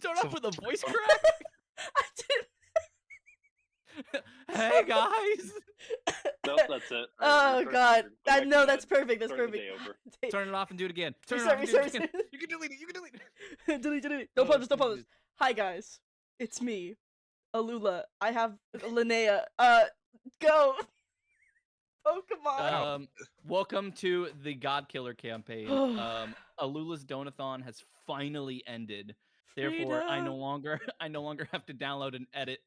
start off with a voice crack? I did. Hey guys! Nope, that's it. Oh god. No, that's perfect. perfect. That's Start the perfect. day over. Turn it off and do it again. Turn it Restart, off and do it restart, again. restart. You can delete it. You can delete it. delete. Don't Oh, pause. Don't pause. Jesus. Hi guys, it's me, Alula. I have Linnea. Go. Oh come on. Welcome to the God Killer campaign. Alula's Donathon has finally ended. Therefore, I no longer have to download and edit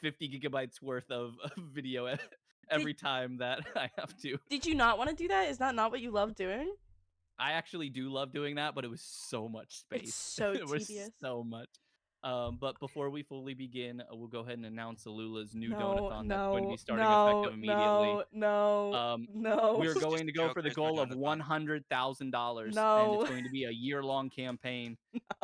50 gigabytes worth of video every time that I have to. Did you not want to do that? Is that not what you love doing? I actually do love doing that, but it was so much space. It's so it was tedious. so much. But before we fully begin, we'll go ahead and announce Alula's new No, Donathon that's going to be no, starting no, effective immediately. no. We're going to go for the Just for goal of Donathon. $100,000, and No. it's going to be a year-long campaign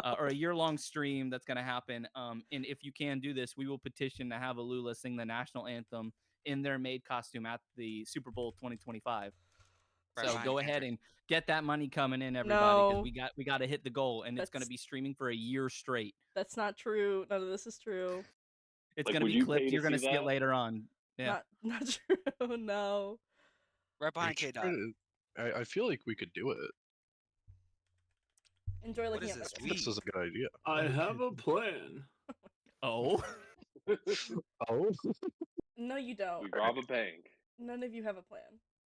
or a year-long stream that's going to happen. And if you can do this, we will petition to have Alula sing the national anthem in their maid costume at the Super Bowl 2025. Right So behind go you, ahead Andrew. and get that money coming in, everybody, because No. we got to hit the goal, and it's going to That's- be streaming for a year straight. That's not true. None of this is true. It's Like, going to would be you clipped. pay to You're going to see see it that? later on. Yeah. Not true. No. Right behind K Dot. I feel like we could do it. Enjoy What looking is at this? my This is a good idea. I have a plan. Oh. Oh. No, you don't. We rob a bank. None of you have a plan.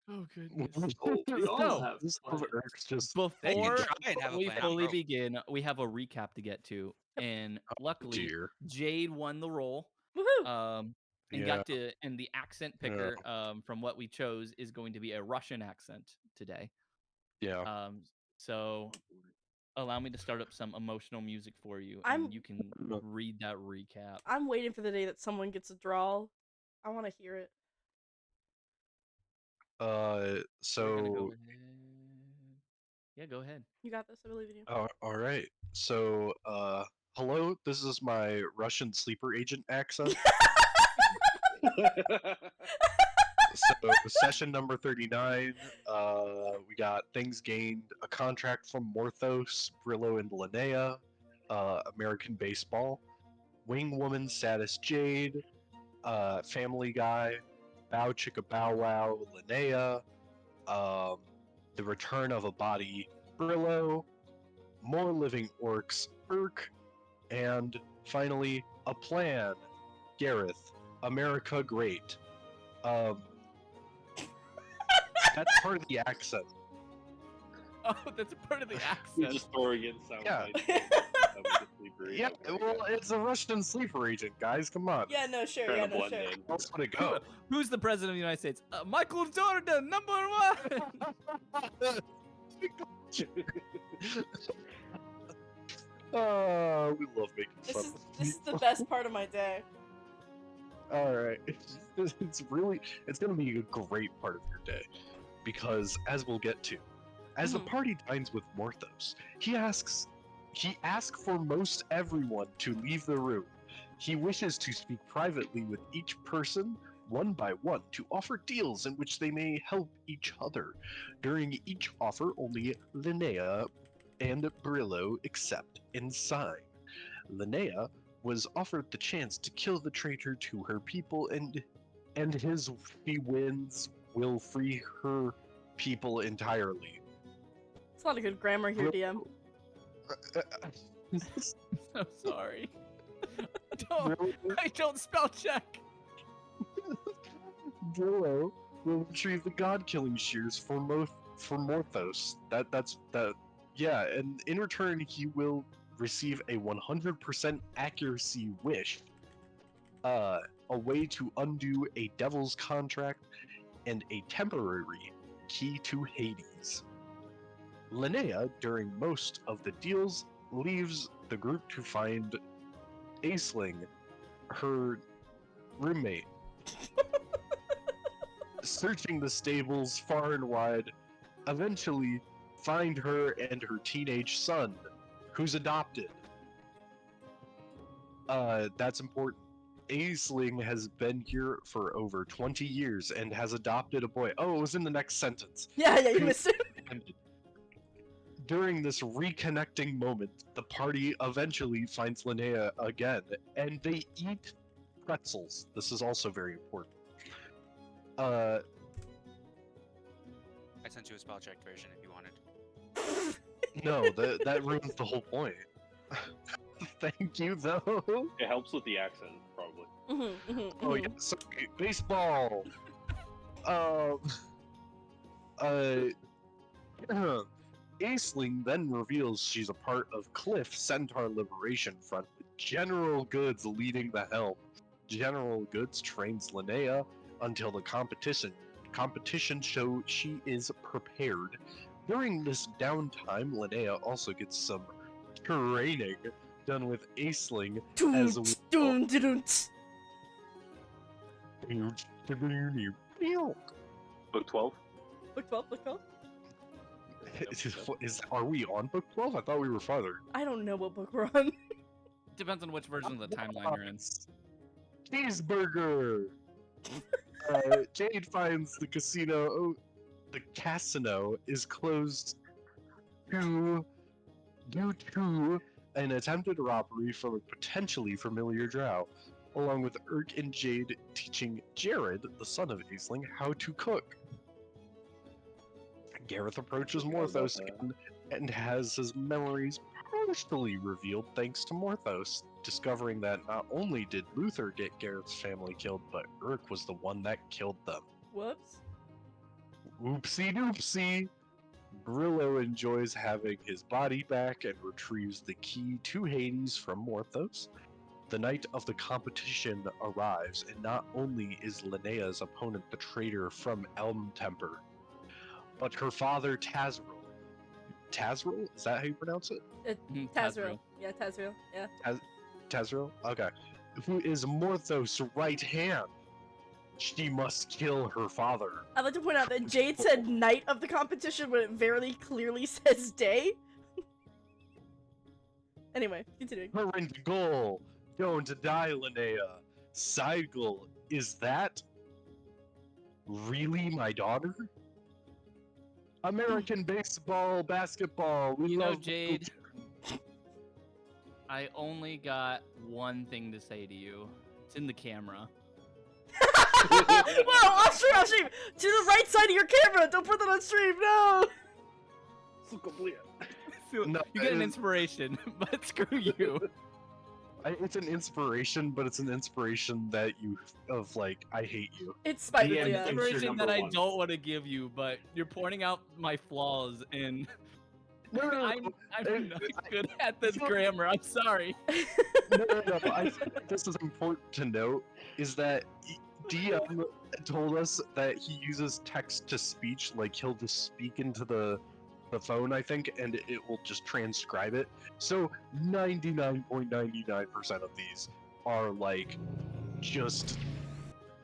Oh, goodness. We all So, have This plans. Irk's just They can Before try and have a we plan. fully Bro. begin, we have a recap to get to, and luckily dear. Jade won the role. Woohoo! And Yeah. got to, and the accent picker from what we chose is going to be a Russian accent today. Yeah. So allow me to start up some emotional music for you, I'm- and you can read that recap. I'm waiting for the day that someone gets a drawl. I want to hear it. We're gonna So go ahead. Yeah, go ahead. You got this. I believe in you. all right. So hello, this is my Russian sleeper agent accent. So session number 39, we got things gained, a contract from Morthos, Brillow and Linnea, American baseball, wing woman status Jade, Family Guy, Bow Chicka Bow Wow Linnea, the return of a body Brillow, more living orcs Irk, and finally a plan Gareth, America Great. That's part of the accent. Oh, that's a part of the You're accent. just throwing in sound Yeah. bites. That was a sleeper Yeah, agent. well, it's a Russian sleeper agent, guys. Come on. Yeah, no, sure. Trying Yeah, to no, blend sure. in. Where else would it go? Who's the president of the United States? Michael Jordan, number one. Oh, we love making This fun. is the best part of my day. All right, it's gonna be a great part of your day, because as we'll get to, as the party dines with Morthos, he asks for most everyone to leave the room. He wishes to speak privately with each person, one by one, to offer deals in which they may help each other. During each offer, only Linnea and Brillow accept and sign. Linnea was offered the chance to kill the traitor to her people, and his she wins will free her people entirely. It's a lot of good grammar here, DM. So sorry. I don't spell check. Brillow will retrieve the god-killing shears for Morthos. Yeah, and in return he will receive a 100% accuracy wish, a way to undo a devil's contract, and a temporary key to Hades. Linnea, during most of the deals, leaves the group to find Aisling, her roommate. Searching the stables far and wide, eventually find her and her teenage son, who's adopted. That's important. Aisling has been here for over 20 years and has adopted a boy. Oh, it was in the next sentence. Yeah, you missed it. During this reconnecting moment, the party eventually finds Linnea again, and they eat pretzels. This is also very important. I sent you a spell check version if you wanted. No, that ruins the whole point. Thank you, though. It helps with the accent, probably. Oh yeah, sorry. Baseball. Aisling then reveals she's a part of Cliff Centaur Liberation Front, with General Goods leading the helm. General Goods trains Linnea until the competition show she is prepared. During this downtime, Linnea also gets some training done with Aisling as Book 12? Book 12, book 12? Are we on book 12? I thought we were farther. I don't know what book we're on. Depends on which version of the timeline you're in. Cheeseburger! Jade finds the casino is closed due to an attempted robbery from a potentially familiar drow, along with Irk and Jade teaching Jared, the son of Aisling, how to cook. Gareth approaches Morthos again and has his memories partially revealed thanks to Morthos, discovering that not only did Luther get Gareth's family killed, but Irk was the one that killed them. Whoops. Oopsie doopsie! Brillow enjoys having his body back and retrieves the key to Hades from Morthos. The night of the competition arrives, and not only is Linnea's opponent the traitor from Elmtemper, but her father Tazriel. Tazriel? Is that how you pronounce it? Tazriel. Yeah, Tazriel. Yeah. Tazriel? Okay. Who is Morthos' right hand? She must kill her father. I'd like to point out that Jade said night of the competition when it very clearly says day. Anyway, continuing. Current goal. Don't die, Linnea. Side goal. Is that really my daughter? American baseball, basketball. We You know, love Jade, I only got one thing to say to you. It's in the camera. Whoa, off stream! To the right side of your camera! Don't put that on stream, no! No, You get an inspiration, but screw you. It's an inspiration, but it's an inspiration that I hate you. It's spiteful, Yeah, yeah. inspiration that I one. don't want to give you, but you're pointing out my flaws, and No, I'm not good at this grammar. I'm sorry. no. I think this is important to note, is that DM told us that he uses text-to-speech, like he'll just speak into the phone, I think, and it will just transcribe it. So 99.99% of these are just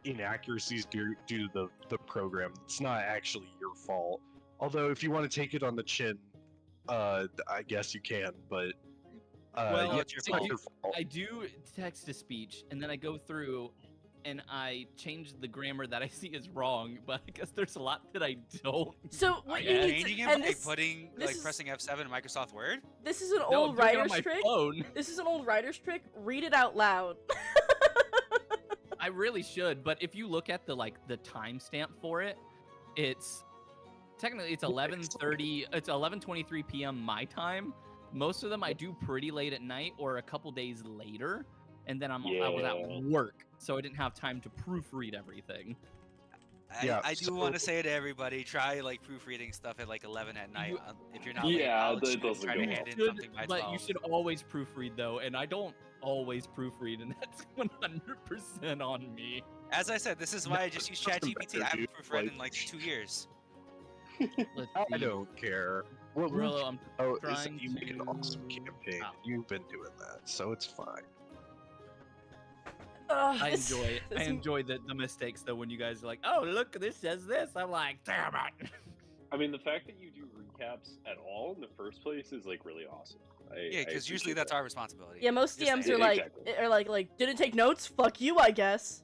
inaccuracies due to the program. It's not actually your fault. Although if you want to take it on the chin, I guess you can, but Well, yeah, it's your it's not fault. your fault. I do text to speech, and then I go through and I change the grammar that I see is wrong, but I guess there's a lot that I don't. So what you Yeah, need changing to, it and by this, putting this is- pressing F7 in Microsoft Word. this is an No, old I'm doing it on writer's my trick. phone. This is an old writer's trick. Read it out loud. I really should, but if you look at the timestamp for it, it's technically it's 11:30. It's 11:23 p.m. my time. Most of them I do pretty late at night or a couple days later, and then I was at work, so I didn't have time to proofread everything. I do want to say to everybody, try proofreading stuff at 11 at night. If you're not late, Yeah, I'll that just doesn't try go to well. hand in Should- something by but 12. you should always proofread though, and I don't always proofread, and that's 100% on me. As I said, this is why I just use doesn't ChatGPT. matter, I haven't dude. proofread in 2 years. Let's I see. don't care. What we Brillow, I'm know is that trying you make an awesome to- campaign. Ow. You've been doing that, so it's fine. I enjoy the mistakes though when you guys are like, oh look, this says this. I'm like, damn it. I mean, the fact that you do recaps at all in the first place is really awesome. Yeah, because usually that's our responsibility. Yeah, most Just DMs saying. are Exactly. didn't take notes? Fuck you, I guess.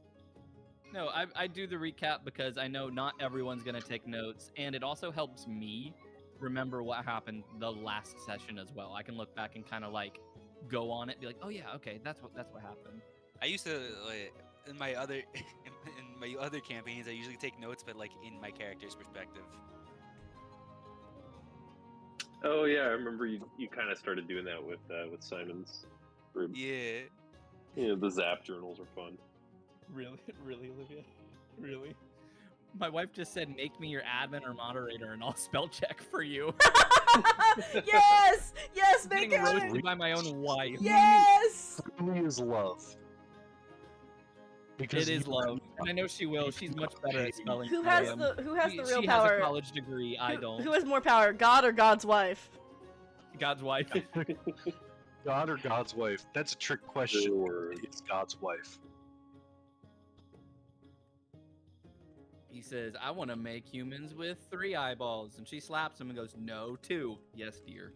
No, I do the recap because I know not everyone's gonna take notes, and it also helps me remember what happened the last session as well. I can look back and kind of like go on it, be like, oh yeah, okay, that's what happened. I used to in my other in my other campaigns, I usually take notes, but like in my character's perspective. Oh yeah, I remember you kind of started doing that with Simon's group. Yeah. Yeah, the Zap journals are fun. Really, Olivia, really. My wife just said, "Make me your admin or moderator, and I'll spell check for you." Yes, yes, I'm make getting it. roasted by my own wife. Yes. Family is love. Because It is you- love, and I know she will. She's much better at spelling. Who than has I am. the real She power? has a college degree. I don't. Who has more power, God or God's wife? God's wife. God or God's wife? That's a trick question. Sure. It's God's wife. He says, "I want to make humans with 3 eyeballs," and she slaps him and goes, "No, 2. Yes, dear."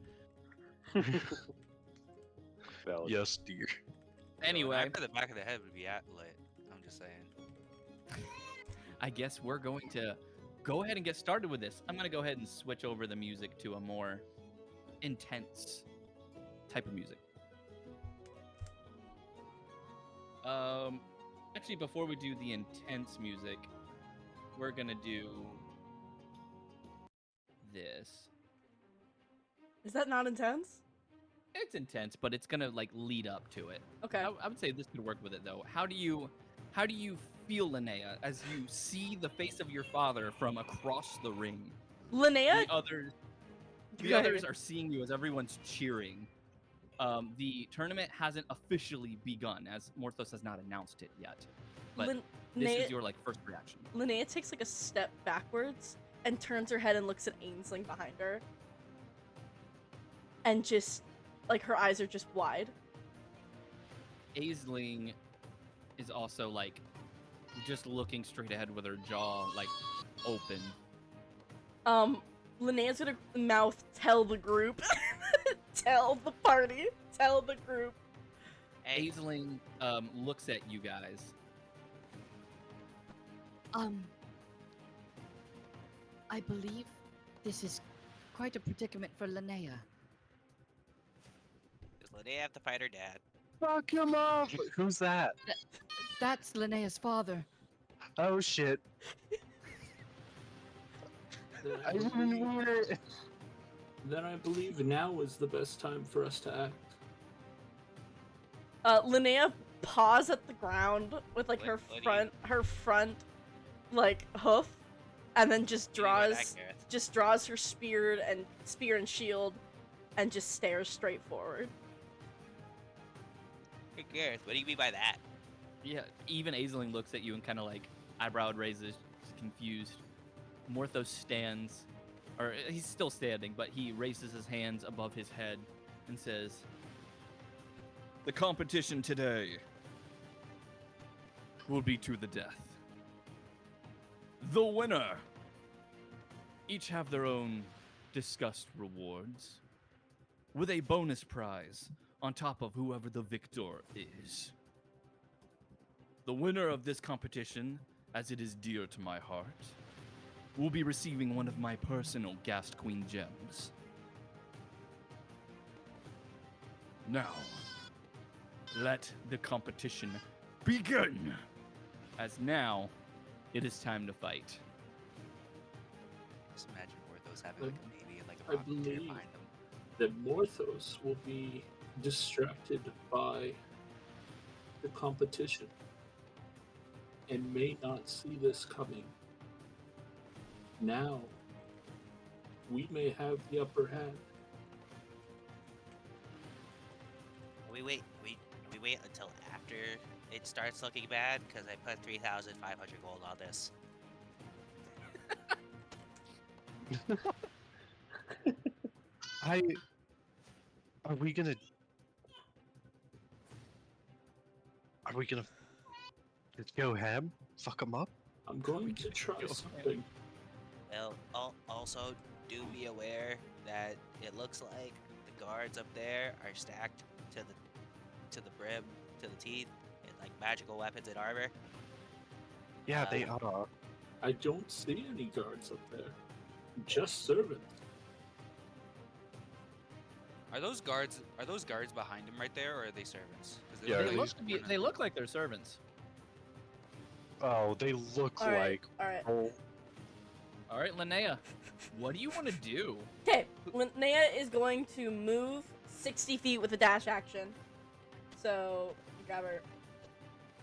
Valid. Yes, dear. Anyway, After the back of the head would be lit. I'm just saying. I guess we're going to go ahead and get started with this. I'm going to go ahead and switch over the music to a more intense type of music. Actually, before we do the intense music, we're going to do this. Is that not intense? It's intense, but it's going to like lead up to it. Okay. I would say this could work with it though. How do you feel, Linnea, as you see the face of your father from across the ring? Linnea? The others are seeing you as everyone's cheering. The tournament hasn't officially begun, as Morthos has not announced it yet. But this is your like first reaction. Linnea takes like a step backwards and turns her head and looks at Ainsling behind her. And just like her eyes are just wide. Aisling is also like just looking straight ahead with her jaw like open. Linnea's gonna mouth tell the group. Tell the party. Tell the group. Aisling looks at you guys. I believe this is quite a predicament for Linnea. Does Linnea have to fight her dad? Fuck him up! Who's that? That's Linnea's father. Oh shit. I didn't hear it. Then I believe now is the best time for us to act. Linnea paws at the ground with like her front like hoof, and then just draws her spear and shield, and just stares straight forward. Hey Gareth, what do you mean by that? Yeah, even Aisling looks at you and kind of like eyebrow raises, confused. Morthos stands, or he's still standing, but he raises his hands above his head and says, "The competition today will be to the death. The winner each have their own discussed rewards, with a bonus prize on top of whoever the victor is. The winner of this competition, as it is dear to my heart, will be receiving one of my personal Ghast Queen gems. Now, let the competition begin, as now it is time to fight." Just imagine Morthos having like a baby and like a I rocking chair believe behind them. that Morthos will be distracted by the competition and may not see this coming. Now, we may have the upper hand. We wait until after it starts looking bad because I put 3,500 gold on this. Are we gonna just go ham? Fuck him up? I'm going to try something. Well, also do be aware that it looks like the guards up there are stacked to the brim, to the teeth, and like magical weapons and armor. Yeah, they are. I don't see any guards up there. Just servants. Are those guards behind him right there, or are they servants? 'Cause Yeah, They look like they're servants. Oh, they look All right, like. all right. Oh, All right, Linnea, what do you want to do? Okay, Linnea is going to move 60 feet with a dash action. So, grab her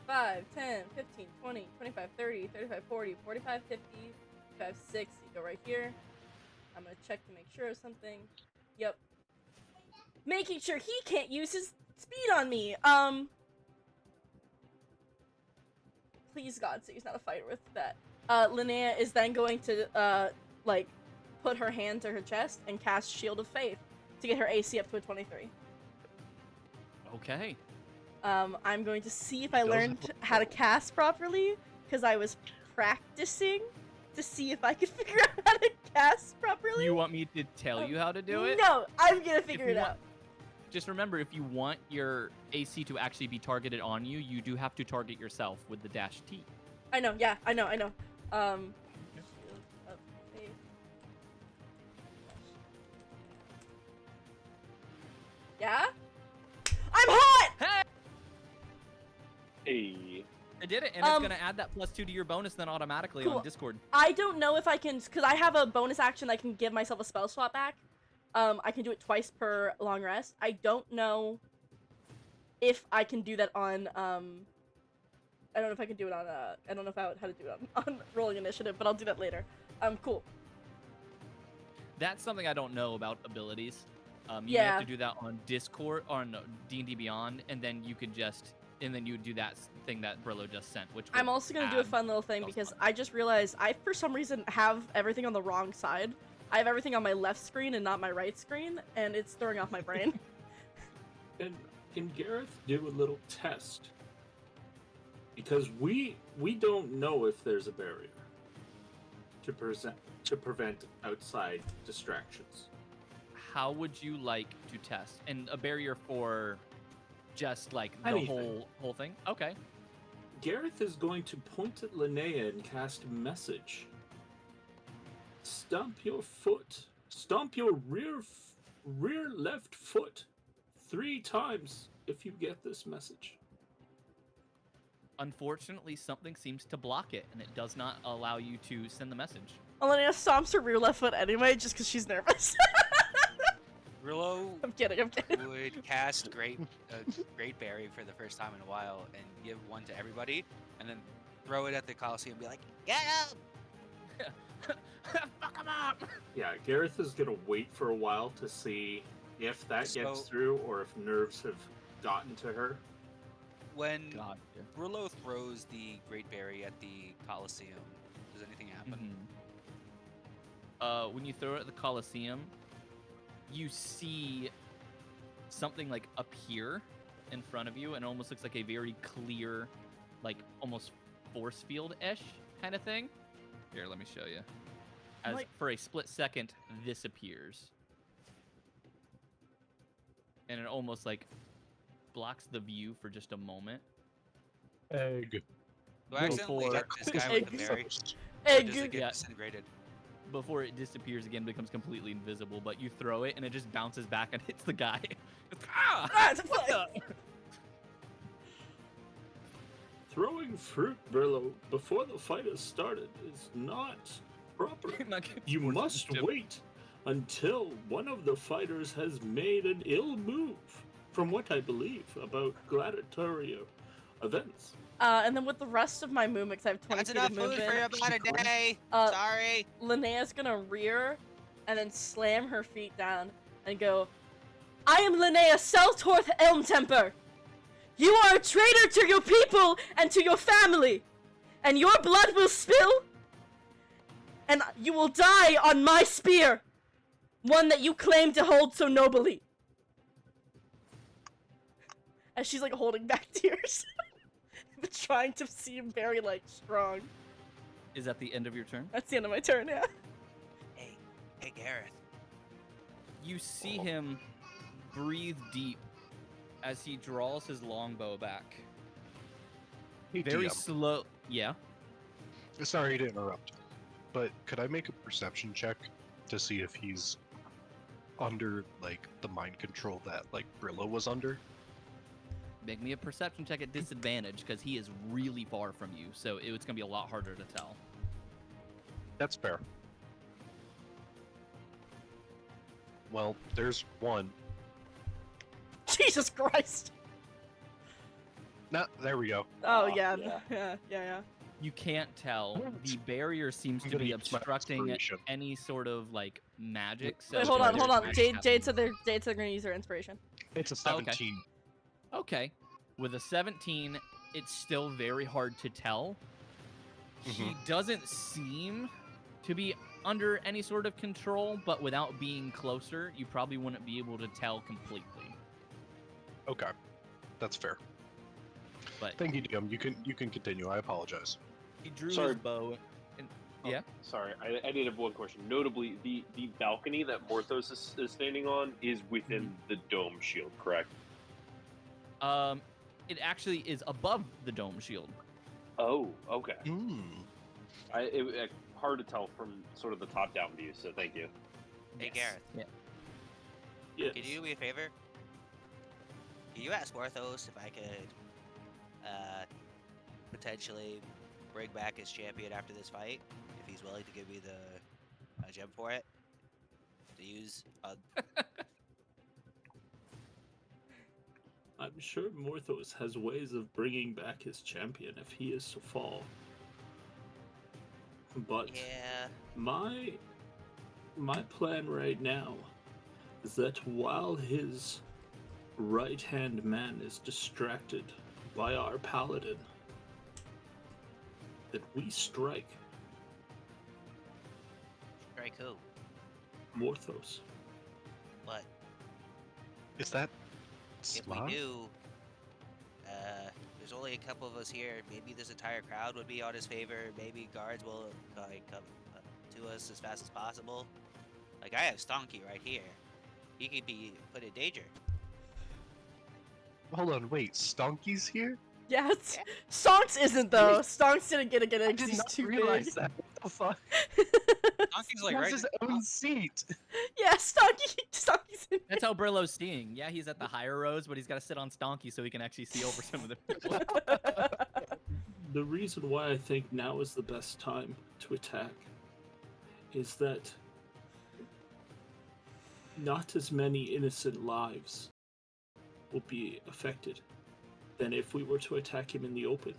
5, 10, 15, 20, 25, 30, 35, 40, 45, 50, 55, 60. Go right here. I'm gonna check to make sure of something. Yep. Making sure he can't use his speed on me. Please God, so he's not a fighter with that. Linnea is then going to, like, put her hand to her chest and cast Shield of Faith to get her AC up to a 23. Okay. I'm going to see if I Doesn't learned look how to well. cast properly, because I was practicing to see if I could figure out how to cast properly. You want me to tell you how to do it? No, I'm gonna figure you it want- out. Just remember, if you want your AC to actually be targeted on you, you do have to target yourself with the dash T. I know, yeah, I know. Shield of Faith. Yeah? I'm hot! Hey. I did it, and it's gonna add that +2 to your bonus then automatically Cool. on Discord. I don't know if I can, because I have a bonus action that I can give myself a spell slot back. I can do it twice per long rest. I don't know if I can do that on, I don't know if I can do it on, I don't know how to do it on rolling initiative, but I'll do that later. Cool. That's something I don't know about abilities. You may Yeah. have to do that on Discord or no, D&D Beyond, and then you could just, and then you would do that thing that Brillow just sent, which I'm would also gonna do a add fun little thing spell because slot. I just realized I, for some reason, have everything on the wrong side. I have everything on my left screen and not my right screen, and it's throwing off my brain. And can Gareth do a little test? Because we don't know if there's a barrier to prevent outside distractions. How would you like to test? And a barrier for just like the Anything. whole thing? Okay. Gareth is going to point at Linnea and cast message. Stomp your foot. Stomp your rear left foot 3 times if you get this message. Unfortunately, something seems to block it, and it does not allow you to send the message. Linnea stomps her rear left foot anyway, just because she's nervous. Brillow I'm kidding. would cast Great Berry for the first time in a while and give one to everybody, and then throw it at the Coliseum and be like, "Get up!" Fuck 'em up! Yeah, Gareth is gonna wait for a while to see if that gets So- through or if nerves have gotten to her. When God. Brillow throws the Great Berry at the Coliseum, does anything happen? When you throw it at the Coliseum, you see something like appear in front of you, and it almost looks like a very clear, like almost force field-ish kind of thing. Here, let me show you. As Like- for a split second, this appears, and it almost like blocks the view for just a moment. egg. Do I accidentally Before- get this guy with the berry? Or does it Egg. get Yeah. disintegrated? Before it disappears again, becomes completely invisible. But you throw it, and it just bounces back and hits the guy. Ah! Ah, it's a What fly. the? Throwing fruit, Brillow, before the fight has started is not proper. Not good You sportsmanship. must wait until one of the fighters has made an ill move, from what I believe about gladiatorial events. And then with the rest of my movement, 'cause I have 20 That's feet enough of food for movement, about a day. Uh, Sorry. Linnea's gonna rear and then slam her feet down and go, I am Linnea Elmtemper. You are a traitor to your people and to your family, and your blood will spill, and you will die on my spear, one that you claim to hold so nobly. As she's like holding back tears, but trying to seem very like strong. Is that the end of your turn? That's the end of my turn, yeah. Hey, Gareth. You see him breathe deep as he draws his longbow back. Hey, Very DM. slow. Yeah. Sorry to interrupt, but could I make a perception check to see if he's under like the mind control that like Brillow was under? Make me a perception check at disadvantage because he is really far from you, so it's gonna be a lot harder to tell. That's fair. Well, there's one. Jesus Christ! No, there we go. Oh, Oh, yeah. yeah. Yeah. You can't tell. The barrier seems I'm to gonna be use my obstructing inspiration. any sort of like magic. So Wait, hold on. there's- Jade said they're gonna use their inspiration. It's a Oh, okay. 17. Okay. With a 17, it's still very hard to tell. He doesn't seem to be under any sort of control, but without being closer, you probably wouldn't be able to tell completely. Okay, that's fair. But Thank you, DM. You can continue. I apologize. he drew Sorry. his bow. And, Oh, yeah. Sorry, I did have one question. Notably, the balcony that Morthos is standing on is within the dome shield, correct? It actually is above the dome shield. Oh, okay. Mm. Hard to tell from sort of the top-down view, so thank you. Hey, Yes. Gareth. Yeah. Yes. Can you do me a favor? Can you ask Morthos if I could potentially bring back his champion after this fight? If he's willing to give me the gem for it? To use on... I'm sure Morthos has ways of bringing back his champion if he is to fall. But Yeah. my plan right now is that while his right-hand man is distracted by our paladin, that we strike Strike who? Morthos. But Is that if Slav? we do, there's only a couple of us here. Maybe this entire crowd would be on his favor. Maybe guards will come to us as fast as possible. Like, I have Stonky right here. He could be put in danger. Hold on, wait. Stonky's here? Yes. Stonks isn't though. Stonks didn't get it I because did he's not too realize big. that. What the fuck? Stonky's He like has right. his own seat. Yeah, Stonky's in That's how Brillo's seeing. Yeah, he's at the higher rows, but he's got to sit on Stonky so he can actually see over some of the people. The reason why I think now is the best time to attack is that not as many innocent lives will be affected than if we were to attack him in the open.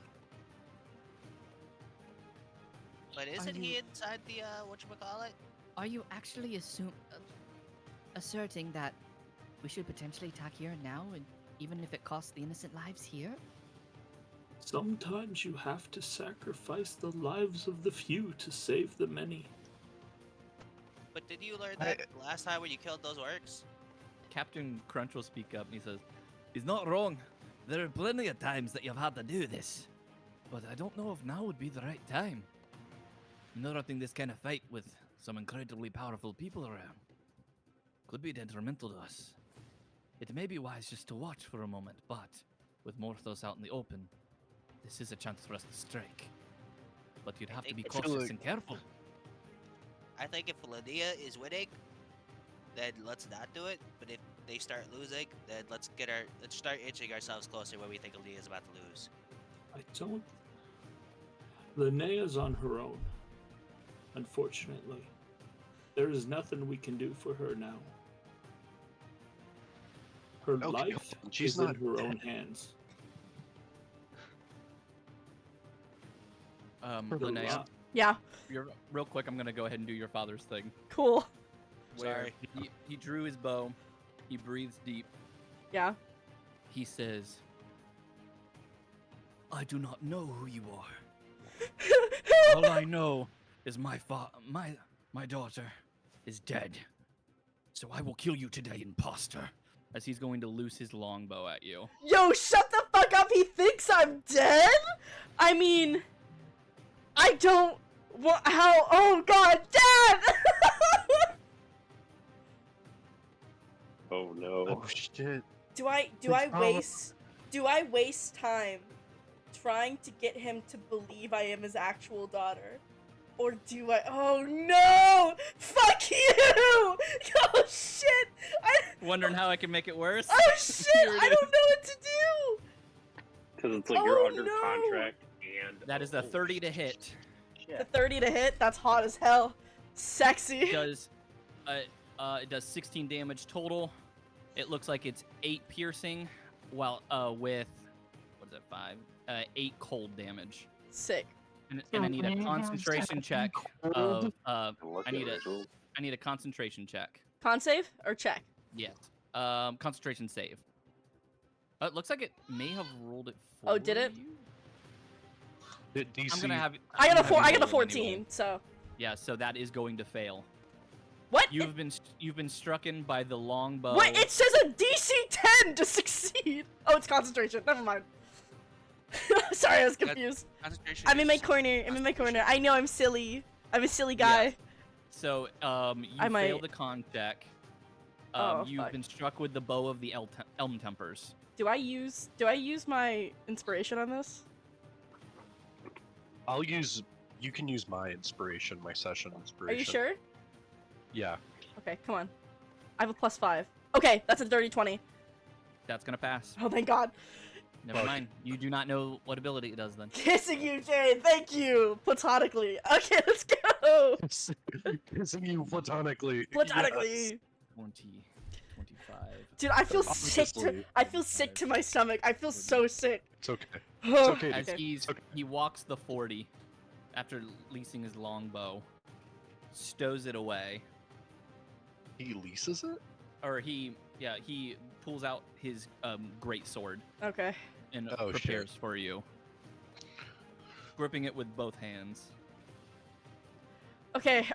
But isn't he inside the whatchamacallit? Are you actually asserting that we should potentially attack here and now, and even if it costs the innocent lives here? Sometimes you have to sacrifice the lives of the few to save the many. But did you learn that last time when you killed those orcs? Captain Crunch will speak up and he says, "He's not wrong. There are plenty of times that you've had to do this. But I don't know if now would be the right time. Interrupting this kind of fight with some incredibly powerful people around could be detrimental to us. It may be wise just to watch for a moment, but with Morthos out in the open, this is a chance for us to strike. But you'd have to be think- cautious and careful." I think if Linnea is winning, then let's not do it. But if they start losing, then let's start inching ourselves closer when we think Linnea's about to lose. I don't. Linnea's on her own. Unfortunately, there is nothing we can do for her now. Her Okay, life she's is in not her dead. own hands. Her Linnea, li- Yeah, real quick, I'm gonna go ahead and do your father's thing. cool. Where Sorry. he drew his bow, he breathes deep, Yeah. he says, "I do not know who you are. All I know is my daughter is dead. So I will kill you today, imposter." As he's going to loose his longbow at you. Yo, shut the fuck up! He thinks I'm dead? I mean, I don't want how. Oh god, Dad! Oh no. Oh shit. do I waste time trying to get him to believe I am his actual daughter? Or do I? Oh no! Fuck you! Oh shit! Wondering how I can make it worse? Oh shit! Here it I is. don't know what to do. Because it's like you're Oh, under no. contract and. That is a oh, 30 to hit. The 30 to hit. That's hot as hell. Sexy. It does 16 damage total. It looks like it's 8 piercing, while with what is it, 5? 8 cold damage. Sick. And I need a concentration check of I need a concentration check. Con save or check? Yes. Concentration save. It looks like it may have rolled it for Oh, did it? you. DC. I'm gonna have. I got a I'm gonna have you I got a roll it 14. anyway. So Yeah, so that is going to fail. what? You've been strucken by the longbow. What? It says a DC 10 to succeed. Oh, it's concentration. Never mind. Sorry, I was confused. Concentration I'm in my is- corner. I'm in my corner. I know I'm silly. I'm a silly guy. Yes. So you I might- failed the con check. Oh, You've fuck. been struck with the bow of the Elmtempers. Do I use my inspiration on this? I'll use. You can use my inspiration, my session Are inspiration. you sure? Yeah. Okay, come on. I have a +5. Okay, that's a dirty 20. That's gonna pass. Oh, thank God. Never Fuck. mind. You do not know what ability it does then. Kissing you, Jade. Thank you. Platonically. Okay, let's go. Kissing you platonically. Platonically. Yes. 20, 25. Dude, I feel sick to Obviously. I feel sick to my stomach. I feel so sick. It's okay. It's okay. As Okay. he walks the 40 after leasing his longbow, stows it away, He leases it? or he pulls out his great sword Okay. and Oh, shit. prepares for you, gripping it with both hands. Okay.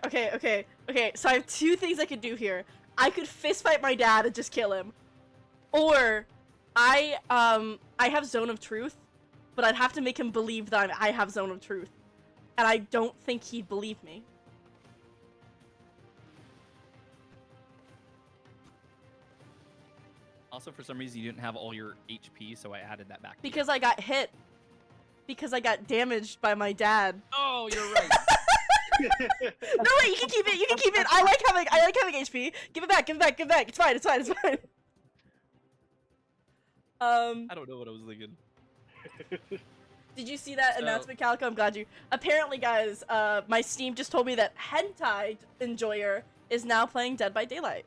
So I have 2 things I could do here. I could fist fight my dad and just kill him, or I have Zone of Truth, but I'd have to make him believe that I have Zone of Truth, and I don't think he'd believe me. Also, for some reason, you didn't have all your HP, so I added that back. to you. Because I got hit. Because I got damaged by my dad. Oh, you're right. No wait, you can keep it. You can keep it. I like having HP. Give it back. It's fine. I don't know what I was thinking. Did you see that So- announcement, Calico? I'm glad you. Apparently, guys, my Steam just told me that Hentai Enjoyer is now playing Dead by Daylight.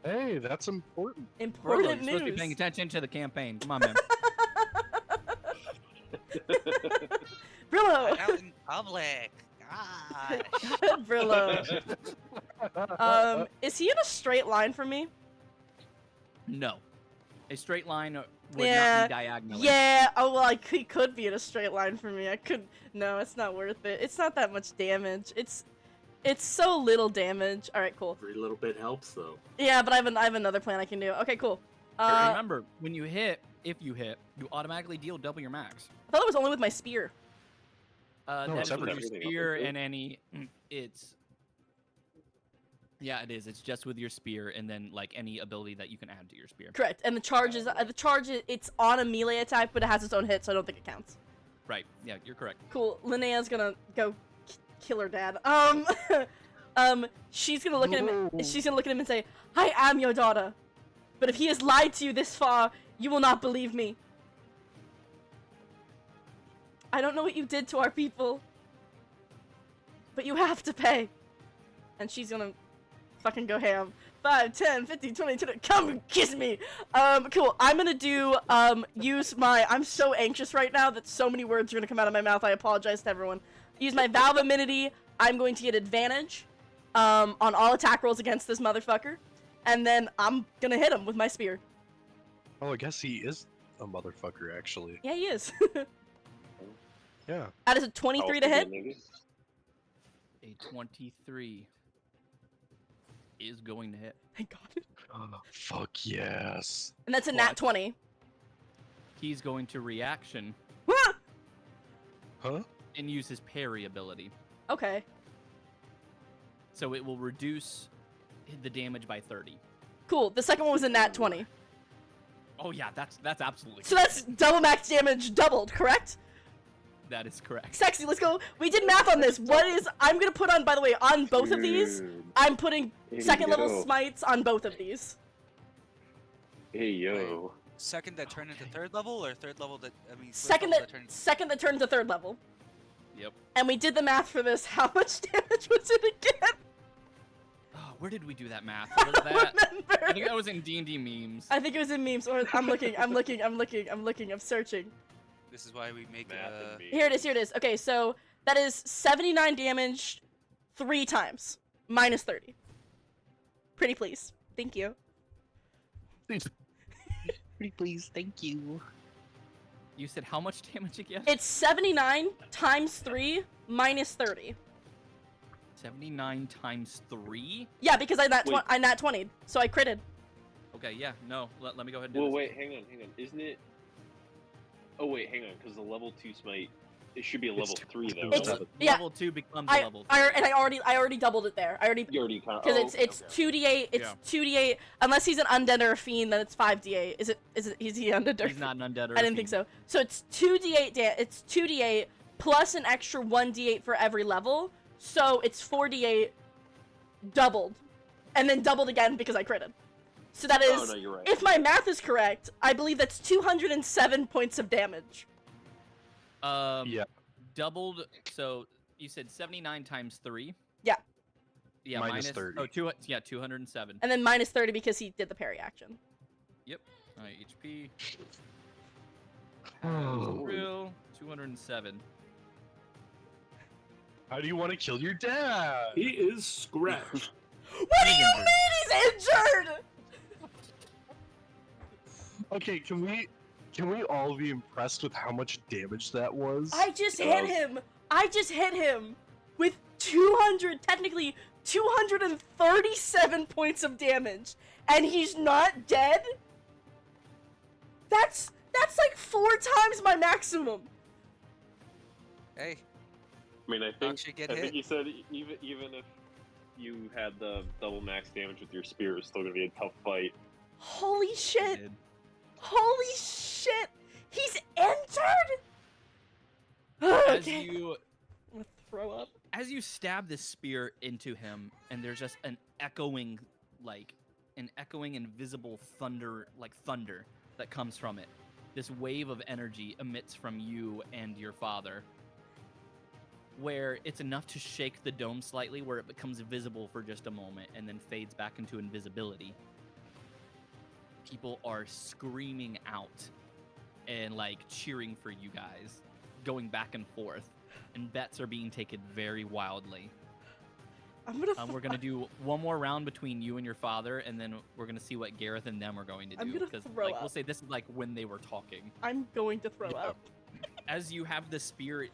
Hey, that's important. Bro, you're Important supposed to be paying news. attention to the campaign. Come on, man. Brillow. Out in public. Gosh. Brillow. Is he in a straight line from me? No. A straight line would Yeah, not be diagonally. Yeah. Oh well, he could be in a straight line from me. I could. No, it's not worth it. It's not that much damage. It's so little damage. All right, cool. Every little bit helps, though. Yeah, but I have another plan I can do. Okay, cool. But remember, when you hit, if you hit, you automatically deal double your max. I thought it was only with my spear. No, That it's is with your everything. spear and any. It's. Yeah, it is. It's just with your spear and then like any ability that you can add to your spear. Correct. And the charge is it's on a melee attack, but it has its own hit, so I don't think it counts. Right. Yeah, you're correct. Cool. Linnea's gonna go kill her dad. She's gonna look at him. No. She's gonna look at him and say, "I am your daughter, but if he has lied to you this far, you will not believe me. I don't know what you did to our people, but you have to pay." And she's gonna fucking go ham. 5, 10, 15, 20, 20, come and kiss me! Cool. I'm gonna do, use my, I'm so anxious right now that so many words are gonna come out of my mouth. I apologize to everyone. Use my Valve Amenity. I'm going to get advantage, on all attack rolls against this motherfucker. And then I'm gonna hit him with my spear. Oh, I guess he is a motherfucker, actually. Yeah, he is. Yeah. That is a 23 to hit. A 23 is going to hit. Thank God. Oh, fuck yes. And that's a nat What? 20. He's going to reaction Huh? and use his parry ability. Okay. So it will reduce the damage by 30. Cool. The second one was a nat 20. Oh yeah, that's absolutely So that's double max damage doubled, correct? that is correct. Sexy, let's go. We did math on this. What is, I'm gonna put on, by the way, on both of these, I'm putting Hey, second level yo. smites on both of these. Hey yo. Second that turned into third level, or third level that first Second level that turned. second that turned to third level. Yep. And we did the math for this. How much damage was it again? Oh, where did we do that math? Was I that? don't remember. I think that was in D&D memes. I think it was in memes. Or I'm looking. I'm searching. This is why we make Math and me. Here it is. Okay, so that is 79 damage 3 times. Minus 30. Pretty please. Thank you. Pretty please, thank you. You said how much damage again? It's 79 times 3 minus 30. 79 times 3? Yeah, because I nat Wait. 20'd, so I critted. Okay, yeah, no. Let me go ahead and do Well, this. wait, hang on. Isn't it? Oh wait, hang on, because the level 2 smite, it should be a level 3 though. It's- right? yeah. Level 2 becomes a level 3. I already doubled it there. I already You already kind of. because it's 2d8. It's Yeah. 2d8 unless he's an undead or a fiend, then it's 5d8. Is he undead or? He's not an undead or I a didn't think fiend. so. So it's 2d8. It's 2d8 plus an extra 1d8 for every level. So it's 4d8 doubled, and then doubled again because I critted. So that is, Oh no, you're right. if my math is correct, I believe that's 207 points of damage. Yeah. Doubled, so you said 79 times 3? Yeah. Yeah, Minus minus 30. Oh, 207. And then minus 30 because he did the parry action. Alright, HP. Oh. Real 207. How do you want to kill your dad? He is scratched. What do you mean he's injured? Okay, can we all be impressed with how much damage that was? I just hit him. I just hit him with 237 points of damage, and he's not dead. That's like 4 times my maximum. Hey, I mean, I dogs think should get I hit. think you said even if you had the double max damage with your spear, it's still gonna be a tough fight. Holy shit! Did. Holy shit! He's entered. As Okay. you I'm gonna throw up. as you stab this spear into him, and there's just an echoing invisible thunder that comes from it. This wave of energy emits from you and your father, where it's enough to shake the dome slightly, where it becomes visible for just a moment and then fades back into invisibility. People are screaming out and cheering for you guys, going back and forth, and bets are being taken very wildly. I'm gonna. We're gonna do one more round between you and your father, and then we're gonna see what Gareth and them are going to do. I'm gonna Because throw we'll up. say this is when they were talking. I'm going to throw up. As you have the spear,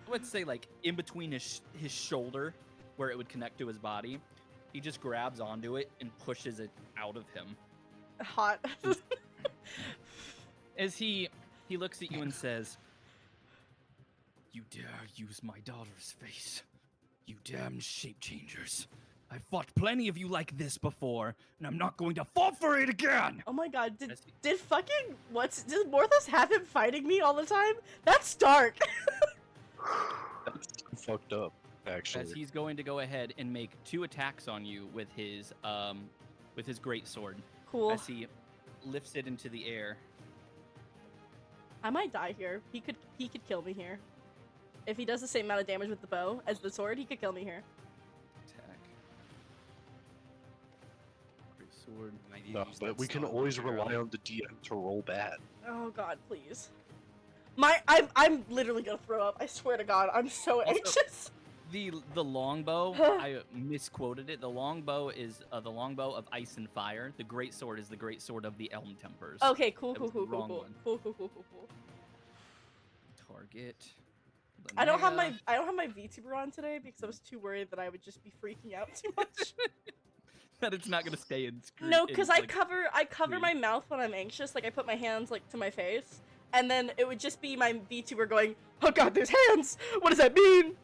let's say in between his shoulder, where it would connect to his body, he just grabs onto it and pushes it out of him. Hot. As he looks at you and says, "You dare use my daughter's face, you damned shape changers. I've fought plenty of you like this before, and I'm not going to fall for it again!" Oh my god, did As he- does Morthos have him fighting me all the time? That's dark. That's fucked up, actually. As he's going to go ahead and make 2 attacks on you with his great sword. Cool. As he lifts it into the air. I might die here. He could kill me here. If he does the same amount of damage with the bow as the sword, he could kill me here. Attack. Great sword. Might need to No, use but that we can stone always arrow. rely on the DM to roll bad. Oh god, please. I'm literally gonna throw up. I swear to God, I'm so Also- anxious. The longbow, I misquoted it. The longbow is the longbow of ice and fire. The great sword is the great sword of the Elmtempers. Okay, cool, That cool, was the cool, cool, wrong cool, one. cool, cool, cool, cool. Target. I don't have Linnea. my VTuber on today because I was too worried that I would just be freaking out too much. That it's not gonna stay in screen. No, because I cover screen. my mouth when I'm anxious. Like I put my hands to my face, and then it would just be my VTuber going, "Oh God, there's hands. What does that mean?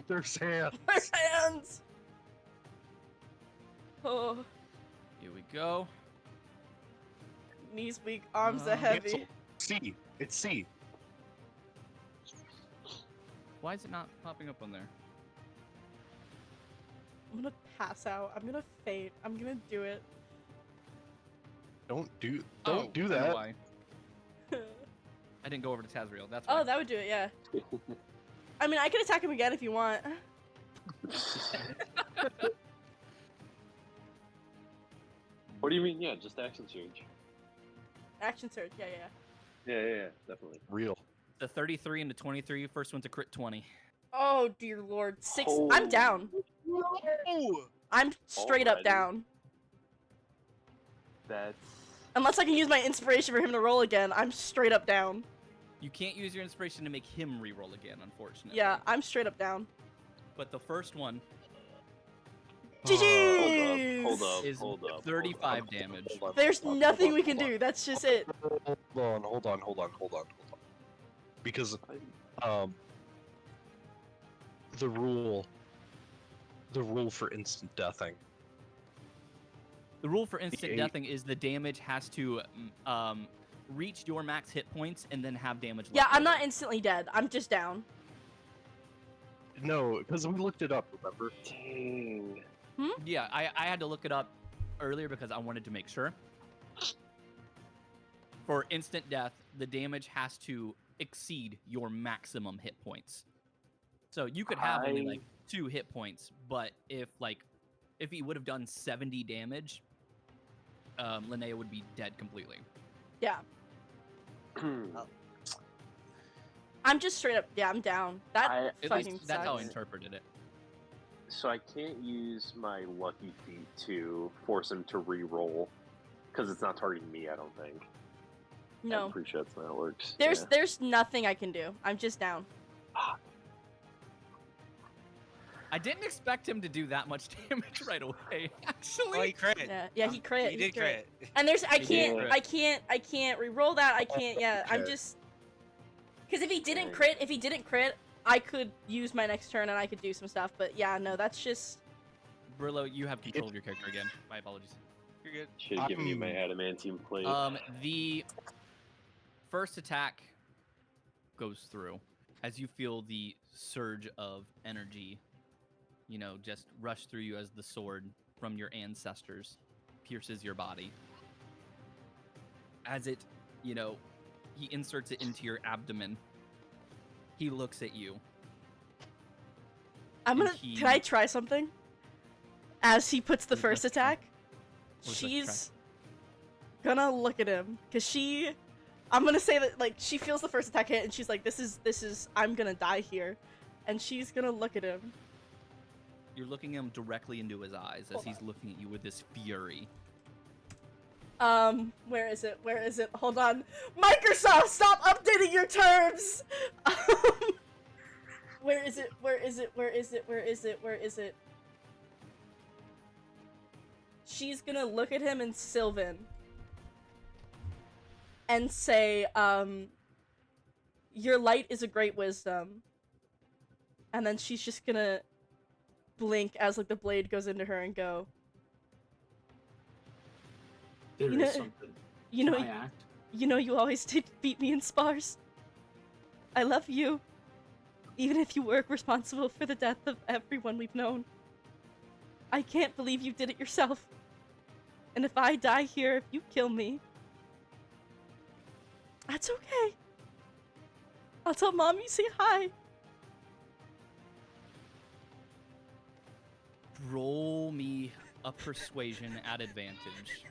There's hands. There's hands." Oh, Here we go. knees weak, arms are Uh, heavy. Cancel. C. It's C. Why is it not popping up on there? I'm gonna pass out. I'm gonna faint. I'm gonna do it. Don't do Oh, do I know that. why. I didn't go over to Tazriel. That's why. Oh, that would do it, yeah. I mean, I can attack him again if you want. What do you mean? Yeah, just action surge. Action surge, yeah. Yeah, definitely. Real. The 33 and the 23. First one's a crit 20. Oh, dear lord. 6. Oh. I'm down. I'm straight up Alrighty. down. That's Unless I can use my inspiration for him to roll again, I'm straight up down. You can't use your inspiration to make him reroll again, unfortunately. Yeah, I'm straight up down. But the first one GG's! is 35 damage. There's nothing we can do. That's just it. Hold on. Because the rule for instant deathing. The rule for instant The eight- deathing is the damage has to reach your max hit points and then have damage left Yeah, I'm over. not instantly dead. I'm just down. No, because we looked it up, remember? dang. Yeah, I had to look it up earlier because I wanted to make sure. For instant death, the damage has to exceed your maximum hit points. So you could have only like 2 hit points, but if he would have done 70 damage, Linnea would be dead completely. Yeah. I'm just straight up. Yeah, I'm down. That I- At fucking least that's how I sucks. interpreted it. So I can't use my lucky feat to force him to re-roll because it's not targeting me. I don't think. No. I'm pretty sure that's not how it works. There's nothing I can do. I'm just down. I didn't expect him to do that much damage right away, actually. Oh, he crit. Yeah, he crit. He did crit. And there's I He did can't re-roll that. I can't. Yeah, I'm Okay. just because if he didn't Dang. crit, I could use my next turn and I could do some stuff. But yeah, no, that's just Brillow, you have control of your character again. My apologies. You're good. Should have given you my adamantium plate. The first attack goes through as you feel the surge of energy, just rush through you as the sword from your ancestors pierces your body. As it, he inserts it into your abdomen. He looks at you. I'm gonna. he- Can I try something? As he puts the What first does that try? attack, What does that she's gonna look at him because I'm gonna say that she feels the first attack hit and she's like, this is I'm gonna die here, and she's gonna look at him. You're looking him directly into his eyes as Hold he's looking at you with this fury. Where is it? Where is it? Hold on. Microsoft, stop updating your terms! Where is it? Where is it? Where is it? Where is it? Where is it? She's gonna look at him in Sylvan and say, your light is a great wisdom. And then she's just gonna blink as the blade goes into her and go, There You know- is something. you know, Can I act? you always did beat me in spars. I love you. Even if you were responsible for the death of everyone we've known. I can't believe you did it yourself. And if I die here, if you kill me, that's okay. I'll tell Mom you say hi. Roll me a persuasion at advantage.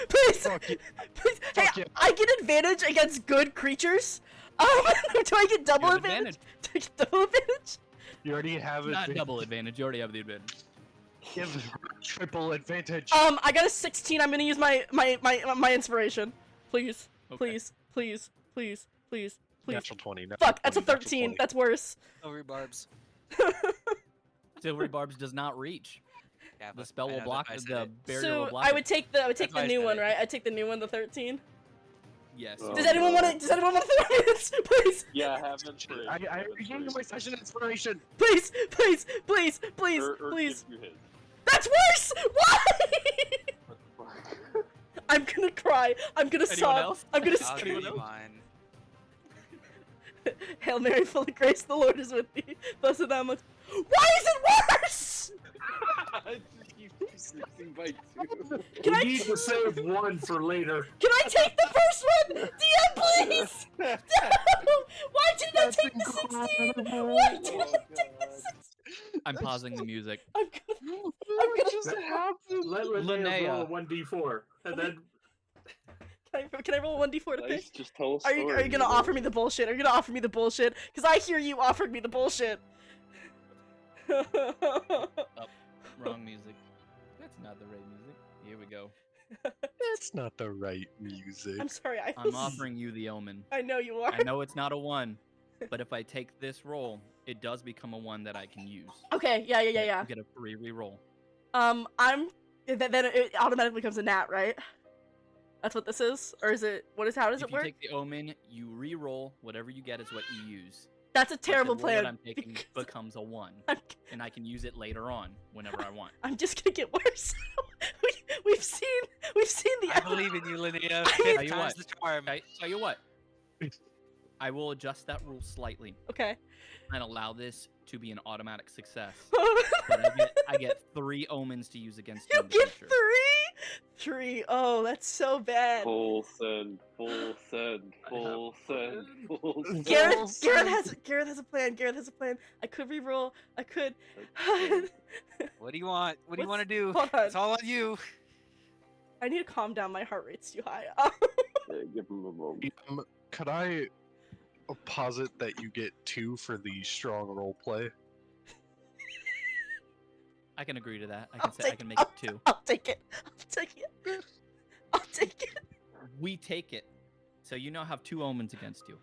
Please, Fuck you. please. Hey, Fuck you. I get advantage against good creatures. Do I get double You have advantage? Do I get double advantage? You already have Not it. double advantage. You already have the advantage. Give her triple advantage. I got a 16. I'm gonna use my inspiration. Please, Okay. please, please, please, please, please. Natural 20. natural Fuck, that's a 20, natural 13. 20. That's worse. Silvery barbs. Silvery barbs does not reach. Yeah, The but spell I will know block that I said the it. barrier So will block I it. would take the That's why I new said one, it. right? I take the new one, the 13. Yes. Oh. Does anyone want to? Does anyone want to throw it? Please, Yeah, have inspiration. I have gave you my session inspiration. please, please, please, please, Or please. give you his. That's worse. Why? What the fuck? I'm gonna cry. I'm gonna Anyone sob. else? I'm gonna I'll scream. give you mine. Hail Mary, full of grace, the Lord is with thee. Blessed thou amongst. Why is it worse? It just keeps increasing by 2. Can I We need to save one for later. Can I take the first one? DM, please! No! Why didn't I take the 16? Why didn't I take the 16? I'm pausing the music. I'm gonna What just happened? Let Linnea Linnea. roll a 1d4, and then can I roll 1d4 to pick? Nice, just tell a Are story. you gonna offer me the bullshit? Are you gonna offer me the bullshit? Because I hear you offered me the bullshit. Wrong music. That's not the right music. Here we go. That's not the right music. I'm sorry. I'm offering you the omen. I know you are. I know it's not a 1, but if I take this roll, it does become a 1 that I can use. Okay. Yeah. You get a free reroll. Then it automatically becomes a nat, right? That's what this is, or is it? What is? How does If it you work? take the omen, you re-roll. Whatever you get is what you use. That's a But the terrible roll plan. that I'm taking because becomes a 1, I'm, and I can use it later on whenever I want. I'm just gonna get worse. we've seen the. I believe in you, Linnea. I- Fifth Tell you time's what. the charm. Tell you what. I will adjust that rule slightly Okay. and allow this to be an automatic success. But I get 3 omens to use against you You in the get future. 3. Oh, that's so bad. Full send, full send, full send, full send. Gareth has a plan. Gareth has a plan. I could reroll. I could. What do you want? What do you want to do? Hold on. It's all on you. I need to calm down. My heart rate's too high. Give him a moment. Could I posit that you get 2 for the strong role play? I can agree to that. I I'll can say I take- can make it 2. I'll take it. I'll take it. I'll take it. We take it. So you now have 2 omens against you.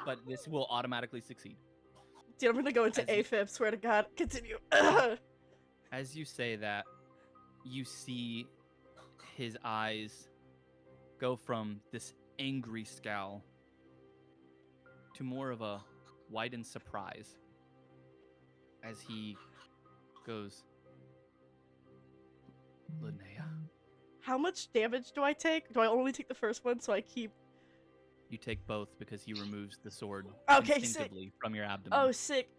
But this will automatically succeed. Dude, I'm gonna go into As you- AFib. Swear to God. Continue. As you say that, you see his eyes go from this angry scowl to more of a widened surprise as he goes, Linnea, How much damage do I take? Do I only take the first one so I keep? you take both because he removes the sword Okay, sick. instinctively from your abdomen. Oh, sick.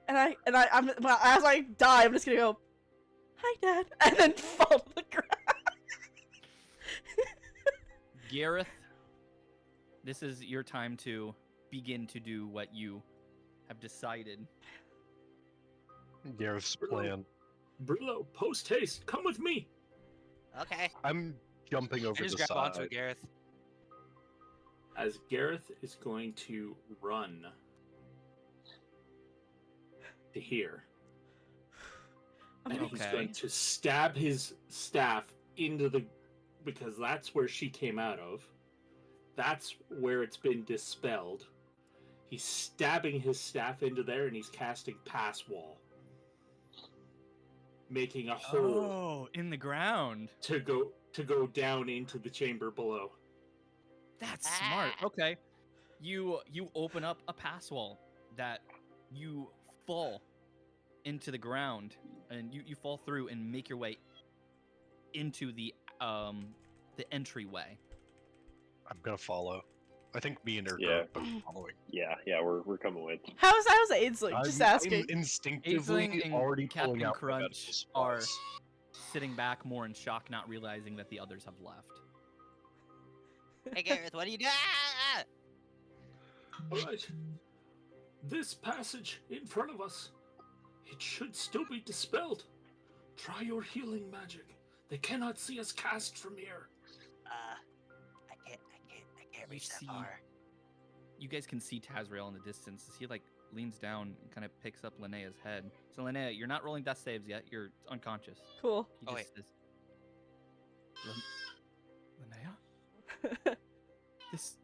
And I'm as I die, I'm just gonna go, hi, Dad, and then fall to the ground. Gareth, this is your time to begin to do what you have decided. Gareth's plan. Brillow, post haste, come with me. Okay. I'm jumping I over just the grab onto side. it, Gareth. As Gareth is going to run to here. And he's Okay. going to stab his staff into the... because that's where she came out of. That's where it's been dispelled. He's stabbing his staff into there, and he's casting Pass Wall. Making a hole Oh, in the ground. to go down into the chamber below. That's smart. Okay. You open up a pass wall that you fall into the ground, and you fall through and make your way into the entryway. I'm gonna follow. I think me and Urkel Yeah. are both following. Yeah, we're coming with. How's Ainsley? Just asking. I'm instinctively Aisling and already Captain pulling out my Crunch medical are supplies. sitting back more in shock, not realizing that the others have left. Hey, Gareth, what are you doing? Ah! Alright. This passage in front of us, it should still be dispelled. Try your healing magic. They cannot see us cast from here. I can't You reach that see- far. You guys can see Tazrael in the distance as he leans down and kind of picks up Linnea's head. So Linnea, you're not rolling death saves yet. You're unconscious. Cool. He Oh, just wait. says, Linnea? This...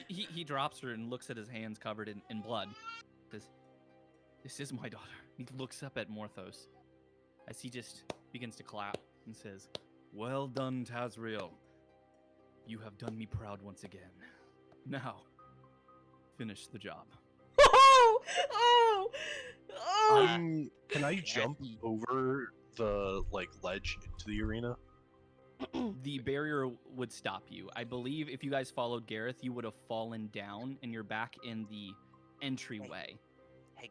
He drops her and looks at his hands covered in blood. Says, this is my daughter. He looks up at Morthos as he just begins to clap and says, well done, Tazrael. You have done me proud once again. Now, finish the job. Oh! Oh! Can I Yeah. jump over the ledge into the arena? The barrier would stop you. I believe if you guys followed Gareth, you would have fallen down and you're back in the entryway.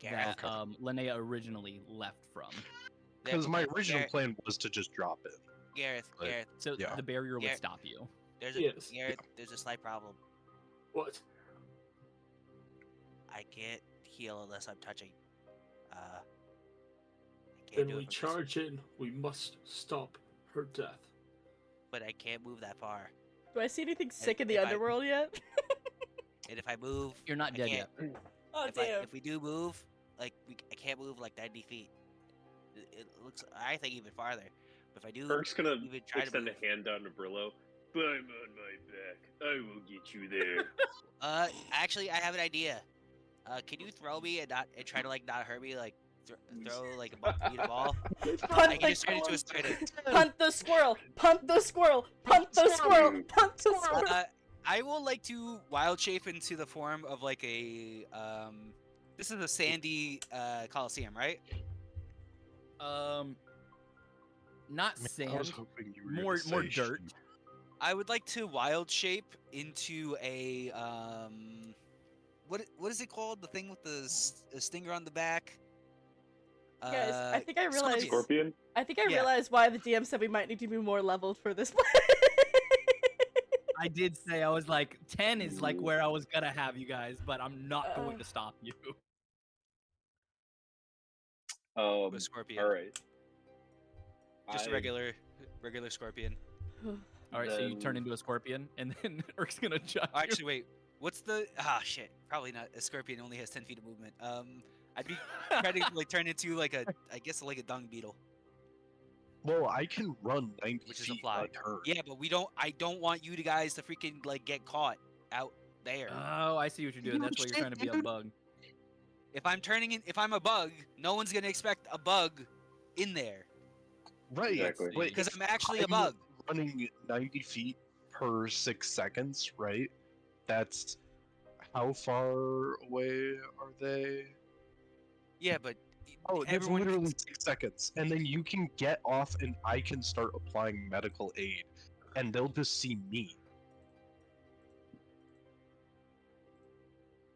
Hey, Gareth. that Linnea originally left from. Because my original Gareth, plan was to just drop it. Gareth, But- Gareth, So Yeah. the barrier would Gareth. stop you. there's a Yes. Gareth, there's a slight problem. What? I can't heal unless I'm touching. I can't Then do it we from this- charge in. We must stop her death. but I can't move that far. Do I see anything sick in the if I- underworld yet? And if I move, You're not I dead can't- yet. Oh if we do move, like I can't move like 90 feet. It looks, I think, even farther. But if I do, Erk's gonna even try to extend move, a hand down to Brillow. But I'm on my back. I will get you there. actually, I have an idea. Can you throw me and try to like not hurt me, like throw like eat a ball? I Punt can the, just turn into a spider. punt the squirrel! Punt the squirrel! Punt the squirrel! Punt the squirrel! I will like to wild shape into the form of like a This is a sandy coliseum, right? Not I was sand. hoping you were More gonna say dirt. sheep. I would like to wild shape into a what is it called? The thing with the stinger on the back. Guys, I think I realized. Scorpion? I think I Yeah. realized why the DM said we might need to be more leveled for this play. I did say I was like 10 is like where I was gonna have you guys, but I'm not going to stop you. The scorpion. All right. Just a regular scorpion. All right, so you turn Then- into a scorpion, and then Erk's gonna judge Oh, actually, wait. What's the shit? Probably not. A scorpion only has 10 feet of movement. I'd be trying to like turn into like a, I guess like a dung beetle. Well, I can run 90 Which is a feet fly. a turn. Yeah, but I don't want you guys to freaking like get caught out there. Oh, I see what you're doing. That's why you're trying to be a bug. If I'm a bug, no one's gonna expect a bug in there Right. Exactly. But because if I'm actually a I'm bug. running 90 feet per 6 seconds, right? That's how far away are they? Yeah, but Oh, that's everyone. literally 6 seconds. And then you can get off and I can start applying medical aid. And they'll just see me.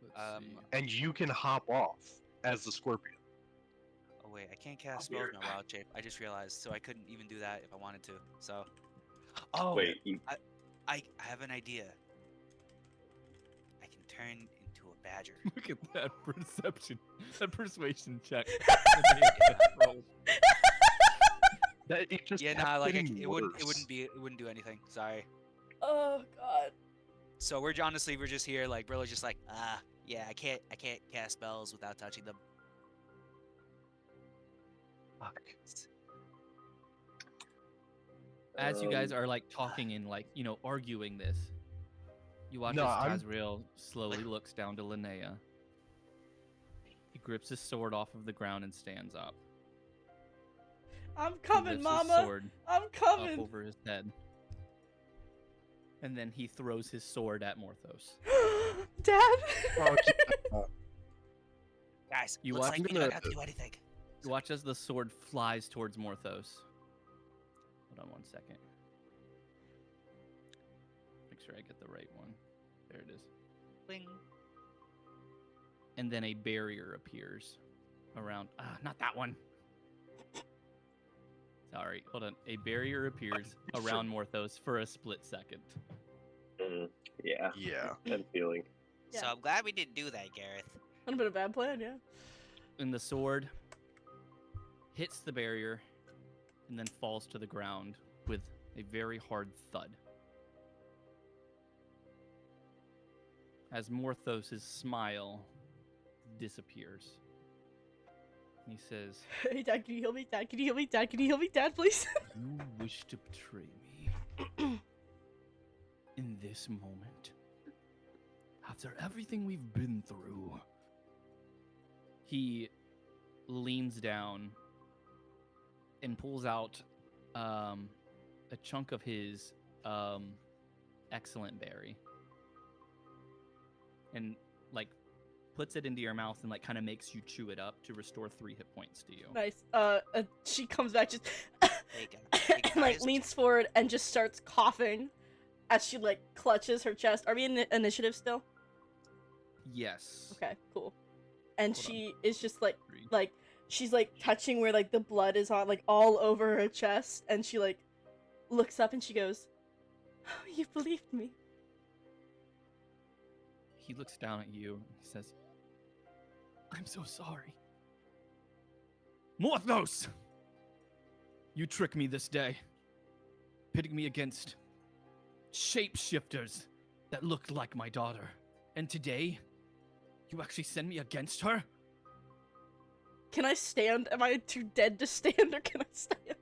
Let's see. And you can hop off as the scorpion. Oh wait, I can't cast spells in a wild shape. I just realized, so I couldn't even do that if I wanted to. So. Oh. Wait, you, I have an idea. I can turn into a badger. Look at that persuasion check. That it just Yeah, kept nah, like getting it wouldn't worse. do anything. Sorry. Oh god. So we're just here like Brillow's just like, yeah, I can't cast spells without touching them. Fuck. As you guys are like talking and like arguing this, you watch No, as I'm- Tazriel slowly looks down to Linnea. He grips his sword off of the ground and stands up. I'm He coming, lifts his mama. sword I'm up coming. over his head. And then he throws his sword at Morthos. Dad. Oh, Guys, You looks watch- like we don't have to do anything. You watch as the sword flies towards Morthos. Hold on one second. Make sure I get the right one. There it is. Bling. And then a barrier appears around. Not that one. Sorry, hold on. A barrier appears around Morthos for a split second. yeah, yeah. that feeling. Yeah. So I'm glad we didn't do that, Gareth. Would have been a bad plan, yeah. And the sword hits the barrier and then falls to the ground with a very hard thud. As Morthos' smile disappears. And he says, Hey, Dad, can you heal me? Dad, can you heal me? Dad, can you heal me? Dad, please. "You wish to betray me in this moment. After everything we've been through." He leans down and pulls out a chunk of his excellent berry and like puts it into your mouth and like kind of makes you chew it up to restore 3 hit points to you. Nice. She comes back just Hey, and like guys. leans forward and just starts coughing as she like clutches her chest. Are we in initiative still? Yes. Okay, cool. and Hold on. she is just like Three. she's like touching where like the blood is on like all over her chest, and she like looks up and she goes, "Oh, you believed me." He looks down at you and he says, "I'm so sorry. Morthos! You tricked me this day, pitting me against shapeshifters that looked like my daughter. And today, you actually send me against her?" Can I stand? Am I too dead to stand, or can I stand?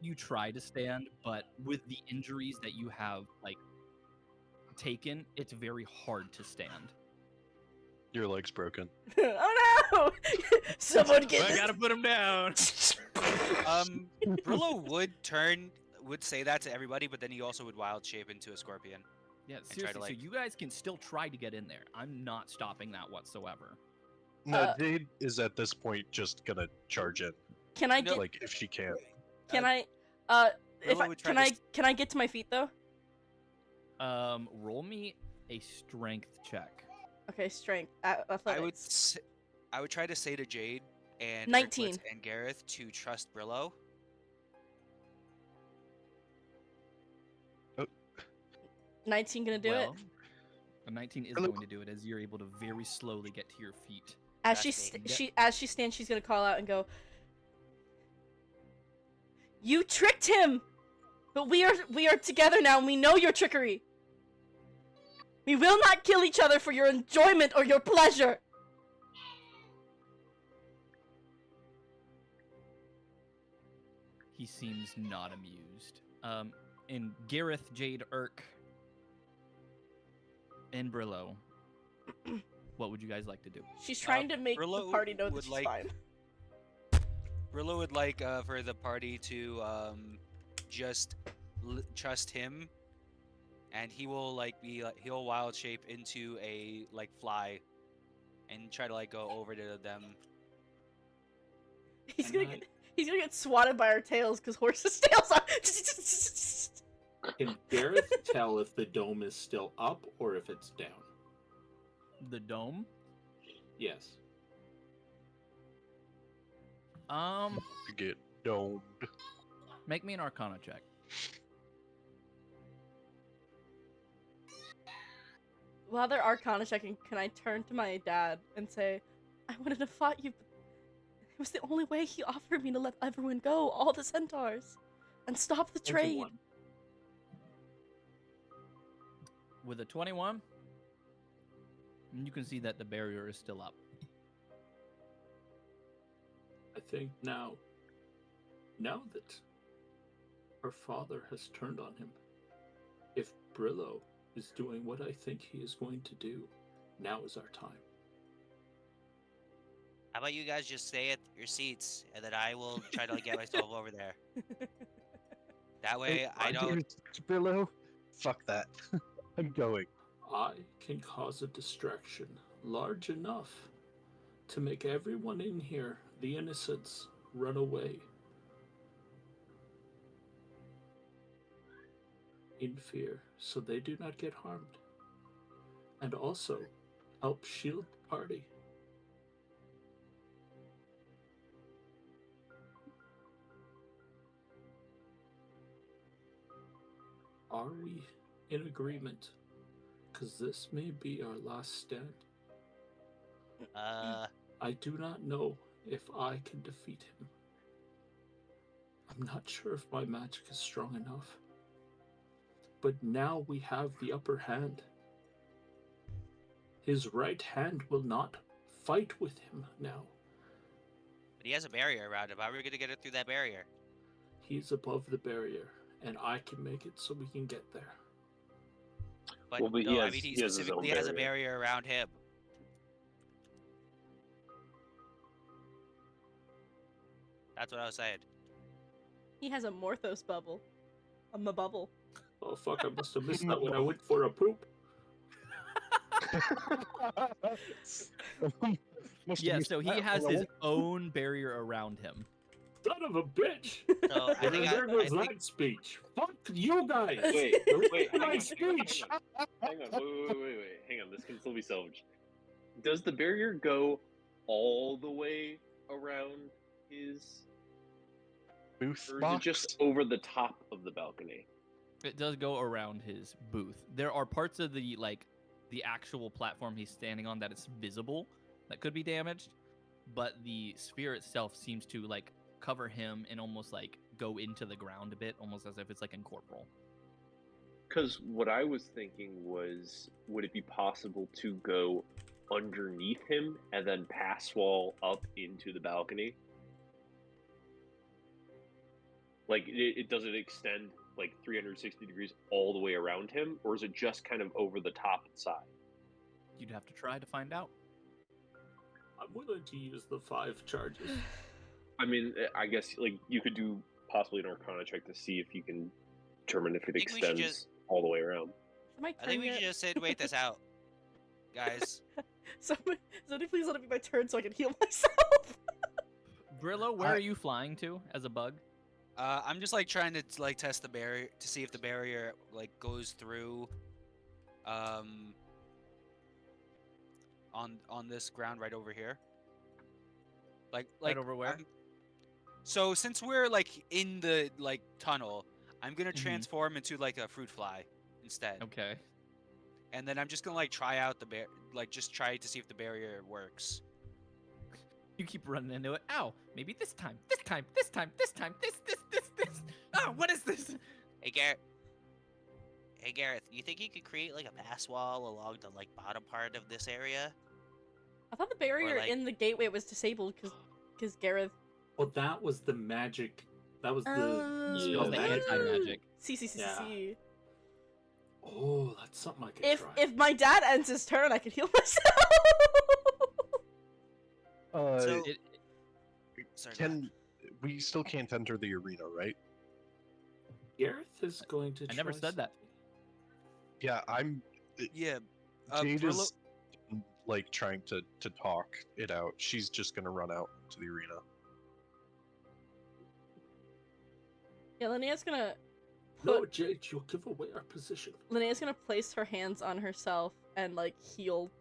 You try to stand, but with the injuries that you have, like, taken, it's very hard to stand. Your leg's broken. Oh no! Someone get I this. gotta put him down. Brillow would say that to everybody, but then he also would wild shape into a scorpion. Yeah, try to, seriously, like- so you guys can still try to get in there. I'm not stopping that whatsoever. No, Jade is at this point just gonna charge in, Can I No, get? like if she can. Can uh, I? If Brillow I would try can to I can I get to my feet though? Roll me a strength check. Okay, strength, I would athletics. I would try to say to Jade and 19. Irkbluz and Gareth to trust Brillow. 19 gonna do it. A 19 is Hello. going to do it as you're able to very slowly get to your feet. As Fascinating. she stands, she's gonna call out and go, "You tricked him, but we are together now, and we know your trickery. We will not kill each other for your enjoyment or your pleasure." He seems not amused. And Gareth, Jade, Irk, and Brillow, what would you guys like to do? She's trying to make the Brillow party know that would she's like- fine. Brillow would like for the party to just trust him, and he will he'll wild shape into a fly, and try to go over to them. He's Can gonna get swatted by our tails because horses' tails are. Can Gareth tell if the dome is still up or if it's down? The dome? Yes. To get domed. Make me an Arcana check. While they're Arcana checking, can I turn to my dad and say, "I wanted to fight you, but it was the only way he offered me to let everyone go, all the centaurs, and stop the trade." 21. With a 21, you can see that the barrier is still up. I think now that her father has turned on him, if Brillow is doing what I think he is going to do, now is our time. How about you guys just stay at your seats, and then I will try to get myself over there. That way, I don't. Brillow? Fuck that. I'm going. I can cause a distraction large enough to make everyone in here, the innocents, run away. In fear, so they do not get harmed. And also, help shield the party. Are we in agreement? Because this may be our last stand. I do not know if I can defeat him. I'm not sure if my magic is strong enough. But now we have the upper hand. His right hand will not fight with him now. But he has a barrier around him. How are we gonna get it through that barrier? He's above the barrier, and I can make it so we can get there. But Well, but no, he I has- mean he he has his own specifically has a barrier. barrier around him. That's what I was saying. He has a Morthos bubble. A bubble. Oh fuck, I must have missed that when I went for a poop. Must have Yeah, missed so he that has one. his own barrier around him. Son of a bitch! So I think There goes I think that speech. Fuck you guys! Wait, Read wait, hang my on, speech! hang on, wait, hang on, this can still be salvaged. Does the barrier go all the way around his Booth or is box? it just over the top of the balcony? It does go around his booth. There are parts of the actual platform he's standing on that is visible that could be damaged, but the sphere itself seems to like cover him and almost like go into the ground a bit, almost as if it's like incorporeal. Because what I was thinking was, would it be possible to go underneath him and then pass wall up into the balcony? Like, it does it extend like 360 degrees all the way around him, or is it just kind of over the top and side? You'd have to try to find out. I'm willing to use the 5 charges. I mean, I guess like you could do possibly an Arcana check to see if you can determine if it think we should extends just- all the way around. My I think we turn should yet? just sit and wait this out, guys. Somebody please let it be my turn so I can heal myself. Brillo, where are you flying to as a bug? I'm just like trying to like test the barrier to see if the barrier like goes through, on this ground right over here. Like Right over where? So since we're like in the like tunnel, I'm gonna Mhm. transform into like a fruit fly instead, Okay. and then I'm just gonna like try out the just try to see if the barrier works. You keep running into it. Ow! Maybe this time. This time. This time. This time. This. Oh, what is this? Hey Gareth. Hey Gareth, you think you could create like a pass wall along the like bottom part of this area? I thought the barrier like- in the gateway was disabled because Gareth. Well, that was the magic. That was the. Oh. spell The magic barrier. anti-magic. C. Oh, that's something I could If try. my dad ends his turn, I can heal myself. So- It, Sorry, go ahead. We still can't enter the arena, right? Gareth is going to. I never try said that. Yeah, I'm. Yeah. Jade Brillo- is like trying to talk it out. She's just gonna run out to the arena. Yeah, Linnea's gonna. No, Jade, you'll give away our position. Linnea's gonna place her hands on herself and like heal,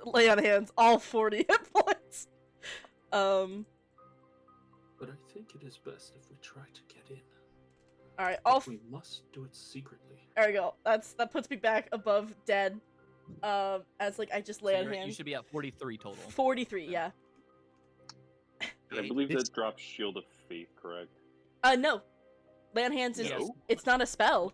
lay on hands all 40 hit points. But I think it is best if we try to get in. All right, But we must do it secretly. there we go. That puts me back above dead. As like I just lay on you hands. should be at 43 total. 43, yeah. And I believe that drops Shield of Faith, correct? No. Lay on hands is No? it's not a spell.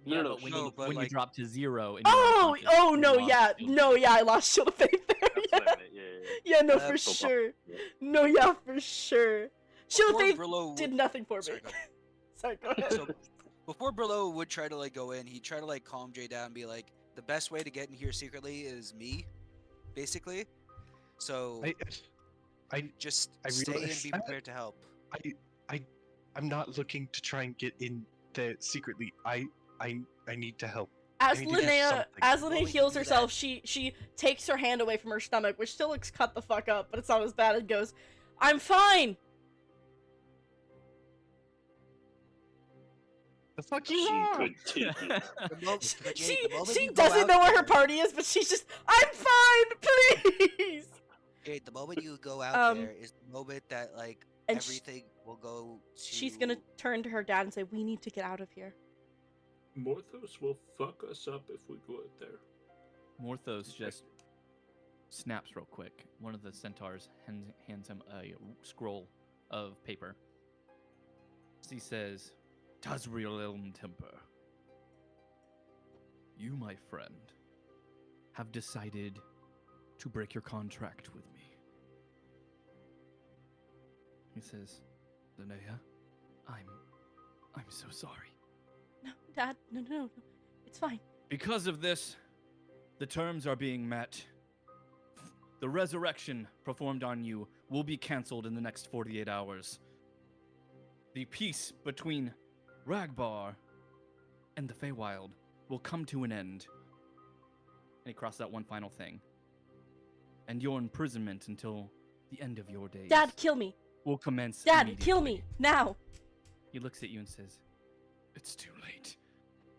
Yeah, No, but when, no, you, but, when you like- drop to 0 and you're unconscious, you no, lost yeah, shield. no, yeah, I lost Shield of Faith there. That's Yeah, what I meant. Yeah. yeah, no, for That's no sure. Yeah. No, yeah, for sure. Shield of Before Faith Brillo did would- nothing for me. Sorry, go ahead. Sorry, go ahead. So before Brillo would try to like go in, he'd try to like calm Jay down and be like, the best way to get in here secretly is me, basically. So I just I stay and realize be that. prepared to help. I'm not looking to try and get in there secretly. I need to help. As I need to do Linnea, something. as Well, Linnea we can heals do herself, that. she takes her hand away from her stomach, which still looks cut the fuck up, but it's not as bad, and goes, "I'm fine." The fuck She you are? could take it. The mo- but Jay, the moment She you go doesn't out know where her there- party is, but she's just, "I'm fine, please." Jay, the moment you go out Um, there is the moment that like and everything will go to. She's gonna turn to her dad and say, "We need to get out of here." Morthos will fuck us up if we go out there. Morthos just snaps real quick. One of the centaurs hands him a scroll of paper. He says, Darien Elmtemper, you, my friend, have decided to break your contract with me. He says, Linnea, I'm so sorry. No, Dad, no. It's fine. Because of this, the terms are being met. The resurrection performed on you will be canceled in the next 48 hours. The peace between Ragbar and the Feywild will come to an end. And he crossed out one final thing. And your imprisonment until the end of your days Dad, kill me. will commence Dad, kill immediately. me now. He looks at you and says, It's too late.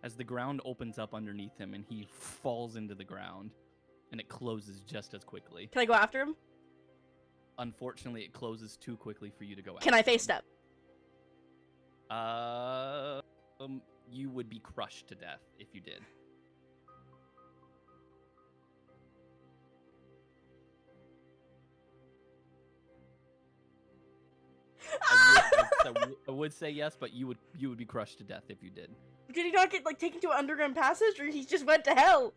As the ground opens up underneath him and he falls into the ground and it closes just as quickly. Can I go after him? Unfortunately, it closes too quickly for you to go after Can I face him. step? You would be crushed to death if you did. I would say yes, but you would be crushed to death if you did. Did he not get like taken to an underground passage, or he just went to hell?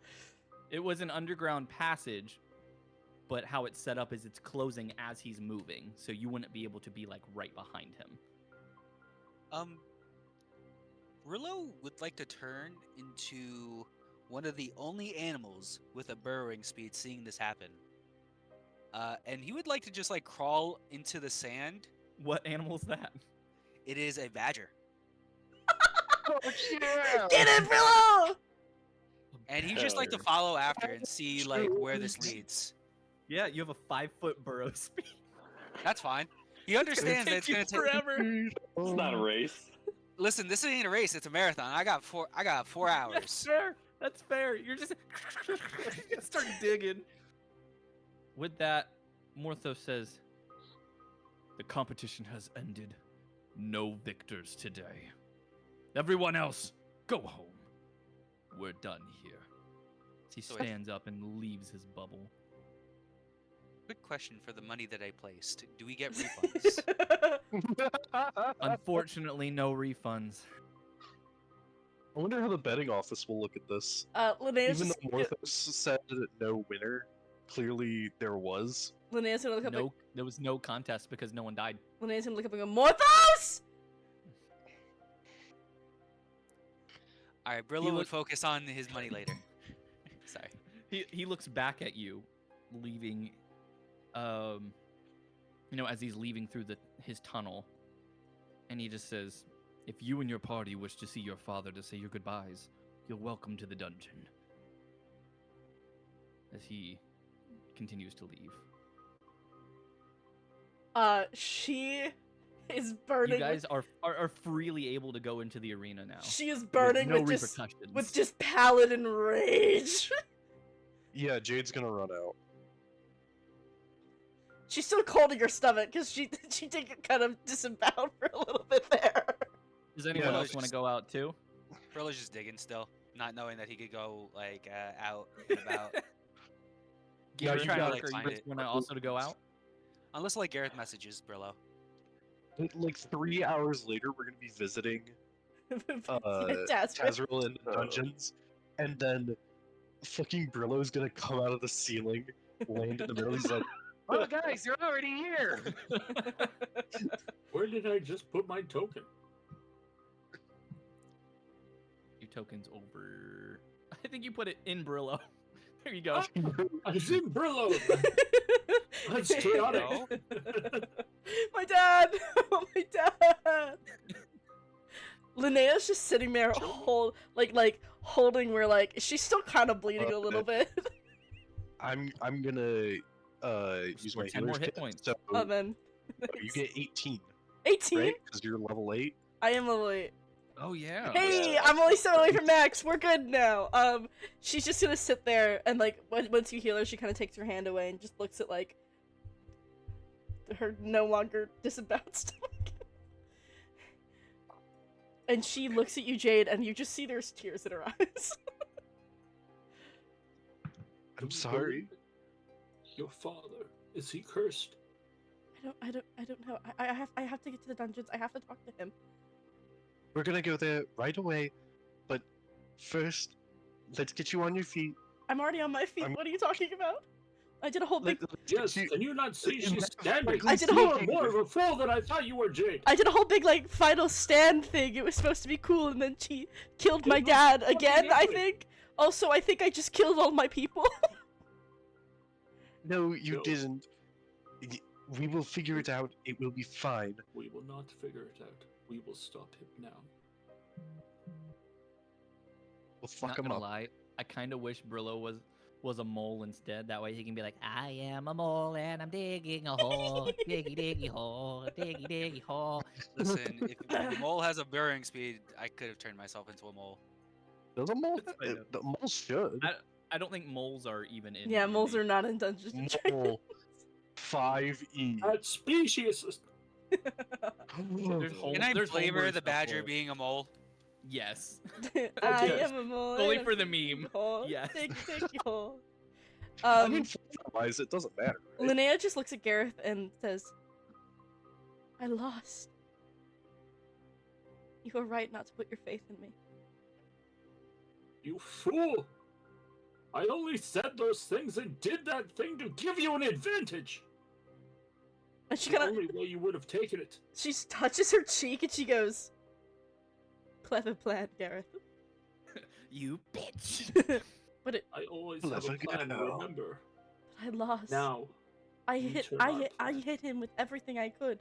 It was an underground passage, but how it's set up is it's closing as he's moving, so you wouldn't be able to be like right behind him. Brillow would like to turn into one of the only animals with a burrowing speed seeing this happen. And he would like to just like crawl into the sand. What animal's that? It is a badger. Oh, yeah! Get it, Brillow! And he just like to follow after and see like where this leads. Yeah, you have a 5-foot burrow speed. That's fine. He understands that it's gonna take forever. It's not a race. Listen, this ain't a race, it's a marathon. I got 4 That's hours. fair. That's fair. You're just start digging. With that, Morthos says, "The competition has ended. No victors today. Everyone else, go home. We're done here." He So stands up and leaves his bubble. Quick question for the money that I placed. Do we get refunds? Unfortunately, no refunds. I wonder how the betting office will look at this. Linnea's Even just, though Morthos said that no winner, clearly there was. Linnea's gonna look up. No, there was no contest because no one died. Linnea's gonna look up and go, Morthos! Alright, Brillow would focus on his money later. Sorry. He looks back at you, leaving, as he's leaving through his tunnel, and he just says, "If you and your party wish to see your father to say your goodbyes, you're welcome to the dungeon." As he continues to leave. She is burning. You guys are freely able to go into the arena now. She is burning no with repercussions. with just paladin rage. Yeah, Jade's gonna run out. She's still cold in your stomach because she did get kind of disemboweled for a little bit there. Does anyone Yeah, else want to go out too? Brillow's just digging still, not knowing that he could go like out and about. Yeah, Gareth, you got are it. you Find guys it. want to also to go out? Unless like Gareth messages Brillow. Like 3 hours later, we're gonna be visiting Jasper. Tazriel in the dungeons, and then fucking Brillow's gonna come out of the ceiling, land in the middle. He's like, "Oh, guys, you're already here." Where did I just put my token? Your token's over. I think you put it in Brillow. There you go. I was in Brillow. That's chaotic. My dad! Oh, my dad! Linnea's just sitting there, holding where, like, she's still kind of bleeding a little bit. I'm gonna use Score my 10 more healer's hit kit, points. So Oh, then. you get 18, 18? right? Because you're level 8. I am level 8. Oh yeah. Hey, I'm only 7 away from max. We're good now. She's just gonna sit there and, like, once you heal her, she kind of takes her hand away and just looks at, like, her no longer disemboweled stomach. And she looks at you, Jade, and you just see there's tears in her eyes. I'm sorry. Your father, is he cursed? I don't know. I have to get to the dungeons. I have to talk to him. We're gonna go there right away, but first, let's get you on your feet. I'm already on my feet. What are you talking about? I did a whole big. Yes, can you not see she's standing? I did a You whole- are more of a fool than I thought you were, Jade. I did a whole big like final stand thing. It was supposed to be cool, and then she killed my It was dad fucking again. I epic. think. Also, I think I just killed all my people. No, you No. didn't. We will figure it out. It will be fine. We will not figure it out. We will stop him now. We'll fuck Not him gonna up. lie, I kind of wish Brillow was a mole instead. That way he can be like, "I am a mole and I'm digging a hole, diggy diggy hole, diggy diggy hole." Listen, if the mole has a burrowing speed, I could have turned myself into a mole. Does a mole? That's fine. The mole should. I don't think moles are even in. Yeah, moles D&D. are not in Dungeons and Dragons. Mole 5e. That species is There's whole, Can I there's flavor homebrew the stuff badger for it. being a mole? Yes. I yes. am a mole. Only and for I'm the taking meme. hole. Yes. Take you hole. I mean, flavor-wise, it doesn't matter. Right? Linnea just looks at Gareth and says, I lost. You were right not to put your faith in me. You fool! I only said those things and did that thing to give you an advantage. And she The kind of, only way you would have taken it. she touches her cheek and she goes, clever plan, Gareth. You bitch. But I always have a plan, remember? I lost. Now, I you hit turn our I plan. hit him with everything I could.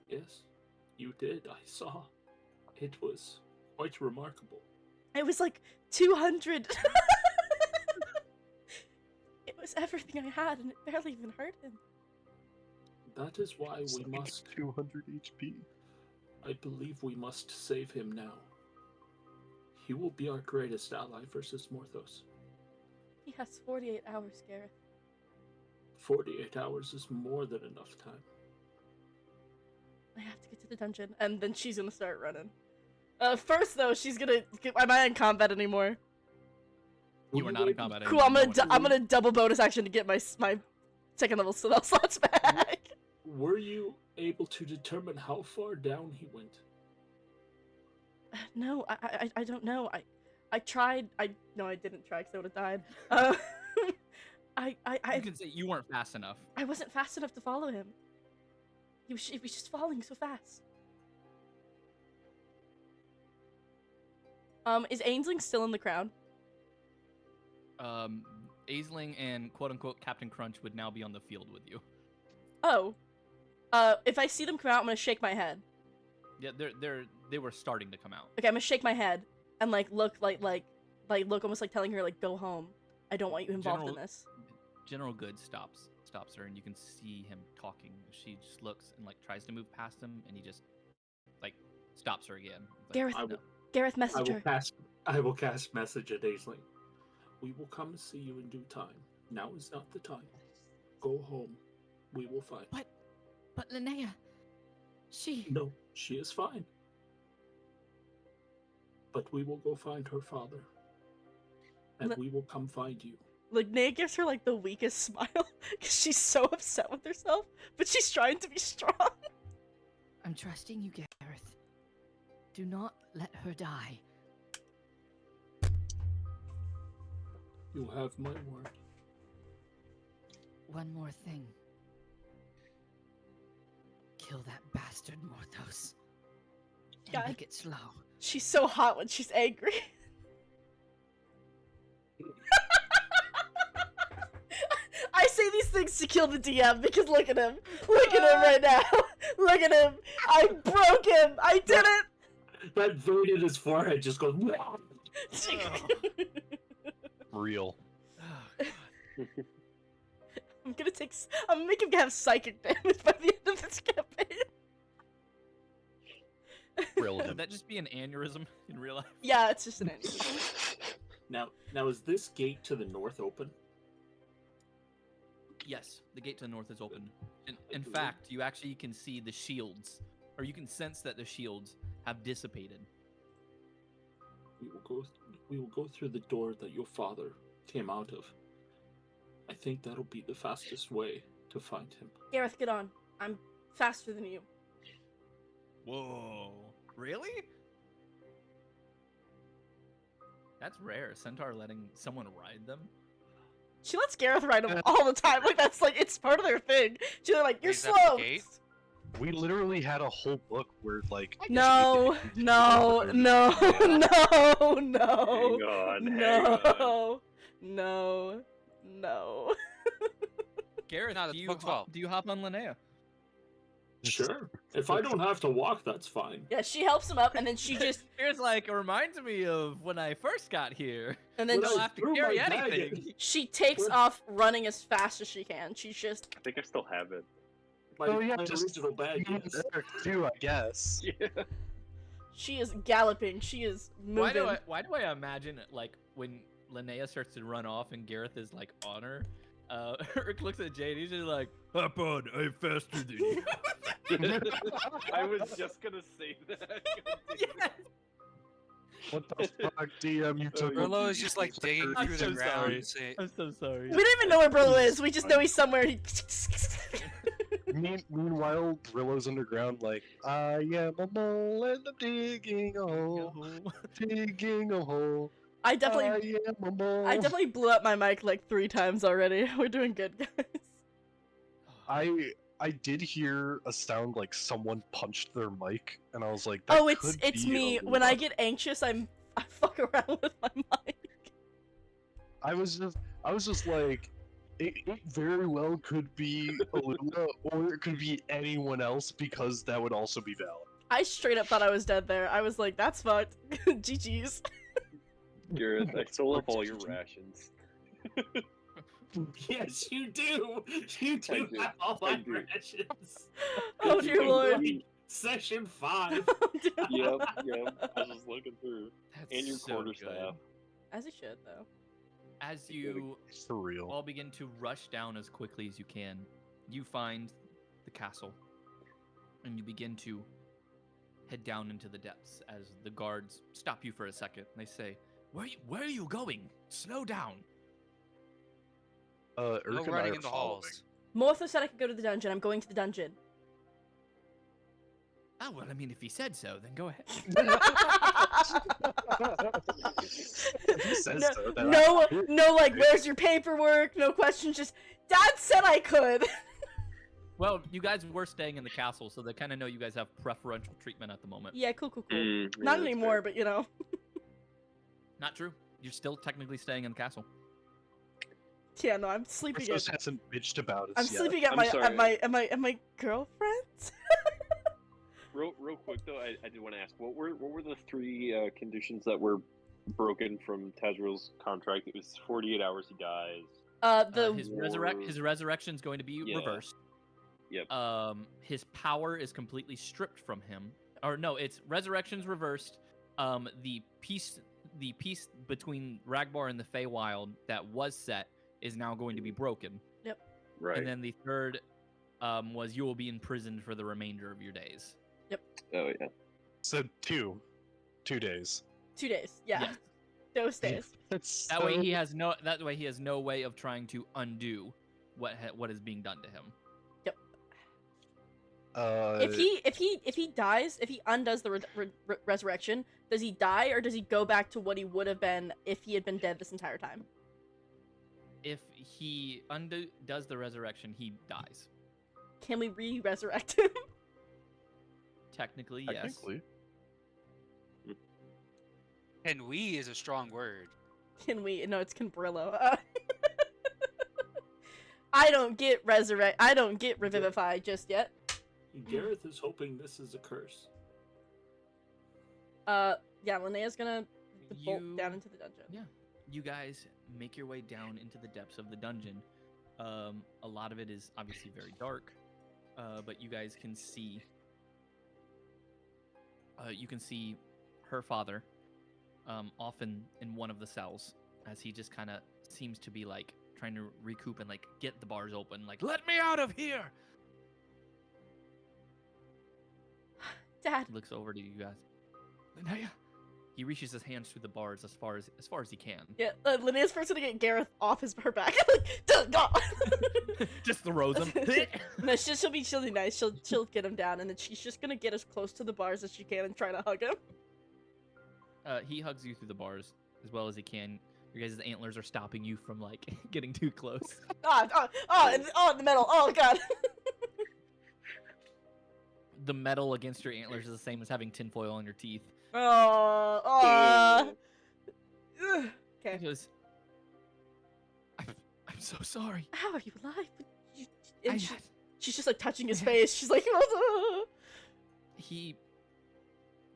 Yes, you did, I saw. It was quite remarkable. It was like 200. It was everything I had and it barely even hurt him. That is why It's we like must, 200 HP. I believe we must save him now. He will be our greatest ally versus Morthos. He has 48 hours, Gareth. 48 hours is more than enough time. I have to get to the dungeon, and then she's gonna start running. First though, she's gonna. Am I in combat anymore? You are not in combat Cool. anymore. I'm gonna double bonus action to get my second level spell slots back. Were you able to determine how far down he went? No, I don't know. I tried. No, I didn't try because I would have died. You can say you weren't fast enough. I wasn't fast enough to follow him. He was just falling so fast. Is Ainsling still in the crowd? Aisling and quote unquote Captain Crunch would now be on the field with you. Oh. If I see them come out, I'm gonna shake my head. Yeah, they were starting to come out. Okay, I'm gonna shake my head and like look look almost like telling her like go home. I don't want you involved in this. General Good stops her, and you can see him talking. She just looks and like tries to move past him, and he just like stops her again. It's like, Gareth, no. Gareth, message her. I will cast message at Aisling. We will come and see you in due time. Now is not the time. Go home. We will find. But Linnea, she... No, she is fine. But we will go find her father. And we will come find you. Like, Nea gives her, like, the weakest smile, because she's so upset with herself, but she's trying to be strong. I'm trusting you, Gareth. Do not let her die. You have my word. One more thing. Kill that bastard Morthos. And God. make it slow. She's so hot when she's angry. I say these things to kill the DM because look at him. Look at him right now. Look at him. I broke him. I did it. That vein in his forehead just goes. Real. I'm gonna make him have psychic damage by the end of this campaign. Brilliant. Would that just be an aneurysm in real life? Yeah, it's just an aneurysm. Now is this gate to the north open? Yes, the gate to the north is open. In fact, you actually can see the shields, or you can sense that the shields have dissipated. We will go through the door that your father came out of. I think that'll be the fastest way to find him. Gareth, get on. I'm faster than you. Whoa. Really? That's rare. A centaur letting someone ride them? She lets Gareth ride him all the time. Like, that's like, it's part of their thing. She's like, you're Is that slow. the gate? We literally had a whole book where, like... No, no, no, no, no, Hang on. no, no. Gareth, No, that's book 12. do you hop on Linnea? Sure. If I don't have to walk, that's fine. Yeah, she helps him up, and then she just, Here's like, it reminds me of when I first got here. and then When You I don't have to threw carry my bag anything. in. she takes off running as fast as she can. She's just, I think I still have it. My just original bag. Yes. there too, I guess. Yeah. she is galloping. She is moving. Why do I imagine like when Linnea starts to run off and Gareth is like on her, Urk looks at Jade. He's just like, "Hop on, I'm faster than you." I was just gonna say that. Yes. What the fuck, DM? You took Brillow is just like digging I'm through so the ground. sorry. to say- I'm so sorry. We don't even know where Brillow is. We just know he's somewhere. Meanwhile, Brillow's underground, like, I am a mole and I'm digging a hole, digging a hole. I I definitely am a mole. I definitely blew up my mic like 3 times already. We're doing good, guys. I did hear a sound like someone punched their mic, and I was like, that Oh, could it's be me. Alula. When I get anxious, I fuck around with my mic. I was just like, it very well could be Alula, or it could be anyone else, because that would also be valid. I straight up thought I was dead there. I was like, that's fucked. GG's. Gareth, I stole up all your rations. Yes, you do. You do do. have all I my do. rations. Oh dear lord. Session 5. Yep. I was just looking through. That's And your so quarterstaff. good. As he should, though. As you For real. all begin to rush down as quickly as you can, you find the castle, and you begin to head down into the depths as the guards stop you for a second. They say, where are you going? Slow down." Urk No and I running are in the following. halls. Mortho said I could go to the dungeon. I'm going to the dungeon. Oh, well, I mean, if he said so, then go ahead. He says no, so, then no, like, where's your paperwork? No questions, just, Dad said I could! Well, you guys were staying in the castle, so they kind of know you guys have preferential treatment at the moment. Yeah, cool. Yeah, Not that's anymore, fair. but you know. Not true. You're still technically staying in the castle. Yeah, no, I'm sleeping Christos at hasn't bitched about us I'm yet. sleeping at I'm my sorry. at my girlfriend's. Real quick though, I did want to ask, what were the 3 conditions that were broken from Tazriel's contract? It was 48 hours he dies. His War- resurrection is going to be Yeah. reversed. Yep. His power is completely stripped from him. Or no, it's resurrection's reversed. The peace between Ragbar and the Feywild that was set is now going to be broken. Right. And then the third was you will be imprisoned for the remainder of your days. Oh yeah. So 2 days. 2 days. Yeah. Yes. Those days. That's That way he has no way of trying to undo what is being done to him. If he dies, if he undoes the resurrection, does he die or does he go back to what he would have been if he had been dead this entire time? If he does the resurrection, he dies. Can we re-resurrect him? Technically, yes. technically. And we is a strong word. Can we? No, it's can Brillow. I don't get I don't get revivify just yet. Gareth is hoping this is a curse. Yeah, Linnea's gonna bolt You- down into the dungeon. Yeah. You guys make your way down into the depths of the dungeon. A lot of it is obviously very dark, but you guys can see. You can see her father, often in one of the cells, as he just kind of seems to be like trying to recoup and like get the bars open. Like, let me out of here! Dad. He looks over to you guys. Linnea. He reaches his hands through the bars as far as he can. Yeah, Linnea's first gonna get Gareth off her back. Like, duh, duh. Just throws him. No, she'll be nice. She'll get him down, and then she's just gonna get as close to the bars as she can and try to hug him. He hugs you through the bars as well as he can. Your guys' antlers are stopping you from like getting too close. The metal. Oh god. The metal against your antlers is the same as having tinfoil on your teeth. Okay. He goes, I'm so sorry. How are you alive? I- She's just like touching his face. She's like, He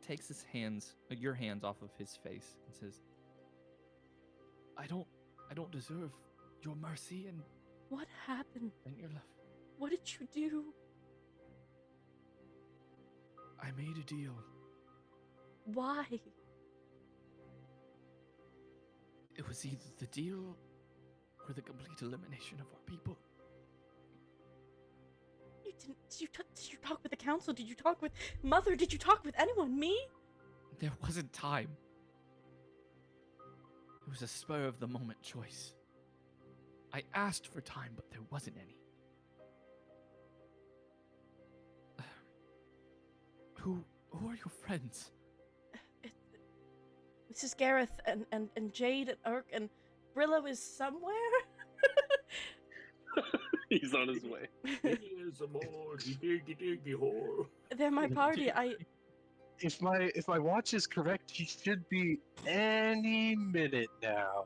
takes his hands, your hands off of his face and says, I don't deserve your mercy and What happened? your love. What did you do? I made a deal. Why? It was either the deal or the complete elimination of our people. You didn't. Did you talk with the council? Did you talk with Mother? Did you talk with anyone? Me? There wasn't time. It was a spur of the moment choice. I asked for time, but there wasn't any. Who are your friends? This is Gareth and Jade and Irk and Brillow is somewhere. He's on his way. He is a more diggy whore. They're my party. If my watch is correct, he should be any minute now.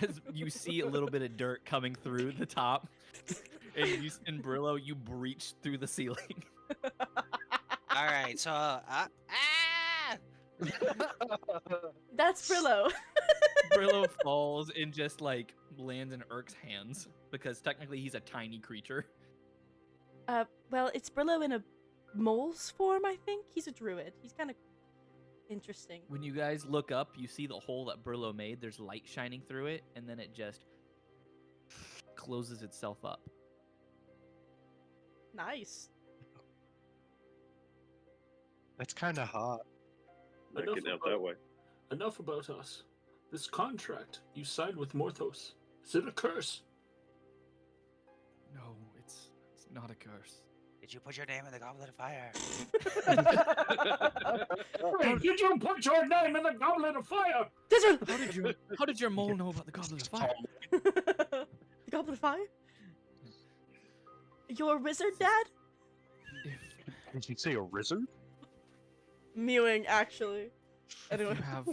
As you see a little bit of dirt coming through the top, and Brillow, you breach through the ceiling. All right, so That's Brillow. Brillow falls and just like lands in Irk's hands because technically he's a tiny creature. Well, it's Brillow in a mole's form, I think. He's a druid. He's kind of interesting. When you guys look up, you see the hole that Brillow made. There's light shining through it, and then it just closes itself up. Nice. That's kind of hot. Not getting out that way. Enough about us. This contract you signed with Morthos, is it a curse? No, it's not a curse. did you put your name in the Goblet of Fire? Hey, did you put your name in the Goblet of Fire? How did your mole know about the Goblet of Fire? The Goblet of Fire? You're a wizard, Dad? Did you say a wizard? Mewing, actually. If Anyway. you have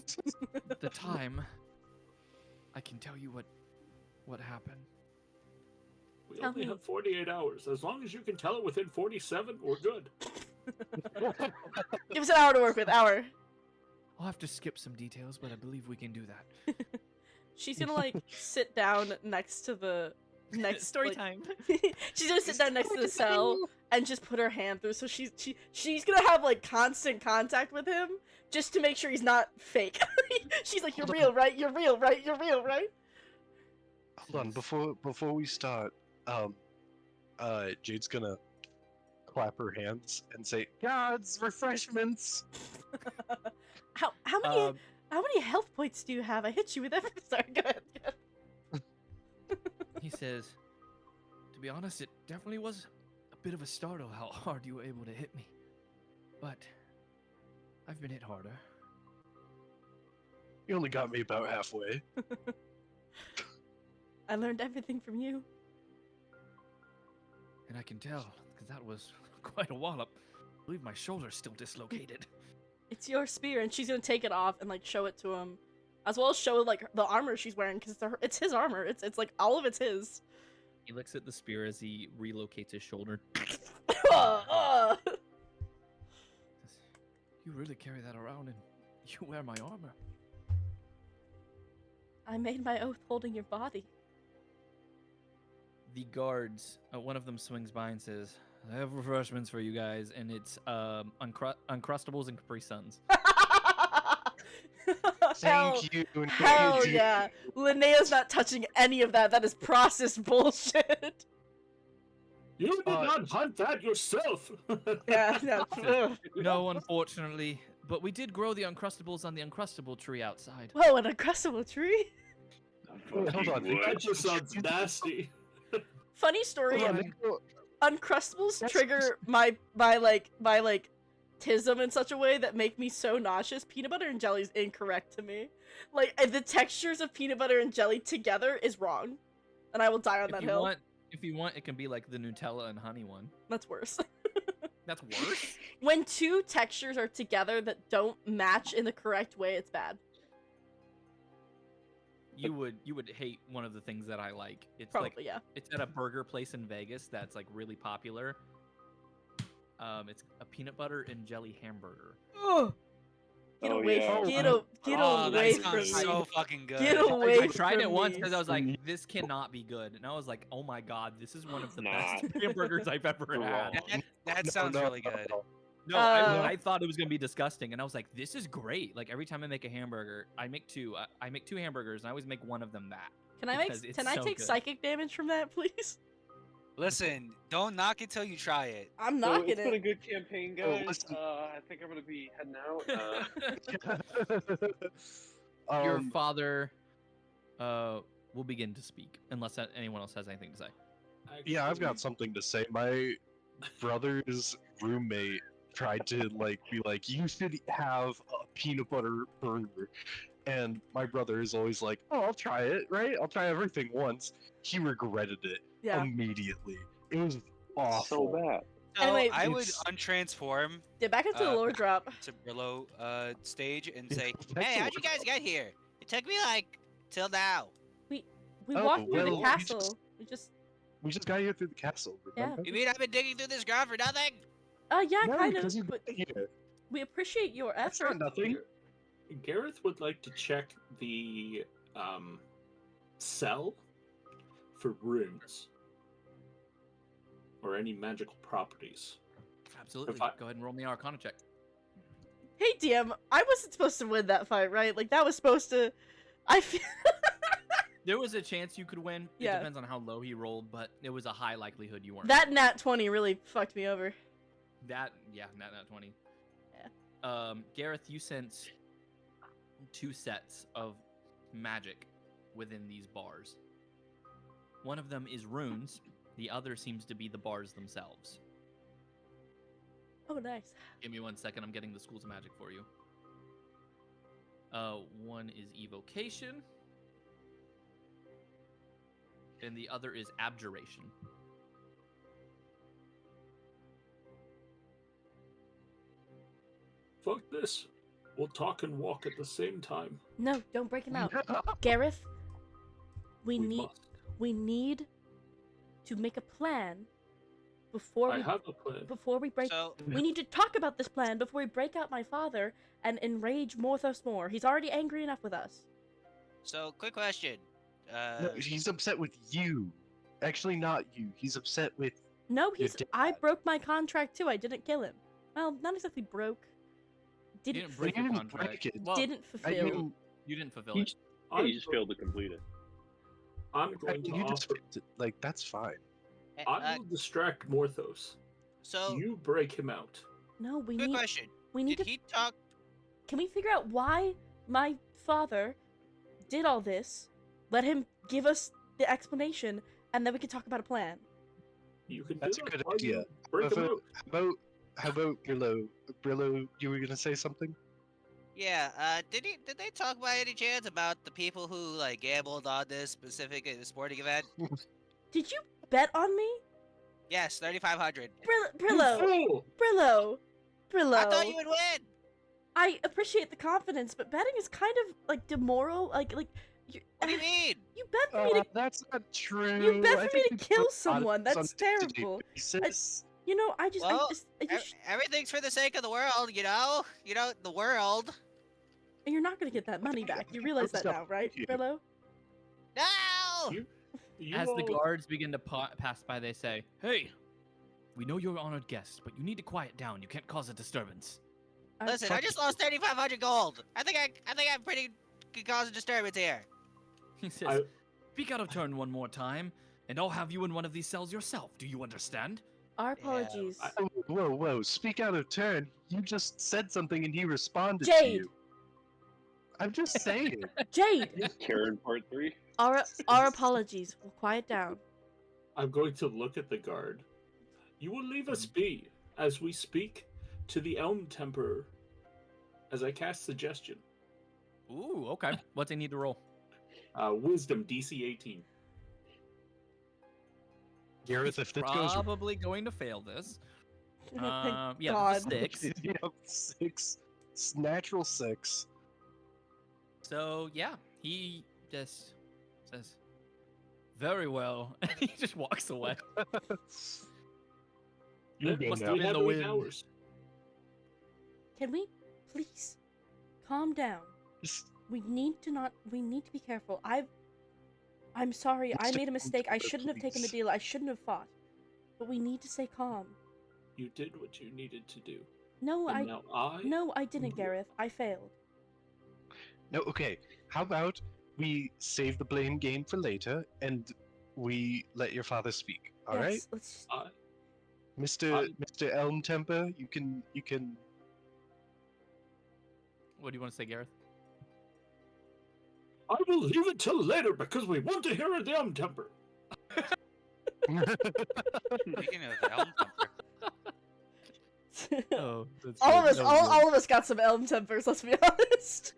the time, I can tell you what happened. We Tell only me. have 48 hours. As long as you can tell it within 47, we're good. Give us an hour to work with. Hour. I'll have to skip some details, but I believe we can do that. She's gonna like sit down next to the Story like- time. She's gonna sit down next to the cell and just put her hand through. So she's gonna have like constant contact with him just to make sure he's not fake. She's like, "You're real, right? You're real, right? You're real, right?" Hold on, before we start, Jade's gonna clap her hands and say, "Gods, refreshments." How many health points do you have? I hit you with everything. Sorry, go ahead. He says, to be honest, it definitely was a bit of a startle how hard you were able to hit me. But I've been hit harder. You only got me about halfway. I learned everything from you. And I can tell, because that was quite a wallop. I believe my shoulder's still dislocated. It's your spear, and she's gonna take it off and like show it to him, as well as show like the armor she's wearing, because it's his armor. It's like all of it's his. He looks at the spear as he relocates his shoulder. You really carry that around, and you wear my armor. I made my oath holding your body. The guards, one of them swings by and says, I have refreshments for you guys, and it's Uncrustables and Capri Suns. Thank you. Hell yeah. Linnea's not touching any of that. That is processed bullshit. You did not hunt that yourself. Yeah, no. No, unfortunately, but we did grow the Uncrustables on the Uncrustable tree outside. Whoa, an Uncrustable tree? Wait, hold on. That just sounds nasty. Funny story. Hold on, Uncrustables That's- trigger my tism in such a way that make me so nauseous. Peanut butter and jelly is incorrect to me. Like the textures of peanut butter and jelly together is wrong, and I will die on that hill. If you want, it can be like the Nutella and honey one. That's worse. That's worse? When two textures are together that don't match in the correct way, it's bad. You would hate one of the things that I like. It's Probably, like yeah. it's at a burger place in Vegas that's like really popular. It's a peanut butter and jelly hamburger. Ugh. Get Oh, away! yeah. Get Oh, away that from sounds me! so fucking good. Get away! I tried it from once me. because I was like, this cannot be good, and I was like, oh my god, this is one of the Nah. best hamburgers I've ever You're had. wrong. That sounds really good. No, I thought it was gonna be disgusting, and I was like, "This is great!" Like every time I make a hamburger, I make two. I make 2 hamburgers, and I always make one of them that. Can I take psychic damage from that, please? Listen, don't knock it till you try it. I'm So knocking it's been a it. good campaign, Oh, guys. listen. I think I'm gonna be heading out. Your father will begin to speak, unless anyone else has anything to say. Yeah, I've got something to say. My brother's roommate tried to be like, you should have a peanut butter burger. And my brother is always like, oh, I'll try it, right? I'll try everything once. He regretted it immediately. It was awful. So bad. So Anyway, I would untransform Get back into the lore drop. to Brillow stage and say, hey, how'd you guys get here? It took me till now. We walked through the well, castle. We just got here through the castle, remember? You mean I've been digging through this ground for nothing? Yeah, No, kind of. because you But got here. we appreciate your That's effort. not nothing. Gareth would like to check the cell for runes or any magical properties. Absolutely. If I- Go ahead and roll me an Arcana check. Hey, DM, I wasn't supposed to win that fight, right? Like, that was supposed to... I feel... There was a chance you could win. It Yeah. depends on how low he rolled, but it was a high likelihood you weren't. That nat 20 really fucked me over. Not 20. Yeah. Gareth, you sense 2 sets of magic within these bars. One of them is runes. The other seems to be the bars themselves. Oh, nice. Give me 1 second. I'm getting the schools of magic for you. One is evocation. And the other is abjuration. Fuck this. We'll talk and walk at the same time. No, don't break him out. Gareth, we need to make a plan before I we have a plan. before we break. So, We need to talk about this plan before we break out my father and enrage Morthos more. He's already angry enough with us. quick question. No, he's upset with you. Actually, not you. He's upset with... No, Your I dad. broke my contract too. I didn't kill him. Well, not exactly broke. You Didn't didn't break You your didn't contract. break it. Well, didn't I fulfill. mean, you didn't fulfill You it. just, you just failed to complete it. I'm going to you just... offer. that's fine. I will distract Morthos. So, You break him out. No, we quick need. question. We need Did to. he talk? Can we figure out why my father did all this? Let him give us the explanation, and then we can talk about a plan. You can That's do a that. good Why do you idea. Break him out. How about Brillow? Brillow, you were gonna say something? Yeah. Did they talk by any chance about the people who gambled on this specific sporting event? Did you bet on me, Yes, 3,500. Brillow? Fool! Brillow. I thought you would win. I appreciate the confidence, but betting is kind of demoral. You, What do you mean? you bet for me to. That's not true. You bet I for me think to we kill put someone. odds That's on a day-to-day terrible. basis. You know, I just. Well, you Everything's for the sake of the world, you know? You know, the world. you're not gonna get that money back. You realize that now, right, you. Brillow? No! You As the all- guards begin to pass by, they say, "Hey, we know you're honored guests, but you need to quiet down. You can't cause a disturbance." Listen, I just lost 3,500 gold. I think I'm pretty could cause a disturbance here. He says, I- "Speak out of turn one more time, and I'll have you in one of these cells yourself. Do you understand?" Our apologies. Whoa! Speak out of turn. You just said something and he responded to Jade. you. I'm just saying. Jade, Karen part 3. our apologies. We'll quiet down. I'm going to look at the guard. You will leave us be as we speak to the Elmtemper as I cast suggestion. Ooh, okay. What's I need to roll? Wisdom DC 18. Gareth, if this goes Probably going to fail this. Thank Yeah, God. 6. Yep, 6. It's natural 6. So yeah, he just says, "Very well," and he just walks away. You Then must know. have we been have the 8 wind. hours. Can we please calm down? We need to be careful. I'm sorry. I made a mistake. I shouldn't have taken the deal. I shouldn't have fought. But we need to stay calm. You did what you needed to do. No, And now I didn't, Gareth. I failed. No, okay. How about we save the blame game for later, and we let your father speak? All right, Yes, let's. I, Mr. Elmtemper, you can. What do you want to say, Gareth? I will leave it till later because we want to hear the Elmtemper. Speaking of Elmtemper, Oh, that's all good. of us, That was good. all of us got some elm tempers. Let's be honest.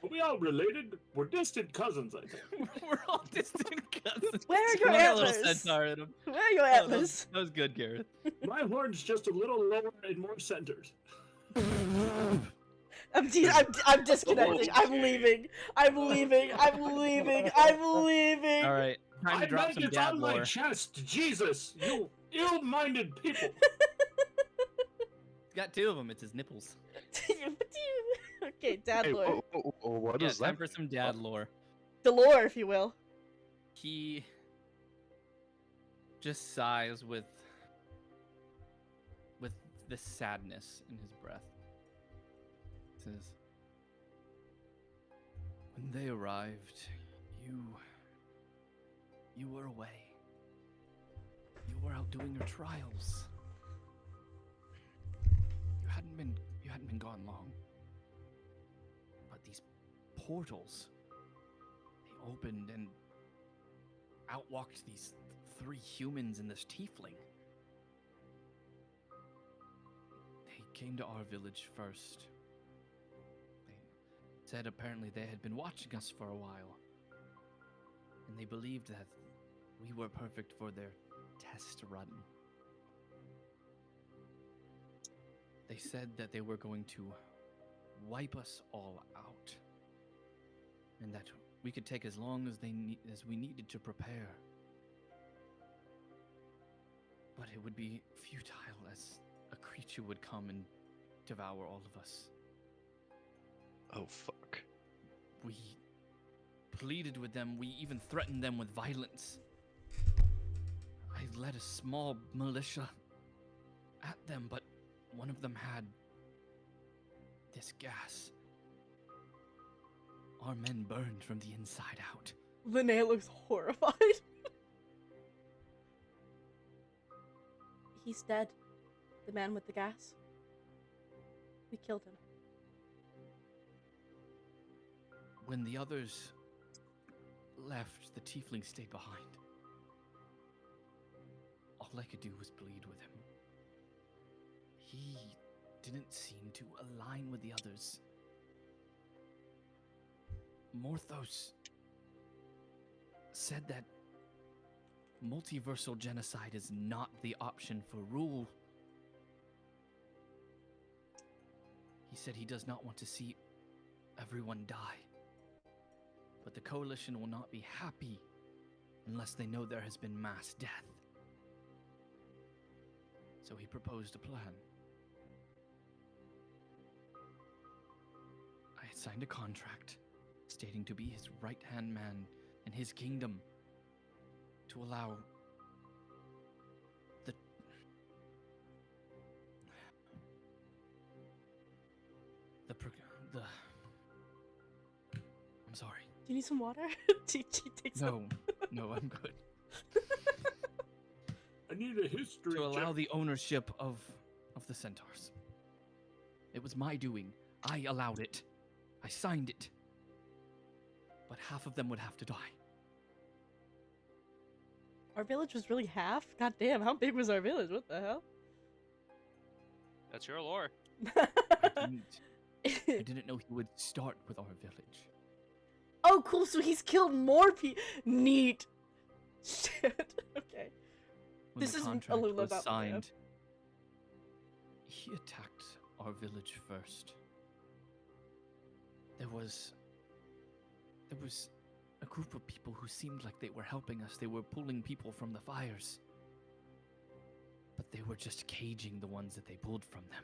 Are we all related? We're distant cousins, I think. We're all distant cousins. Where are your He's got a little antlers? centaur in him. Where are your Oh, antlers? that was good, Gareth. My horn's just a little lower and more centered. I'm disconnecting. I'm leaving. I'm leaving. I'm leaving. I'm leaving. All right, time to I drop meant some it's dad on lore. my chest. Jesus, you ill-minded people. He's got two of them. It's his nipples. Okay, dad Hey, lore. what Yeah, is time that? for some dad lore. The lore, if you will. He just sighs with this sadness in his breath. Says, when they arrived, you were away. You were out doing your trials. You hadn't been gone long. But these portals, they opened and out walked these three humans and this tiefling. They came to our village first. They said apparently they had been watching us for a while, and they believed that we were perfect for their test run. They said that they were going to wipe us all out, and that we could take as long as we needed to prepare. But it would be futile, as a creature would come and devour all of us. Oh fuck. We pleaded with them. We even threatened them with violence. I led a small militia at them, but one of them had this gas. Our men burned from the inside out. Linnea looks horrified. He's dead. The man with the gas. We killed him. When the others left, the tiefling stayed behind. All I could do was plead with him. He didn't seem to align with the others. Morthos said that multiversal genocide is not the option for rule. He said he does not want to see everyone die. But the coalition will not be happy unless they know there has been mass death. So he proposed a plan. I had signed a contract stating to be his right-hand man in his kingdom to allow the I'm sorry. Do you need some water? She takes No, no, I'm good. I need a history To allow check. the ownership of the centaurs. It was my doing. I allowed it. I signed it. But half of them would have to die. Our village was really half? God damn, how big was our village? What the hell? that's your lore. I didn't know he would start with our village. Oh, cool, so he's killed more people. Neat. Shit. Okay. When This the is contract Alula, was not Linnea. signed, he attacked our village first. There was a group of people who seemed like they were helping us. They were pulling people from the fires. But they were just caging the ones that they pulled from them.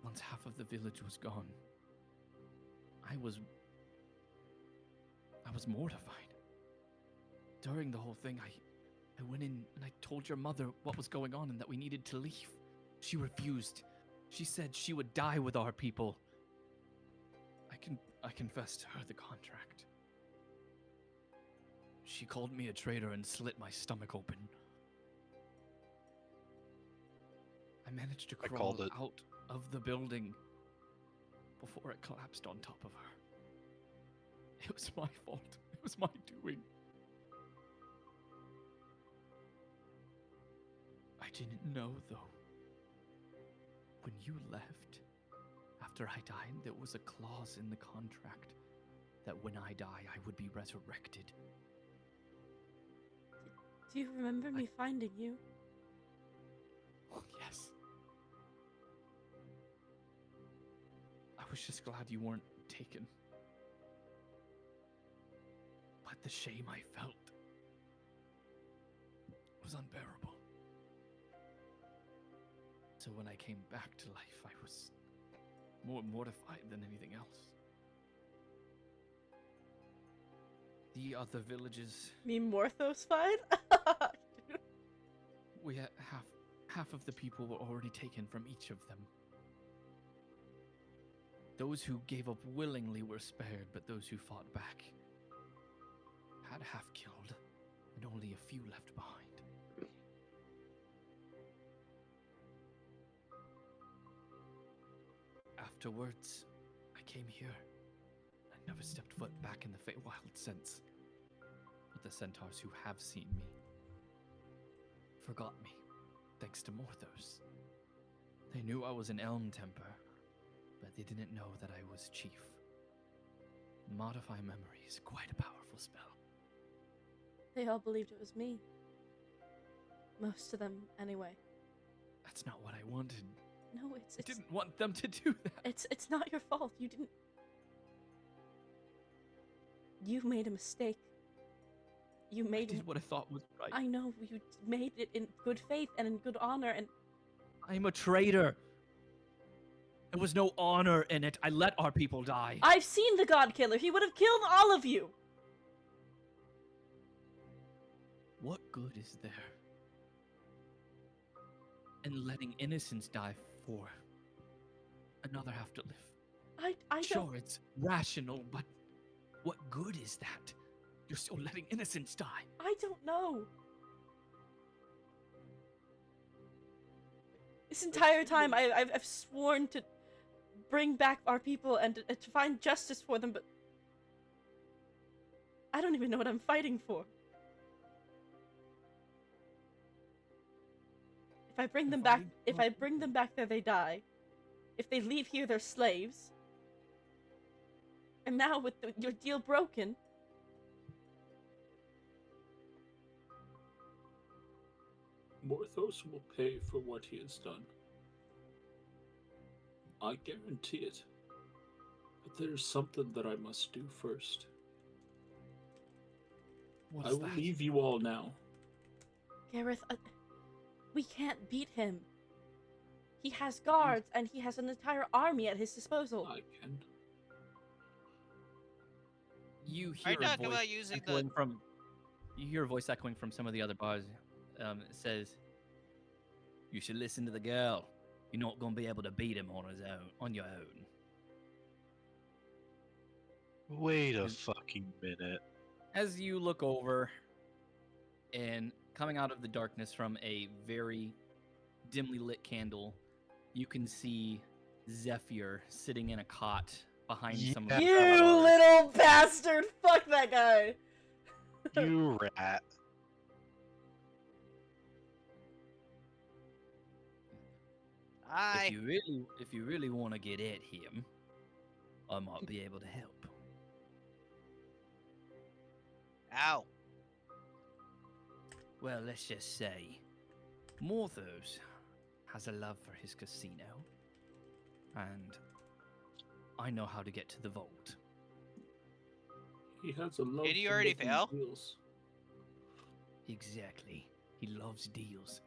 Once half of the village was gone, I was mortified. During the whole thing, I went in and I told your mother what was going on and that we needed to leave. She refused. She said she would die with our people. I confessed to her the contract. She called me a traitor and slit my stomach open. I managed to crawl out of the building before it collapsed on top of her. It was my fault. It was my doing. I didn't know, though. When you left, after I died, there was a clause in the contract that when I die, I would be resurrected. Do you remember me finding you? Oh, yes. I was just glad you weren't taken. But the shame I felt was unbearable. So when I came back to life, I was more mortified than anything else. The other villages... Me Morthos fight? We had half of the people were already taken from each of them. Those who gave up willingly were spared, but those who fought back had half killed, and only a few left behind. Afterwards, I came here. I never stepped foot back in the Feywild since. But the centaurs who have seen me forgot me, thanks to Morthos. They knew I was an Elmtemper, but they didn't know that I was chief. Modify memory is quite a powerful spell. They all believed it was me. Most of them, anyway. That's not what I wanted. No, I didn't want them to do that. It's not your fault. You didn't... You made a mistake. You made... I did what I thought was right. I know, you made it in good faith and in good honor, and... I'm a traitor. There was no honor in it. I let our people die. I've seen the God Killer. He would have killed all of you. What good is there in letting innocents die for another have to live? I Sure, don't... it's rational, but what good is that? You're still letting innocents die. I don't know. This entire time, I've sworn to bring back our people and to find justice for them, but I don't even know what I'm fighting for. If I bring them back there, they die. If they leave here, they're slaves. And now with your deal broken... Morthos will pay for what he has done. I guarantee it. But there's something that I must do first. What's I will that? leave you all now. Gareth, we can't beat him. He has guards, and he has an entire army at his disposal. I can. You Are hear you a talking voice about using echoing from. You hear a voice echoing from some of the other bars. It says, "You should listen to the girl. You're not going to be able to beat him on your own." Wait a fucking minute. As you look over, and coming out of the darkness from a very dimly lit candle, you can see Zephyr sitting in a cot behind some of the You bars. little bastard! Fuck that guy! You rat. If you really want to get at him, I might be able to help. Ow. Well, let's just say, Morthos has a love for his casino, and I know how to get to the vault. He has a love. Did he for already making fail? deals. Exactly. He loves deals.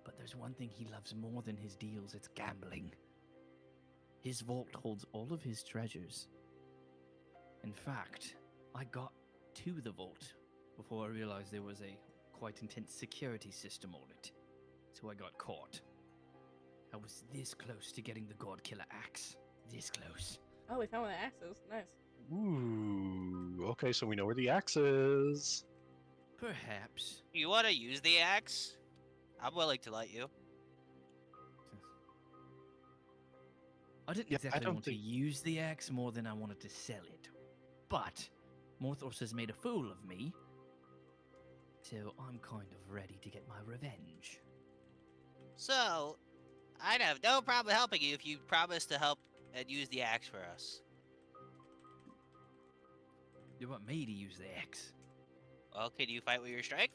But there's one thing he loves more than his deals, it's gambling. His vault holds all of his treasures. In fact, I got to the vault before I realized there was a quite intense security system on it, so I got caught. I was this close to getting the God Killer axe. This close. Oh, we found one of the axes. Nice. Ooh. Okay, so we know where the axe is. Perhaps. You want to use the axe? I'm willing to let you. I didn't Yeah, I exactly don't want think- to use the axe more than I wanted to sell it. But Morthos has made a fool of me, so I'm kind of ready to get my revenge. So, I'd have no problem helping you if you promise to help and use the axe for us. You want me to use the axe? Well, can you fight with your strength?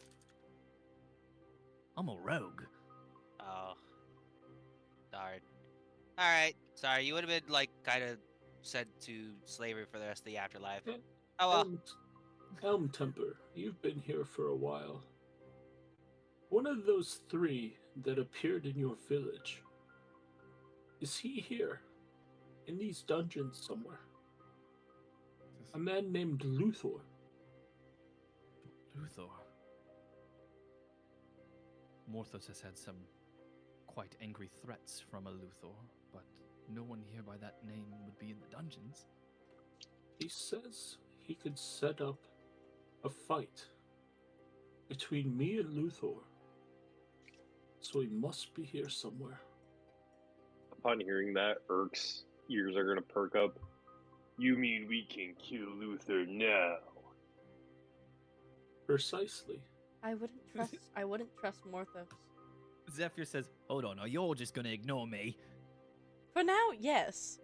I'm a rogue. Oh. Darn. Alright, sorry, you would have been, like, kind of sent to slavery for the rest of the afterlife. Yeah. Oh well. Elmtemper, you've been here for a while. One of those three that appeared in your village. Is he here? In these dungeons somewhere? A man named Luthor. Luthor. Morthos has had some quite angry threats from a Luthor, but no one here by that name would be in the dungeons. He says he could set up a fight between me and Luthor. So he must be here somewhere. Upon hearing that, Irk's ears are gonna perk up. You mean we can kill Luther now? Precisely. I wouldn't trust Morthos. Zephyr says, "Hold on, are you all just gonna ignore me?" For now, yes.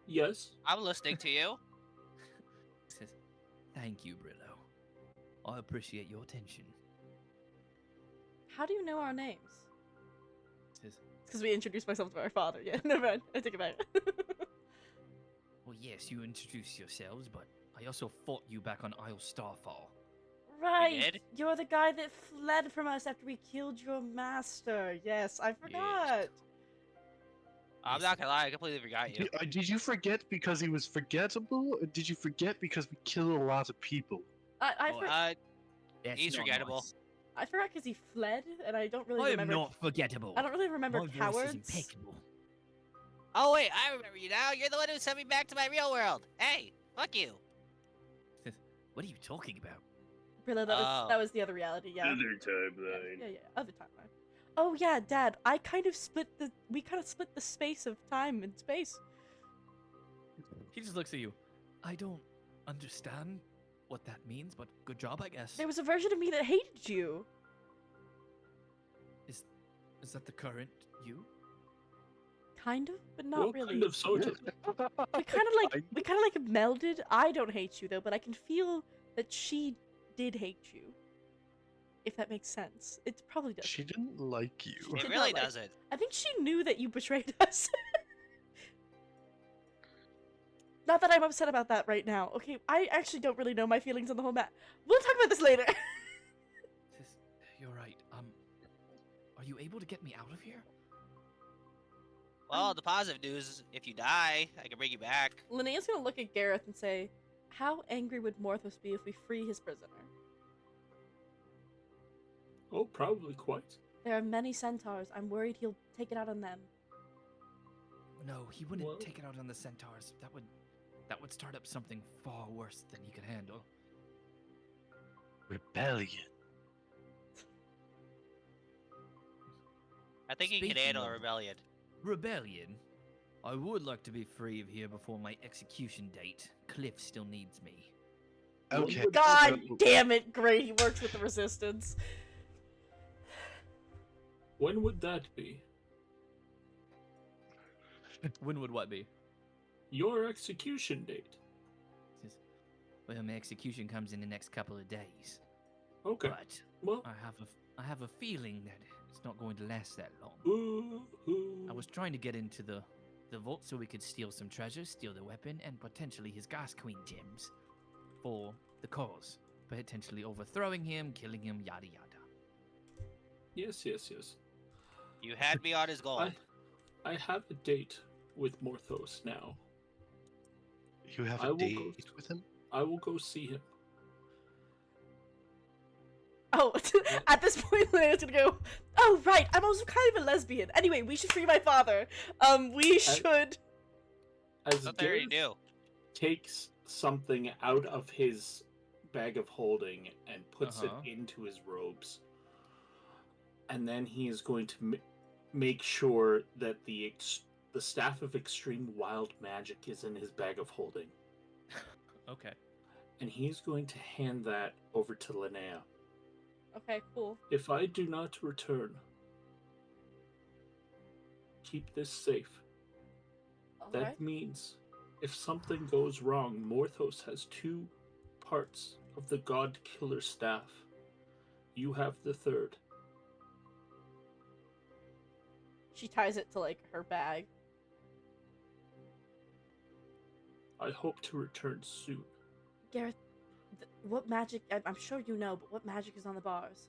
Yes. I'm listening to you. He says, "Thank you, Brillow. I appreciate your attention." How do you know our names? He says, It's because we introduced myself to our father. Yeah, never mind. I take it back. "Well, yes, you introduced yourselves, but I also fought you back on Isle Starfall." Right. did? You're the guy that fled from us after we killed your master. Yes, I forgot. I'm not gonna lie, I completely forgot you. Did you forget because he was forgettable, or did you forget because we killed a lot of people? That's He's not forgettable. nice. I forgot because he fled, and I don't really I am remember. not forgettable. I don't really remember My voice cowards. is impeccable. Oh wait, I remember you now. You're the one who sent me back to my real world. Hey, fuck you. He says, "What are you talking about?" Brillo, that was the other reality. Yeah. Other timeline. Yeah. Other timeline. Oh yeah, Dad. We kind of split the space of time and space. He just looks at you. I don't understand what that means, but good job, I guess. There was a version of me that hated you. Is that the current you? Kind of, but not Well, really. kind of, sort of. We kind of like melded. I don't hate you though, but I can feel that she did hate you. If that makes sense. It probably does. She didn't like you. She It did really not like- doesn't. I think she knew that you betrayed us. Not that I'm upset about that right now. Okay, I actually don't really know my feelings on the whole matter. We'll talk about this later. Says, "You're right. Are you able to get me out of here?" Well, the positive news is if you die, I can bring you back. Linnea's gonna look at Gareth and say, "How angry would Morthos be if we free his prisoner? Oh, probably quite. There are many centaurs. I'm worried he'll take it out on them." No, he wouldn't Well- take it out on the centaurs. That would start up something far worse than he could handle. Rebellion. I think he can Speaking handle a of- rebellion. Rebellion. I would like to be free of here before my execution date. Cliff still needs me. Okay. God so- damn it! Great, he works with the resistance. When would that be? When would what be? Your execution date. Says, "Well, my execution comes in the next couple of days, Okay. but Well, I have a feeling that it's not going to last that long. ooh. I was trying to get into the vault so we could steal some treasures, steal the weapon, and potentially his Gas Queen gems for the cause. Potentially overthrowing him, killing him, yada yada. Yes. You had me on his gold. I have a date with Morthos now. You have I a will go- date with him? I will go see him. Oh, at this point, Linnea's gonna go, oh, right, I'm also kind of a lesbian. Anyway, we should free my father. We should... As What they already Gareth do. takes something out of his bag of holding and puts it into his robes. And then he is going to make sure that the Staff of Extreme Wild Magic is in his bag of holding. Okay. And he's going to hand that over to Linnea. Okay, cool. If I do not return, keep this safe. That means if something goes wrong, Morthos has 2 parts of the God Killer staff. You have the 3rd. She ties it to, like, her bag. I hope to return soon. Gareth, what magic... I'm sure you know, but what magic is on the bars?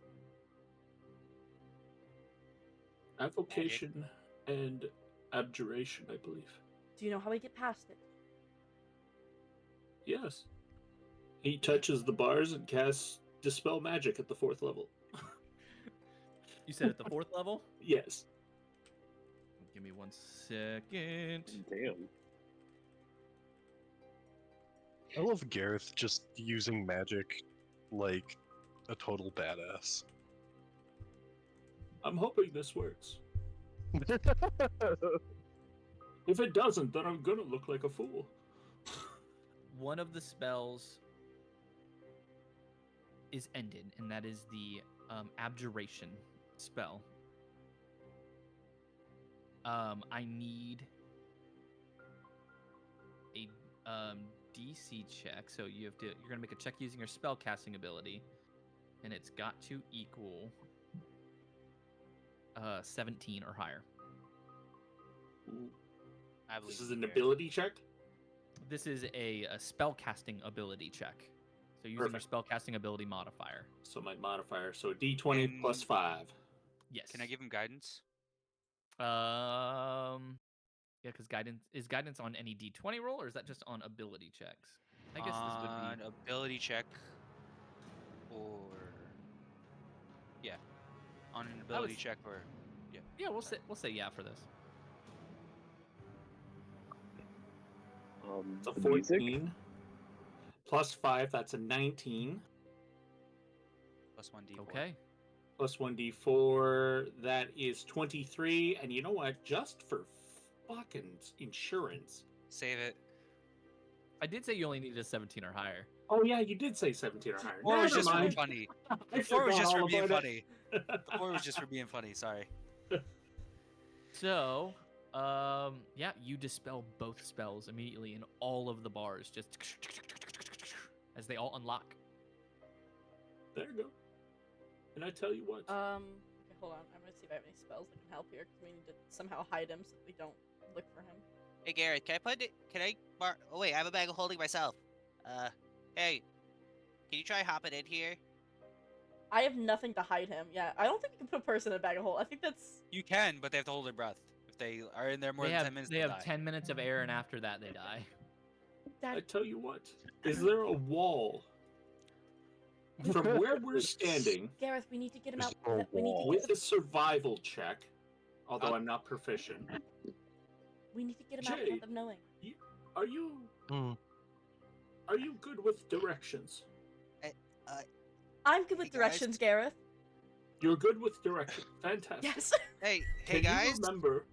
Avocation and abjuration, I believe. Do you know how we get past it? Yes. He touches the bars and casts Dispel Magic at the 4th level. You said at the 4th level? Yes. Give me 1 second. Damn. I love Gareth just using magic like a total badass. I'm hoping this works. If it doesn't, then I'm gonna look like a fool. One of the spells is ended, and that is the abjuration spell. I need a DC check, so you're gonna make a check using your spell casting ability, and it's got to equal 17 or higher. I believe This is an ability check? This is a spell casting ability check. So using your spell casting ability modifier. So my modifier, so D20 plus 5. Yes. Can I give him guidance? Yeah, because guidance on any D20 roll, or is that just on ability checks? I guess this would be an ability check, or on an ability check, or yeah. We'll say yeah for this. So The music? 14 plus 5, that's a 19. plus 1d4. Okay. Plus 1d4, that is 23. And you know what? Just for fucking insurance. Save it. I did say you only needed a 17 or higher. Oh yeah, you did say 17 or higher. Or it was Never just for mind. funny. I Or it was forgot just for all being about funny. Or it was just for being funny. Sorry. So, yeah, you dispel both spells immediately in all of the bars, just as they all unlock. There you go. And I tell you what. Okay, hold on. I'm gonna see if I have any spells that can help here, because we need to somehow hide him so that we don't look for him. Hey Garrett, oh wait, I have a bag of holding myself. Hey, can you try hopping in here? I have nothing to hide him. Yeah, I don't think you can put a person in a bag of holes. I think that's... You can, but they have to hold their breath. If they are in there more than 10 minutes, they they have die. 10 minutes of air, and after that, they die. I tell you what. Is there a wall from where we're standing Gareth, we need to get him There's out. no We need to wall. with a survival check? Although I'm not proficient. We need to get him out Jade. without them knowing. Are you Mm. are you good with directions? I'm good with Hey, guys. directions, Gareth. You're good with directions. Fantastic. Yes. Hey Can guys. you remember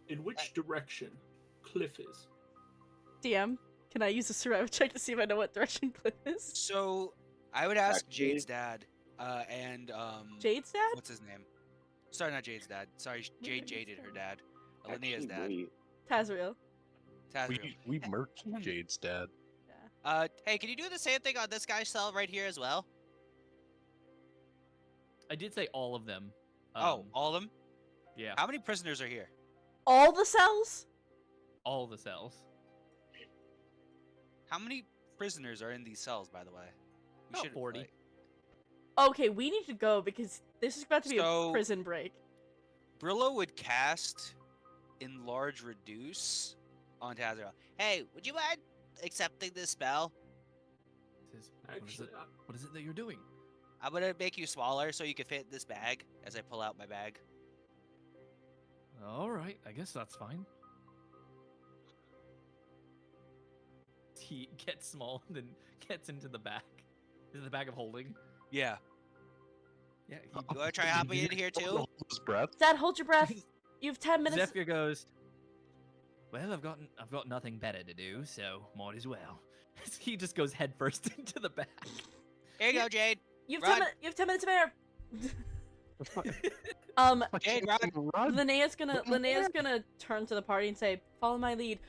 in which direction Cliff is? DM, can I use a survival check to see if I know what direction Cliff is? So I would ask Actually- Jade's dad, and Jade's dad? what's his name? Sorry, not Jade's dad. Sorry, Jade jaded her dad. Linnea's Actually, dad. wait. Tazriel. Tazriel. We murked Jade's dad. Yeah. Hey, can you do the same thing on this guy's cell right here as well? I did say all of them. Oh, all of them? Yeah, How many prisoners are here? All the cells? all the cells. How many prisoners are in these cells, by the way? We About should 40. like- Okay, we need to go because this is about to be So- a prison break. Brillow would cast Enlarge Reduce on Tazriel. Hey, would you mind accepting this spell? Actually, What is it that you're doing? I'm gonna make you smaller so you can fit in this bag as I pull out my bag. All right, I guess that's fine. He gets small and then gets into the bag. Is it the bag of holding? Yeah. Yeah. You wanna try hopping in here too? Hold his breath. Dad, hold your breath. You have 10 minutes. Zephyr goes, well, I've got nothing better to do, so might as well. He just goes headfirst into the bag. Here you go, Jade. You have Run. 10 minutes. You have 10 minutes of air. Jade, run. Linnea's gonna turn to the party and say, "Follow my lead."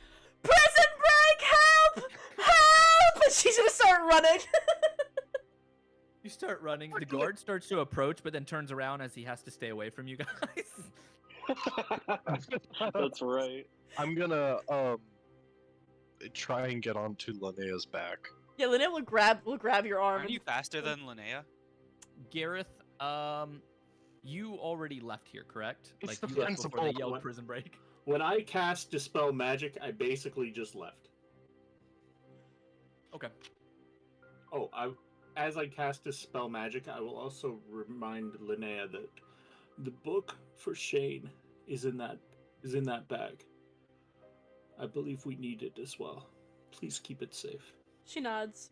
Prison break! Help! Help! And she's gonna start running. You start running. The guard starts to approach, but then turns around as he has to stay away from you guys. That's right. I'm gonna try and get onto Linnea's back. Yeah, Linnea will grab your arm. Aren't you faster than Linnea? Gareth, you already left here, correct? It's You left before they defensible. yelled prison break. when I cast Dispel Magic, I basically just left. Okay. Oh, as I cast Dispel Magic, I will also remind Linnea that the book for Shane is in that bag. I believe we need it as well. Please keep it safe. She nods,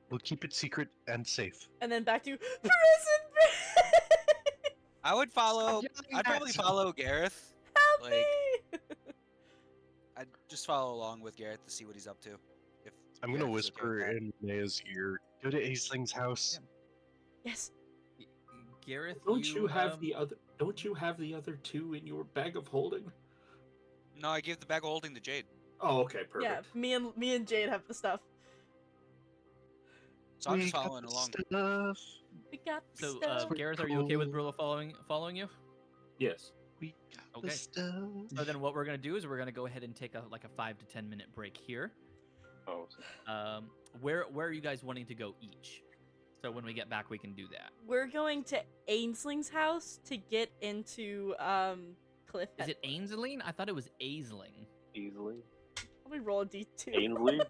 We'll keep it secret and safe. and then back to prison break. I would follow. Yeah, I'd probably that's- follow Gareth. Help Like- me! I'd just follow along with Gareth to see what he's up to. If I'm gonna Gareth is okay with whisper that. in Linnea's ear. Go to Aisling's house. Yes. Gareth, Don't you have the other? Don't you have the other two in your bag of holding? No, I give the bag of holding to Jade. Oh, okay, perfect. Yeah, me and Jade have the stuff. So I'm We just got following the along. Stuff. We got the So, stuff. Gareth, are you okay with Brillow following you? Yes. We got Okay. the stuff. So then what we're gonna do is we're gonna go ahead and take a 5 to 10 minute break here. Oh, Where are you guys wanting to go each? So when we get back, we can do that. We're going to Ainsling's house to get into Cliff. Is it Ainsley? I thought it was Aisling. easily. Let me roll a d2. Ainsley?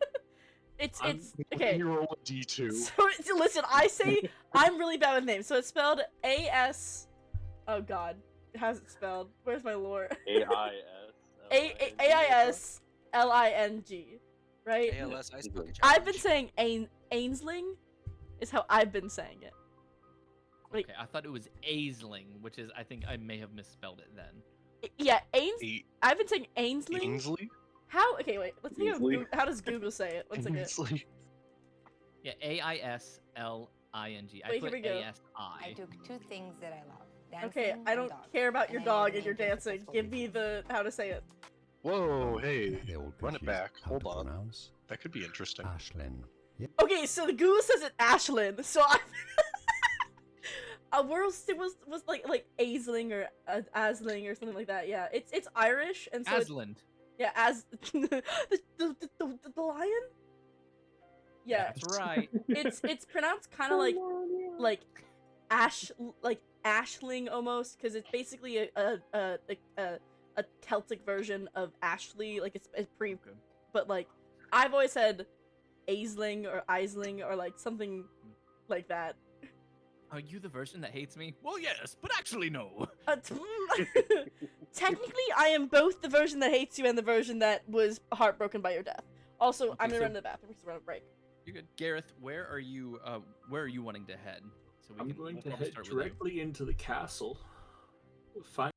It's Okay. okay. You roll a D2. So listen, I say I'm really bad with names. So it's spelled A-S. Oh God, how's it spelled? Where's my lore? A-I-S. A-I-S-L-I-N-G, right? ALS Ice Bucket I've been Challenge. saying Ainsling, is how I've been saying it. Wait. Okay, I thought it was Aisling, which is I think I may have misspelled it then. Yeah, I've been saying Ainsling. Ainsley? How? Okay, wait. Let's see Ainsley? how does Google say it. One second. Ainsley. Yeah, A-I-S-L-I-N-G. I Wait, put here we go. I A-S-I. do two things that I love. Dancing Okay, I and don't dogs. care about your And I dog never and your named a dancing. successful Give me business. the how to say it. Whoa, hey. They all Run it confuse back. how Hold to on. pronounce That could be interesting. Ashlyn. Okay, so the Google says it Ashlyn, so I. World was like Aisling or Asling or something like that. Yeah, it's Irish and so Asland. yeah, as the lion. Yeah, That's right. it's pronounced kind of like Ashling almost because it's basically a Celtic version of Ashley. Like it's pretty, Okay. but like I've always said Aisling or Isling or like something like that. Are you the version that hates me? Well, yes, but actually no. Technically, I am both the version that hates you and the version that was heartbroken by your death. Also, Okay, I'm gonna so- run to the bathroom because we're on a break. You're good. Gareth, where are you wanting to head? So I'm going we'll to probably head start with you. directly into the castle. Find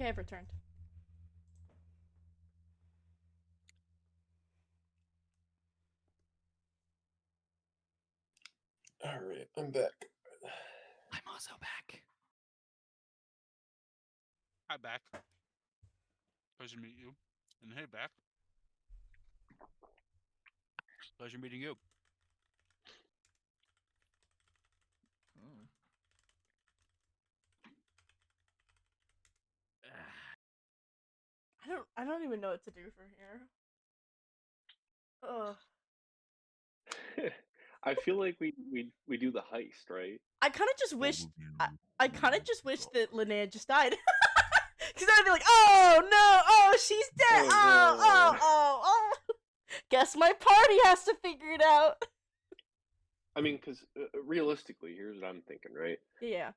Okay, I've returned. All right, I'm back. I'm also back. Hi, back. Pleasure to meet you. And hey, back. Pleasure meeting you. Oh. I don't even know what to do from here. Ugh. I feel like we do the heist, right? I kind of just wish I kind of just wish that Linnea just died. Cuz I'd be like, "Oh no. Oh, she's dead. Oh, Oh. Guess my party has to figure it out." I mean, because realistically, here's what I'm thinking, right? Yeah.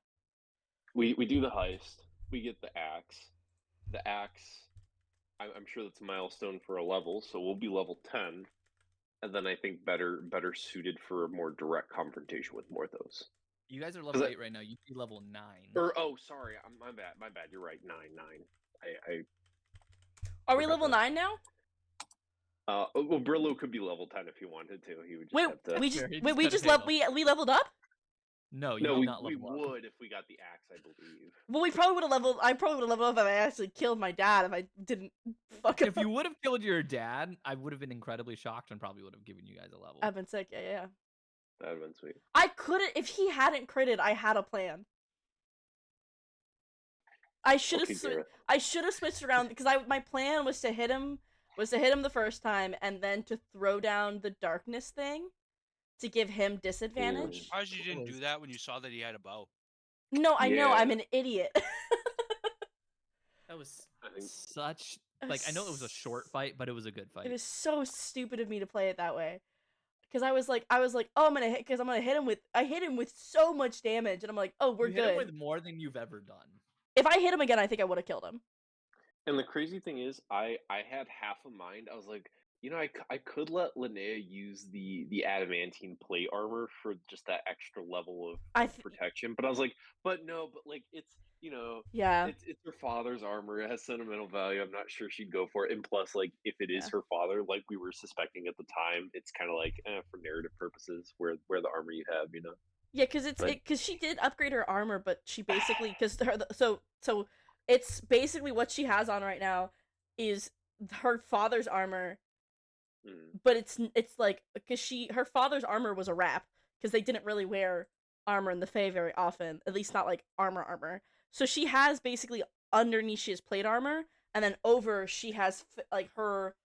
We do the heist. We get the axe. The axe. I'm sure that's a milestone for a level, so we'll be level 10, and then I think better suited for a more direct confrontation with Morthos. You guys are level 8 right now. You'd be level 9. Or sorry, my bad. You're right. 9. Are we level 9 now? Well, Brillow could be level 10 if he wanted to. He would just Wait, have to. we leveled up? No, No, did not we level up. would if we got the axe, I believe. Well, I probably would have leveled up if I actually killed my dad if I didn't fuck up. If you would have killed your dad, I would have been incredibly shocked and probably would have given you guys a level. I've been sick, yeah. That would have been sweet. I couldn't, if he hadn't critted, I had a plan. I should have switched around because my plan was to hit him the first time and then to throw down the darkness thing to give him disadvantage. Why you didn't do that when you saw that he had a bow? No, I know, I'm an idiot. That was such I know it was a short fight, but it was a good fight. It was so stupid of me to play it that way. Because I was like, oh, I'm gonna hit him with so much damage, and I'm like, oh, we're you good. hit him with more than you've ever done. If I hit him again, I think I would have killed him. And the crazy thing is, I had half a mind. I was like, I could let Linnea use the adamantine plate armor for just that extra level of protection. But I was like, but it's it's her father's armor. It has sentimental value. I'm not sure she'd go for it. And plus, if it is her father, like we were suspecting at the time, it's kind of like for narrative purposes, where the armor you have, Yeah, because she did upgrade her armor, but she basically so it's basically what she has on right now is her father's armor. But it's like because her father's armor was a wrap because they didn't really wear armor in the Fae very often, at least not like armor. So she has basically underneath she has plate armor, and then over she has like her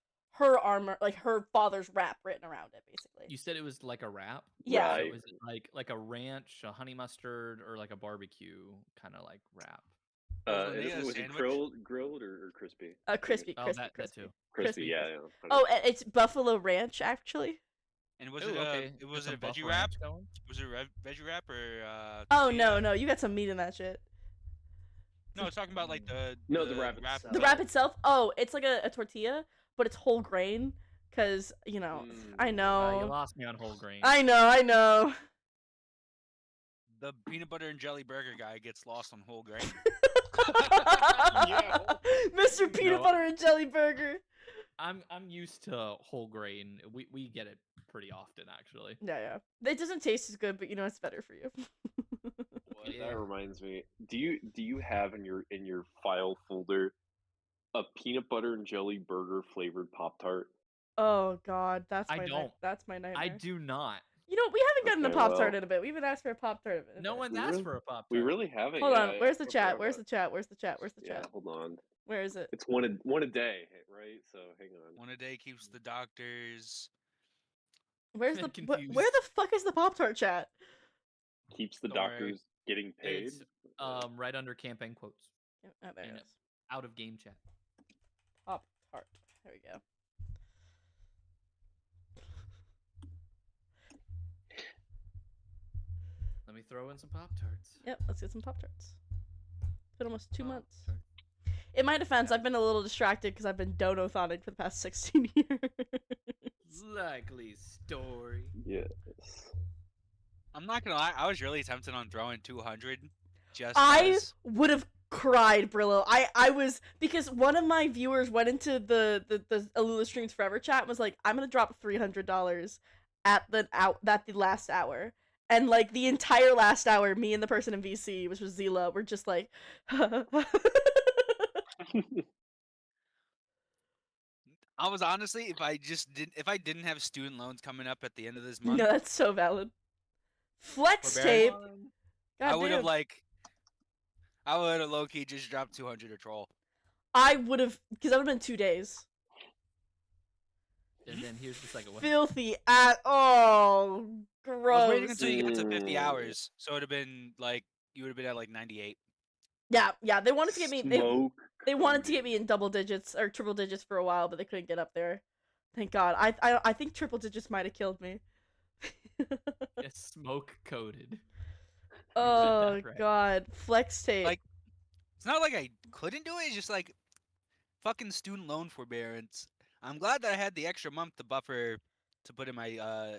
armor, like her father's wrap written around it, basically. You said it was like a wrap? Yeah. So is it like a ranch, a honey mustard, or like a barbecue kind of like wrap? Was it grilled or crispy? Crispy. That too. Crispy, yeah. Oh, it's buffalo ranch actually. And was it a veggie wrap? Was it a veggie wrap or? Oh no, you got some meat in that shit. No, I was talking about like the wrap itself. The wrap itself. Oh, it's like a tortilla, but it's whole grain. Cause I know. You lost me on whole grain. I know. The peanut butter and jelly burger guy gets lost on whole grain. Mr. Peanut Butter and Jelly Burger. I'm used to whole grain. We get it pretty often, actually. Yeah. It doesn't taste as good, but it's better for you. That reminds me. Do you have in your file folder a peanut butter and jelly burger flavored Pop-Tart? Oh God, that's my nightmare. I do not. We haven't gotten a Pop-Tart in a bit. We haven't asked for a Pop-Tart in a bit. No one's asked for a Pop-Tart. We really haven't. Hold on. Where's the chat? Where's the chat? Yeah, hold on. Where is it? It's one a day, right? So hang on. One a day keeps the doctors. Where the fuck is the Pop-Tart chat? Keeps the doctors getting paid. It's right under campaign quotes. Oh, there it is. Out of game chat. Pop-Tart. There we go. Let me throw in some Pop-Tarts. Yep, let's get some Pop-Tarts. It's been almost 2 months. In my defense, I've been a little distracted because I've been dono-thoning for the past 16 years. Likely story. Yes. I'm not gonna lie, I was really tempted on throwing 200. I would have cried, Brillo. I was, because one of my viewers went into the Alula Streams Forever chat and was like, I'm gonna drop $300 at the last hour. And like the entire last hour, me and the person in VC, which was Zila, were just like I was honestly, if I didn't have student loans coming up at the end of this month, no, that's so valid. Flex tape. I would have low key just dropped 200 to troll. I would have, because that would have been 2 days. And then here's the second one. Filthy at oh, gross. I was waiting until you got to 50 hours, so it would have been like you would have been at like 98. Yeah, they wanted to get me. They wanted to get me in double digits or triple digits for a while, but they couldn't get up there. Thank God. I think triple digits might have killed me. It's smoke coated. Oh right. God, flex tape. Like, it's not like I couldn't do it. It's just like fucking student loan forbearance. I'm glad that I had the extra month to buffer to put in my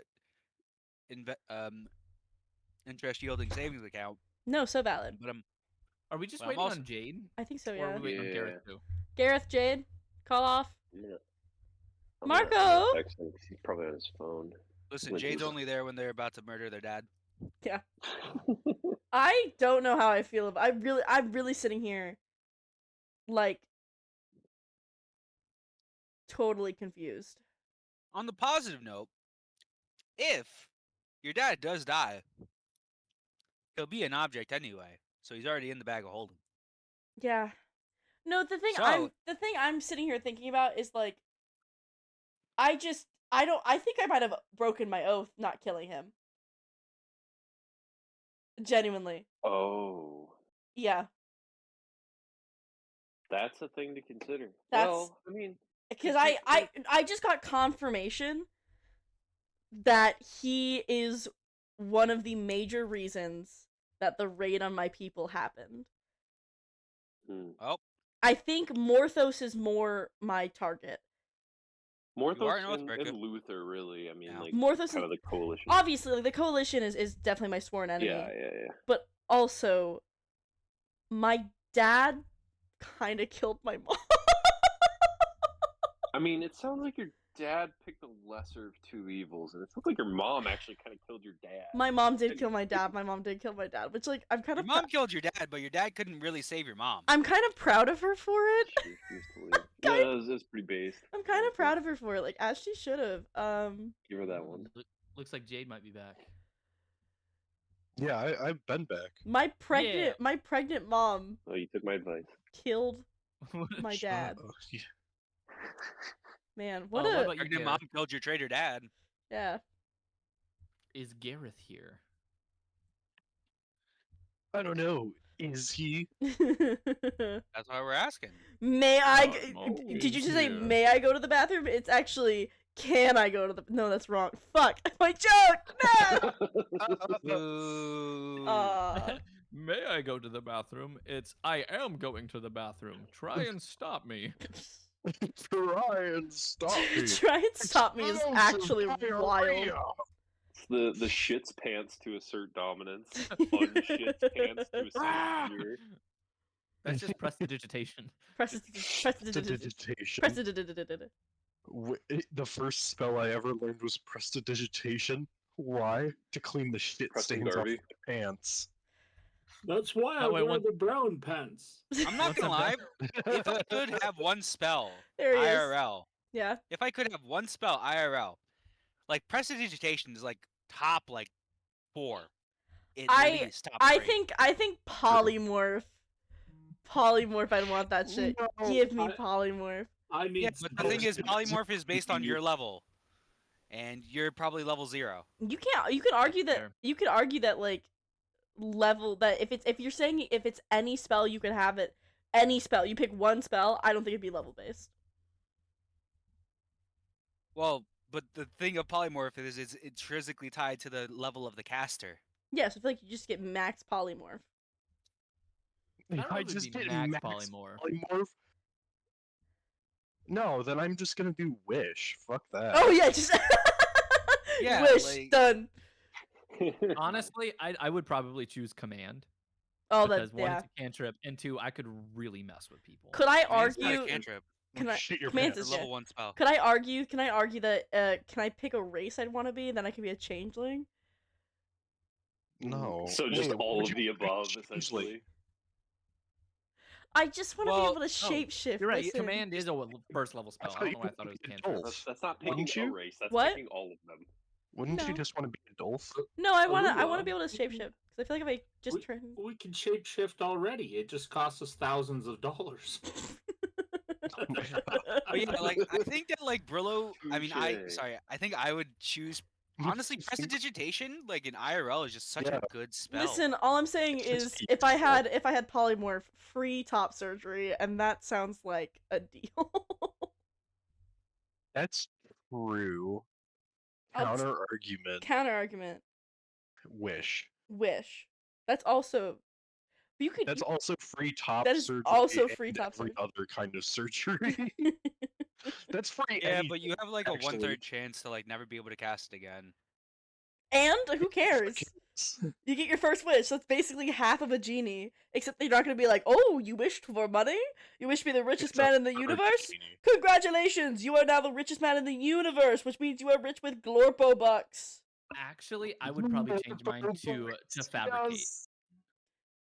interest yielding savings account. No, so valid. But Are we just Well, waiting also- on Jade? I think so. Or Yeah. are we waiting on Gareth too? Gareth, Jade, call off. Yeah. Marco! Text him 'cause he's probably on his phone. Listen, Which Jade's is- only there when they're about to murder their dad. Yeah. I don't know how I feel about. I'm really sitting here, like, totally confused. On the positive note, if your dad does die, he'll be an object anyway, so he's already in the bag of holding. Yeah. No, the thing So- I'm sitting here thinking about is like, I think I might have broken my oath not killing him. Genuinely. Oh, Yeah. that's a thing to consider. That's- Well, I mean, Because I just got confirmation that he is one of the major reasons that the raid on my people happened. Oh, I think Morthos is more my target. Morthos North and America. Luther, really. I mean, Yeah. like, Morthos kind is of the coalition. obviously, like, the coalition is definitely my sworn enemy. Yeah. But also, my dad kind of killed my mom. I mean, it sounds like your dad picked the lesser of two evils, and it sounds like your mom actually kind of killed your dad. My mom did kill my dad. Which, like, I'm kind your of mom killed your dad, but your dad couldn't really save your mom. I'm kind of proud of her for it. She refused to leave. Yeah, it was pretty based. I'm kind of proud of her for it, like, as she should have. Give her that one. Looks like Jade might be back. Yeah, I've been back. My pregnant mom Oh, you took my advice. killed What a my sh- dad. Yeah. Man, what Oh, a what about you, Pregnant Gareth? mom killed your traitor dad. yeah. Is Gareth here? I don't know. Is he? That's why we're asking. May I? Oh, Did you just say yeah. may I go to the bathroom? It's actually can I go to the? No, that's wrong. Fuck my joke. No. Ooh. May I go to the bathroom? It's I am going to the bathroom. Try and stop me. Try and stop me. Try and stop me is Explosive actually diarrhea. wild. It's the shits pants to assert dominance. Unshits pants to assert fear. That's just prestidigitation. Prestidigitation. The first spell I ever learned was prestidigitation. Why? To clean the shit Preston stains off Garvey. my pants. That's why I Oh, wait, wear what- the brown pants. I'm not What's gonna up, lie. Ben? If I could have one spell There he is. IRL, Yeah. if I could have one spell IRL, like prestidigitation is like top like 4. At least top I 3. think polymorph. Polymorph, I'd want that shit. No, Give me I- polymorph. I need. Yeah, but the thing is, smoke. polymorph is based on your level, and you're probably level 0. You can argue that Fair. like level that if you're saying if it's any spell you can have it, any spell you pick one spell, I don't think it'd be level based. Well, but the thing of polymorph is it's intrinsically tied to the level of the caster. Yes, I feel like you just get max polymorph. I don't know I if it'd just be get max max polymorph. polymorph. No, then I'm just gonna do wish. Fuck that. Oh yeah, just Yeah, wish like- done. Honestly, I would probably choose command. Oh, because that one, yeah. it's a cantrip, and two, I could really mess with people. Could I I mean, it's not a argue? cantrip. Can I? Shit your Commands pants. is It's a yeah. level 1 spell. Could I argue? Can I argue that? Can I pick a race I'd want to be, and then I can be a changeling? No. So just Wait, all would of you the be above, changeling? essentially. I just want to be Well, able to shapeshift. You're right. Listen. Command is a first level spell. I thought don't you know why I would thought it was be a cantrip. Dolf. That's not Wouldn't picking a you? race. That's What? picking all of them. Wouldn't No. you just want to be a Dolf? No, I want to Alula, be able to shapeshift because I feel like if I just turn. We can shapeshift already. It just costs us thousands of dollars. But yeah, like I think that like Brillow. I mean, Touche. I think I would choose honestly prestidigitation. Like in IRL is just such Yeah. a good spell. Listen, all I'm saying It's is just if I useful. had polymorph, free top surgery, and that sounds like a deal. That's true. I'll Counter argument. Counter argument. Wish. Wish. That's also. You could. That's also free top That is surgery. also free and top every surgery. other kind of surgery. That's free. Yeah, anything, but you have like a actually. 1/3 chance to like never be able to cast it again. And who cares? Yes. You get your first wish. That's basically half of a genie. Except you're not gonna be like, oh, you wished for money? You wish to be the richest It's a man in the third universe? genie. Congratulations! You are now the richest man in the universe, which means you are rich with Glorpo bucks. Actually, I would probably change mine to fabricate. Yes.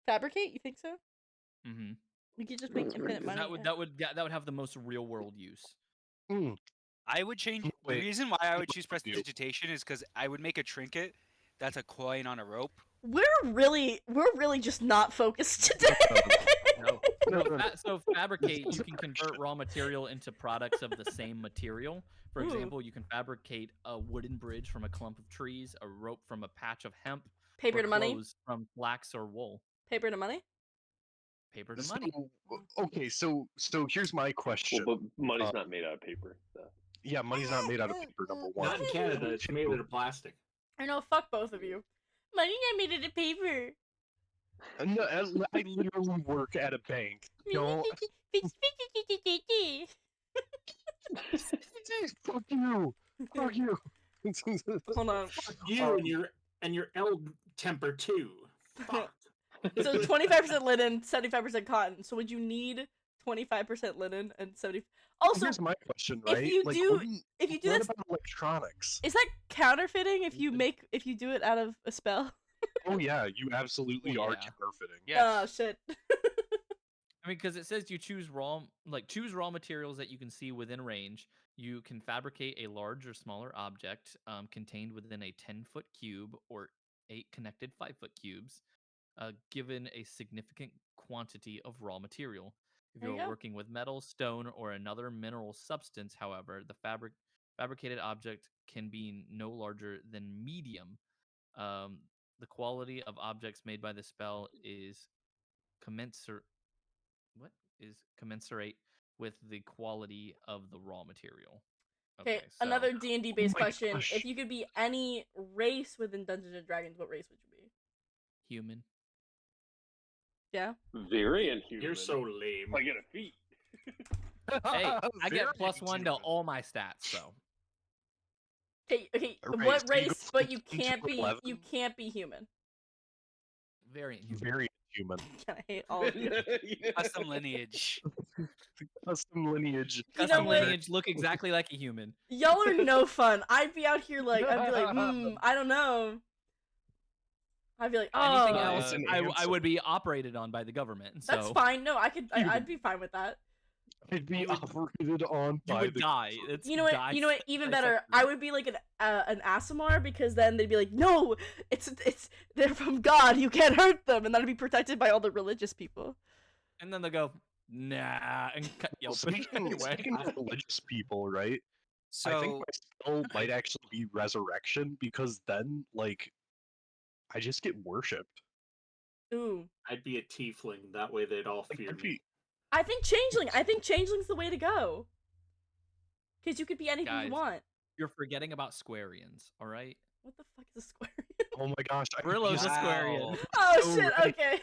Fabricate? You think so? Mm-hmm. You could just make infinite money. That would have the most real world use. Mm. I would change. Wait, The reason why I would what choose would you do? prestidigitation is because I would make a trinket that's a coin on a rope. We're really just not focused today. No. So fabricate, you can convert raw material into products of the same material. For Ooh. example, you can fabricate a wooden bridge from a clump of trees, a rope from a patch of hemp, Paper or to money. clothes from flax or wool. Paper to money. Paper to money. Okay, so here's my question. Well, but money's not made out of paper. So. Yeah, money's not made out of paper. Number one. Not in Canada. It's made out of plastic. I know. Fuck both of you. Money not made out of paper. No, I literally work at a bank. Don't. Fuck you. Fuck you. Hold on. You and your Elmtemper too. Fuck. So 25% linen, 75% cotton. So would you need 25% linen and 70? Also, here's my question, if right? you like, do- what if you do what this, about electronics? is that counterfeiting if you do it out of a spell? Oh yeah, you absolutely Oh, are yeah. counterfeiting. Yes. Oh shit. I mean, because it says you choose raw materials that you can see within range. You can fabricate a large or smaller object contained within a 10-foot cube or 8 connected 5-foot cubes, given a significant quantity of raw material. If There you you're go. working with metal, stone, or another mineral substance, however, the fabricated object can be no larger than medium. The quality of objects made by the spell is commensurate with the quality of the raw material. Okay, so another D&D based my question. gosh. If you could be any race within Dungeons and Dragons, what race would you be? human. Yeah. Very inhuman. You're so lame. I get a feat. Hey, I get Very +1 to inhuman. all my stats, so Okay, A race, what so you go race? from But you 10 to can't be 11? you can't be human. very inhuman. Very human. I hate all of you. Custom lineage. Custom lineage. You Custom know what? lineage look exactly like a human. Y'all are no fun. I'd be out here like I don't know. I'd be like, oh, Anything else, It's an I answer. would be operated on by the government. So that's fine. No, I'd be fine with that. It'd be operated on you by would the die. It's You know what? die You know what? Even dissected. better. I would be like an Asimar because then they'd be like, no, it's they're from God. You can't hurt them, and that'd be protected by all the religious people. And then they'll go, nah, and cut you Speaking, anyway. speaking of religious people, right? So I think my spell might actually be resurrection because then, like, I just get worshipped. Ooh. I'd be a tiefling. That way they'd all Like, fear that'd me. be- I think changeling. I think changeling's the way to go. Because you could be anything Guys. you want. You're forgetting about Squarians, all right? What the fuck is a square? Oh my gosh! I could Brillow's be a Wow. Squarian. Oh So shit. right. Okay.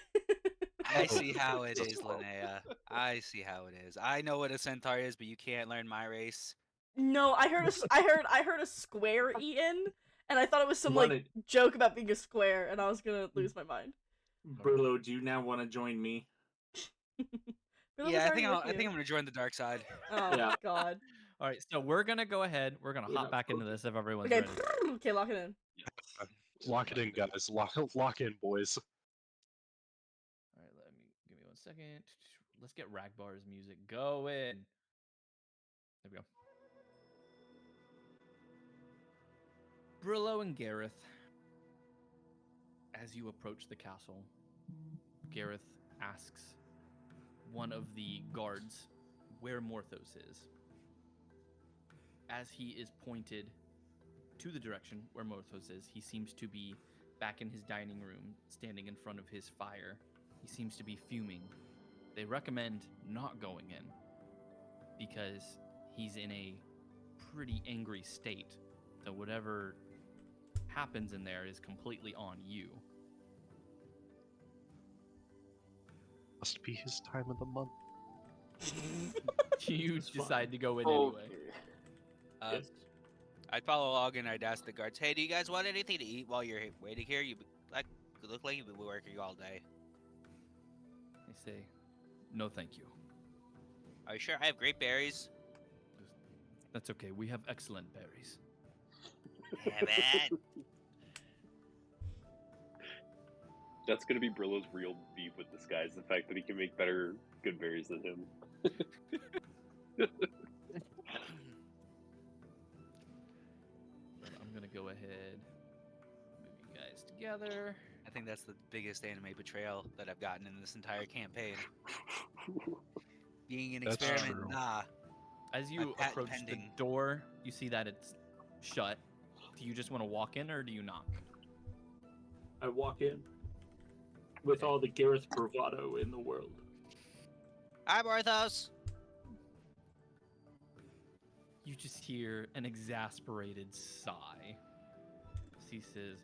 I see how it is, Linnea. I see how it is. I know what a centaur is, but you can't learn my race. No, I heard a square Ian, and I thought it was some You like wanna- joke about being a square, and I was gonna lose my mind. Brillow, do you now want to join me? Yeah, I think I'm gonna join the dark side. Oh Yeah. God. All right, so we're gonna go ahead. We're gonna Yeah, hop back into this if everyone's Okay. ready. Okay, lock it in. Lock it in, guys. Lock in, boys. All right, give me 1 second. Let's get Ragbar's music going. There we go. Brillow and Gareth, as you approach the castle, Gareth asks one of the guards where Morthos is. As he is pointed to the direction where Morthos is, he seems to be back in his dining room, standing in front of his fire. He seems to be fuming. They recommend not going in because he's in a pretty angry state. So whatever happens in there is completely on you. Must be his time of the month. You It's fine. decide to go in Oh, anyway. Yes. I'd follow along and I'd ask the guards, "Hey, do you guys want anything to eat while you're waiting here? You look like you've been working all day." They say, no thank you. Are you sure? I have great berries. That's okay, we have excellent berries. Damn it. That's gonna be Brillow's real beef with this guy, is the fact that he can make better good berries than him. I'm gonna go ahead, move you guys together. I think that's the biggest anime betrayal that I've gotten in this entire campaign. Being an That's experiment, true. nah. As you patent approach pending. the door, you see that it's shut. Do you just want to walk in or do you knock? I walk in with all the Gareth bravado in the world. Hi, Morthos. You just hear an exasperated sigh. He says,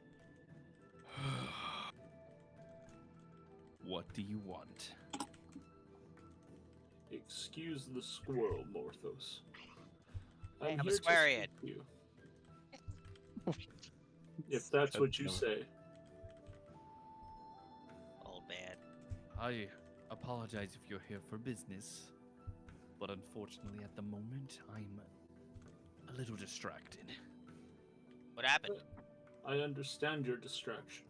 what do you want? Excuse the squirrel, Morthos. I'm here to swearing. speak to you. If that's what you say. Old man. I apologize if you're here for business, but unfortunately at the moment I'm a little distracted. What happened? I understand your distraction.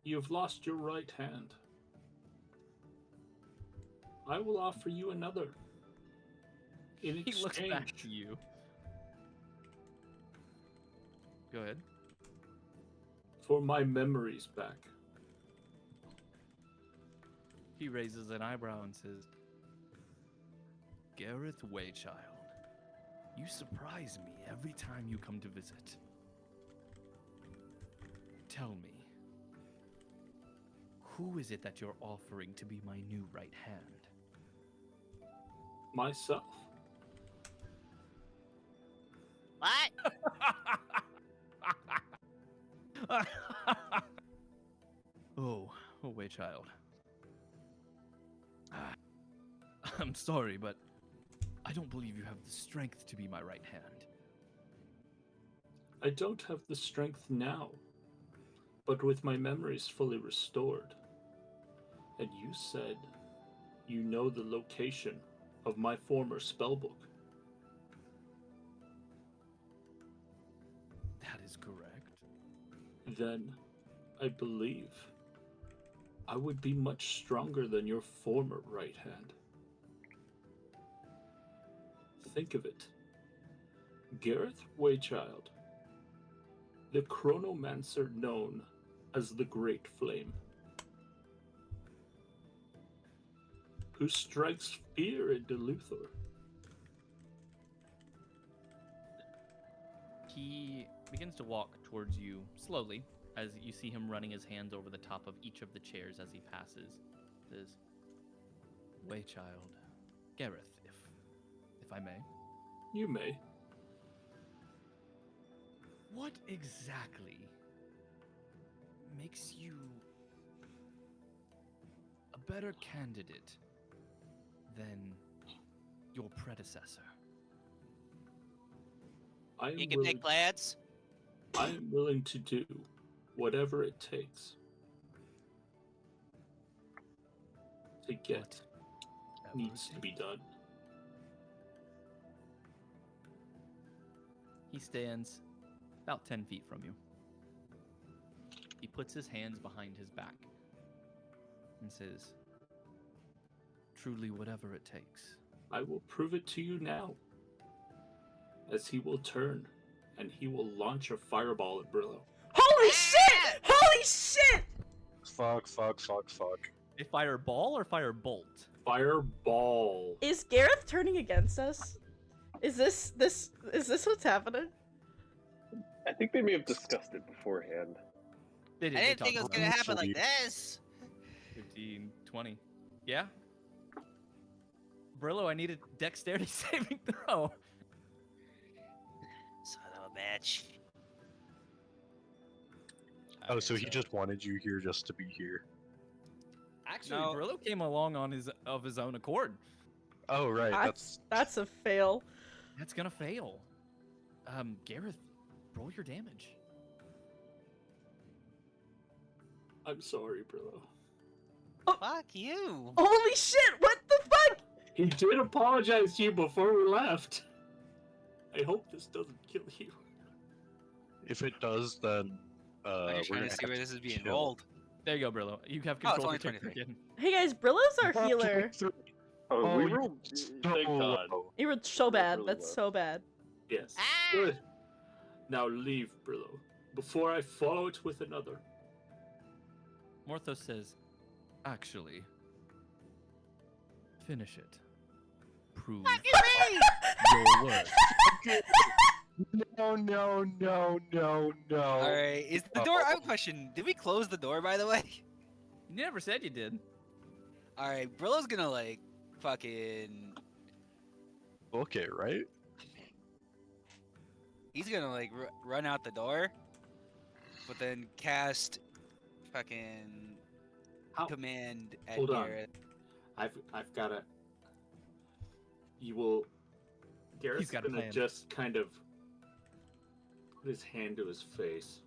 You've lost your right hand. I will offer you another. In He looks exchange back to you. Go ahead. for my memories back. He raises an eyebrow and says, Gareth Waychild, you surprise me every time you come to visit. Tell me, who is it that you're offering to be my new right hand? Myself. What? Oh, Waychild. I'm sorry, but I don't believe you have the strength to be my right hand. I don't have the strength now, but with my memories fully restored. And you said you know the location of my former spellbook. That is correct. Then I believe I would be much stronger than your former right hand. Think of it. Gareth Waychild, the chronomancer known as the Great Flame, who strikes fear into Luthor. He begins to walk towards you slowly, as you see him running his hands over the top of each of the chairs as he passes. Says, Waychild, Gareth, if I may. You may. What exactly makes you a better candidate than your predecessor? I You am can make plans? I am willing to do whatever it takes. to get needs to be done. He stands about 10 feet from you. He puts his hands behind his back and says, "Truly, whatever it takes." I will prove it to you now. As he will turn, and he will launch a fireball at Brillow. Holy shit! Holy shit! Fuck. A fireball or firebolt? Fireball. Is Gareth turning against us? Is this what's happening? I think they may have discussed it beforehand. They I didn't think it was talk gonna about happen like this. 15, 20. Yeah? Brillo, I need a dexterity saving throw. Son of a bitch. Oh, so he just wanted you here just to be here. Actually, No. Brillo came along on his own accord. Oh, right. That's a fail. That's gonna fail. Gareth, roll your damage. I'm sorry, Brillow. Fuck you. Holy shit! What the fuck? He did apologize to you before we left. I hope this doesn't kill you. If it does, then I'm just we're trying gonna to see have where this is being kill. rolled. There you go, Brillo. You have Oh, it's control only of your 23. again. Hey guys, Brillo's our healer. Oh, we you rolled. so Thank God. low. You were so bad. really That's low. so bad. Yes. Ah! Good. Now leave, Brillow, before I follow it with another. Morthos says, "Actually, finish it. Prove your worth." No. All right, is the door? I have a question. Did we close the door, by the way? You never said you did. All right, Brillo's gonna like fucking. Okay, right? He's gonna like run out the door, but then cast fucking How? command at Hold on. Gareth. I've gotta. You will. Gareth's got a gonna plan. just kind of put his hand to his face,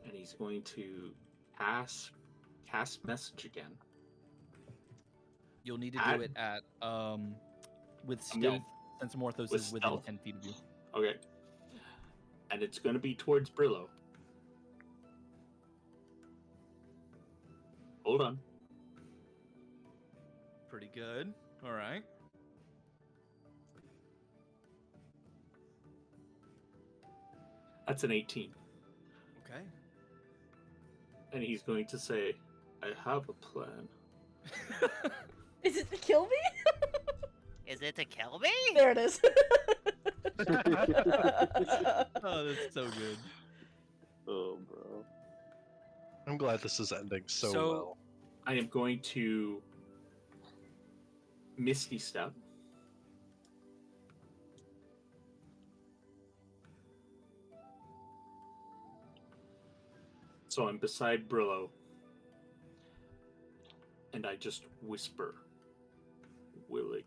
and he's going to cast message again. You'll need to Add- do it at with I'm gonna- stealth, since Morthos with is within stealth. 10 feet of you. Okay. And it's gonna be towards Brillow. Hold on. Pretty good. All right. That's an 18. Okay. And he's going to say, I have a plan. Is it to kill me? Is it to kill me? There it is. Oh, that's so good. Oh, bro. I'm glad this is ending so, So- well. I am going to Misty Step. So I'm beside Brillow. And I just whisper, willing,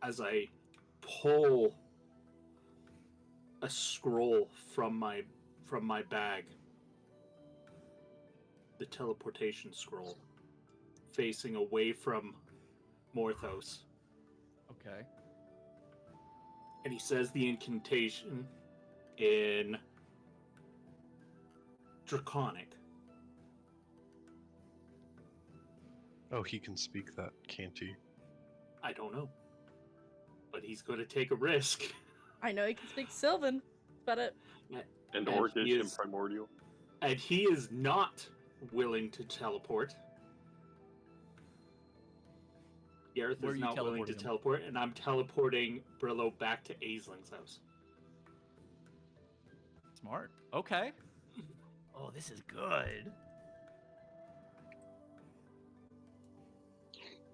as I pull a scroll from my bag. The teleportation scroll, facing away from Morthos. Okay. And he says the incantation in Draconic. Oh, he can speak that, can't he? I don't know. But he's going to take a risk. I know he can speak Sylvan, but it. And And Orcish he and is- Primordial. And he is not willing to teleport. Gareth Where are is you not willing to teleporting him? teleport, and I'm teleporting Brillow back to Aisling's house. Smart. Okay. Oh, this is good.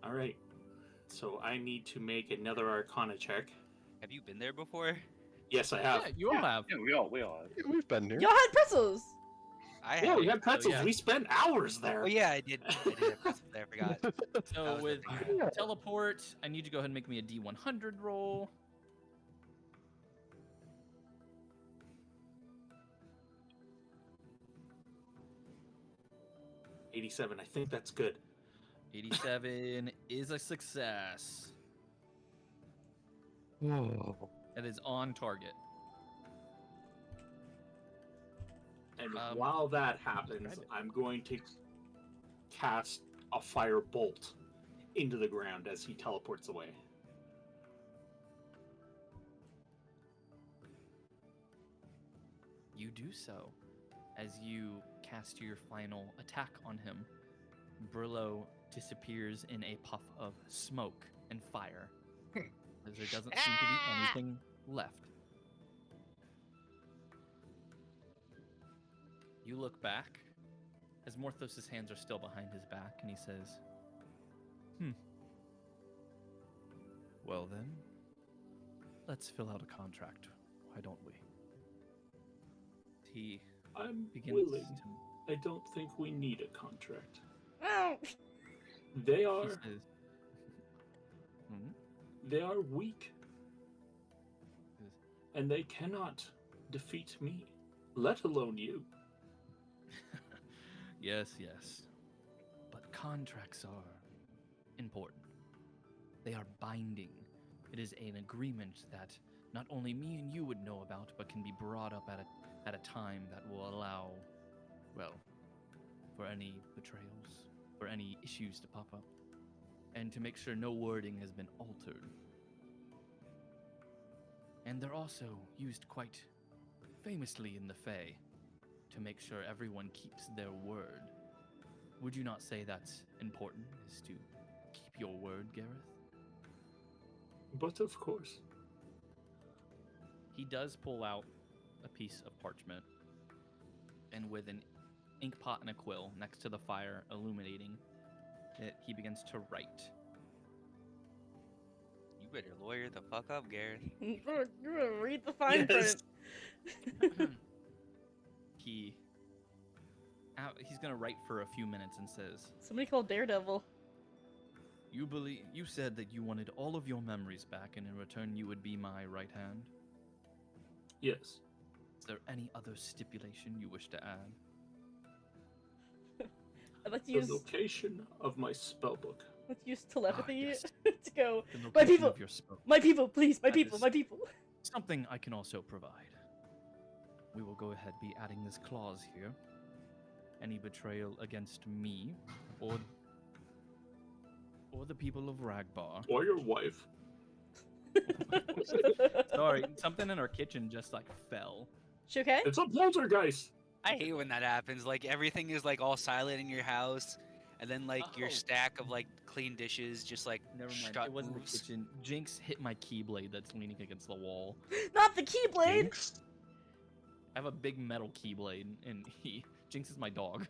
All right. So I need to make another Arcana check. Have you been there before? Yes, I have. Yeah, you all have. Yeah, we all have. Yeah, we've been here. Y'all had pretzels! I Yeah, we have. had pretzels. yeah. We spent hours there. Oh yeah, I did. I did have pretzels there. I forgot. That So was the with thing. Yeah. teleport, I need you to go ahead and make me a D100 roll. $87. I think that's good. 87 is a success. Oh. It is on target. And while that happens, I'm going to cast a fire bolt into the ground as he teleports away. You do so. As you cast your final attack on him, Brillow disappears in a puff of smoke and fire. As there doesn't seem to be anything left. You look back as Morthos' hands are still behind his back, and he says, Well then, let's fill out a contract. Why don't we? He I'm begins willing. to... I don't think we need a contract. Oh. They are. He says, They are weak. And they cannot defeat me, let alone you. Yes, yes. But contracts are important. They are binding. It is an agreement that not only me and you would know about, but can be brought up at a time that will allow, well, for any betrayals, for any issues to pop up, and to make sure no wording has been altered. And they're also used quite famously in the Fae to make sure everyone keeps their word. Would you not say that's important, is to keep your word, Gareth? But of course. He does pull out a piece of parchment, and with an ink pot and a quill next to the fire illuminating it, he begins to write. You better lawyer the fuck up, Gareth. You're gonna read the fine print. He's gonna write for a few minutes and says, Somebody called Daredevil. You said that you wanted all of your memories back, and in return you would be my right hand. Yes. Is there any other stipulation you wish to add? I'd like to The use location of my spellbook. let's use telepathy yes. to go. The My location people, of your spell. my people, please, my That people, is- my people. Something I can also provide. We will go ahead be adding this clause here. Any betrayal against me or the people of Ragbar. Or your wife. Sorry, something in our kitchen just like fell. She okay? It's a poltergeist! I hate when that happens. Like everything is like all silent in your house, and then like your Oh. stack of like clean dishes just like Never mind. shut It wasn't moves. the kitchen. Jinx hit my keyblade that's leaning against the wall. Not the Keyblade. Jinx? I have a big metal keyblade, and Jinx is my dog.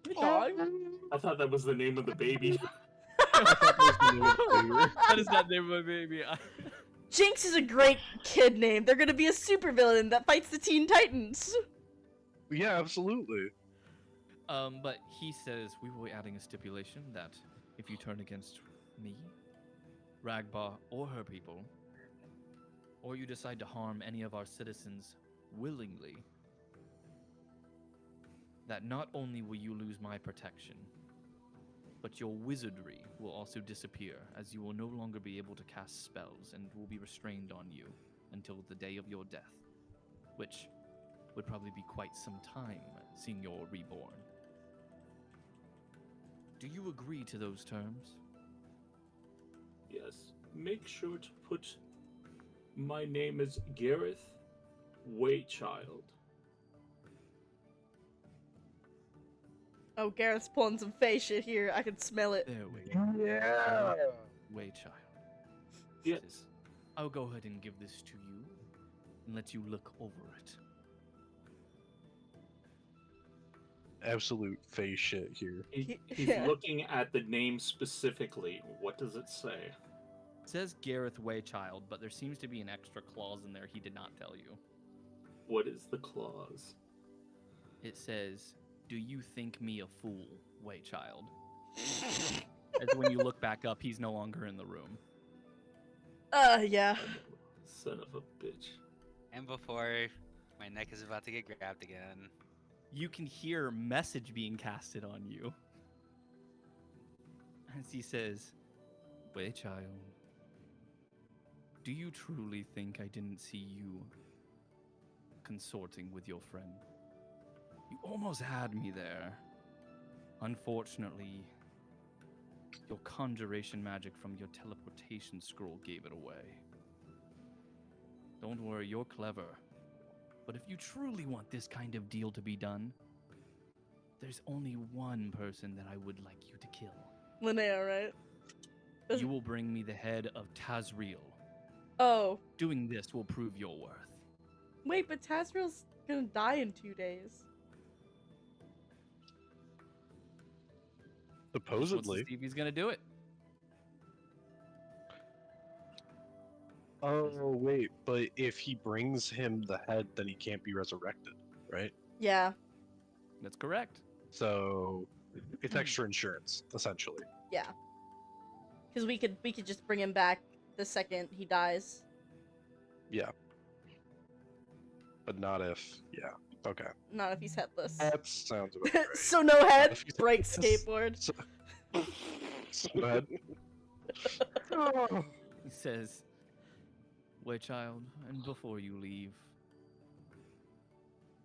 The dog. I thought that was the name of the baby. That is not name of my baby. Jinx is a great kid name. They're gonna be a supervillain that fights the Teen Titans. Yeah, absolutely. But he says we will be adding a stipulation that if you turn against me, Ragbar, or her people, or you decide to harm any of our citizens willingly, that not only will you lose my protection, but your wizardry will also disappear, as you will no longer be able to cast spells and will be restrained on you until the day of your death, which would probably be quite some time, seeing you're reborn. Do you agree to those terms? Yes. Make sure to put my name as Gareth Waychild. Oh, Gareth's pulling some face shit here. I can smell it. There we go. Yeah. Waychild. Yes. I'll go ahead and give this to you and let you look over it. Absolute face shit here. He's Yeah. looking at the name specifically. What does it say? It says Gareth Waychild, but there seems to be an extra clause in there he did not tell you. What is the clause? It says, "Do you think me a fool, Waychild?" As when you look back up, he's no longer in the room. Yeah. Son of a bitch. And before my neck is about to get grabbed again. You can hear message being casted on you. as he says, Waychild, do you truly think I didn't see you consorting with your friend? You almost had me there. Unfortunately, your conjuration magic from your teleportation scroll gave it away. Don't worry, you're clever. But if you truly want this kind of deal to be done, there's only one person that I would like you to kill. Linnea, right? You will bring me the head of Tazriel. Oh. Doing this will prove your worth. Wait, but Tazriel's gonna die in 2 days. Supposedly. See if he's gonna do it. Oh, wait, but if he brings him the head, then he can't be resurrected, right? Yeah. That's correct. So it's extra insurance, essentially. Yeah. Because we could just bring him back the second he dies. Yeah. But not if, yeah. Okay. Not if he's headless. That sounds about right. So no head, If he's break headless, skateboard. So no head. Oh. He says, Waychild, and before you leave,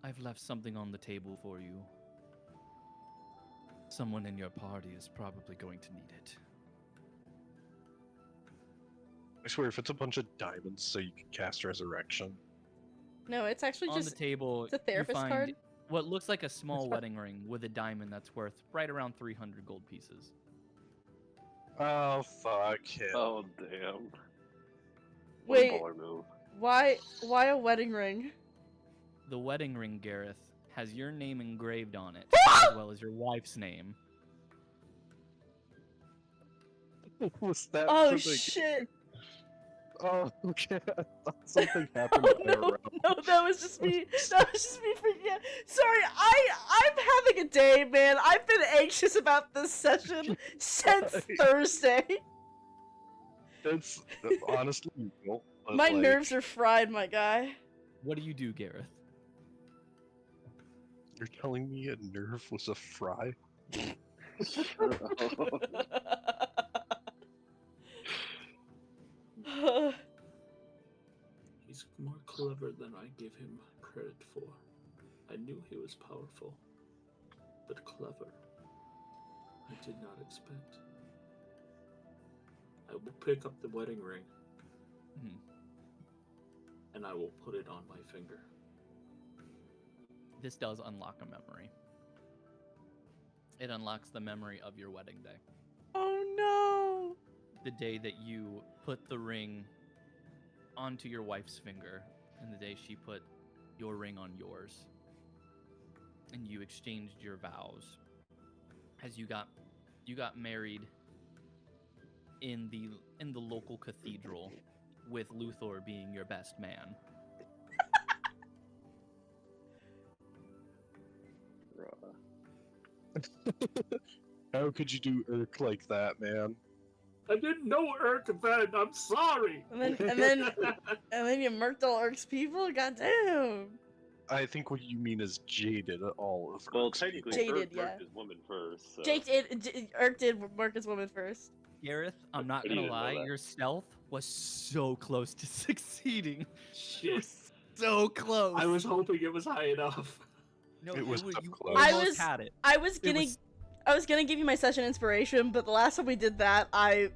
I've left something on the table for you. Someone in your party is probably going to need it. I swear, if it's a bunch of diamonds so you can cast Resurrection. No, it's actually On just the table, it's a therapist you find card. what looks like a small wedding ring with a diamond that's worth right around 300 gold pieces. Oh, fuck him. Oh damn. Wait. What a baller move. Why a wedding ring? The wedding ring, Gareth, has your name engraved on it, as well as your wife's name. Was that Oh something? shit! Oh, okay. I thought something happened. Oh no, no, that was just me. That was just me freaking out. Sorry, I'm having a day, man. I've been anxious about this session since Thursday. It's honestly real. But My like, nerves are fried, my guy. What do you do, Gareth? You're telling me a nerve was a fry? He's more clever than I give him credit for. I knew he was powerful, but clever, I did not expect. I will pick up the wedding ring, and I will put it on my finger. This does unlock a memory. It unlocks the memory of your wedding day. Oh no! The day that you put the ring onto your wife's finger, and the day she put your ring on yours. And you exchanged your vows. As you got married in the local cathedral, with Luthor being your best man. How could you do Irk like that, man? I didn't know Irk then. I'm sorry. And then you murked all Irk's people. Goddamn. I think what you mean is Jade did all of Well, Irk's technically, Jade Irk did, yeah. murked his woman first. So. Irk did murk his woman first. Gareth, I'm not I didn't gonna even know lie, that. your stealth was so close to succeeding. Shit. So close. I was hoping it was high enough. No, It was so you close. almost had it. I was gonna give you my session inspiration, but the last time we did that, I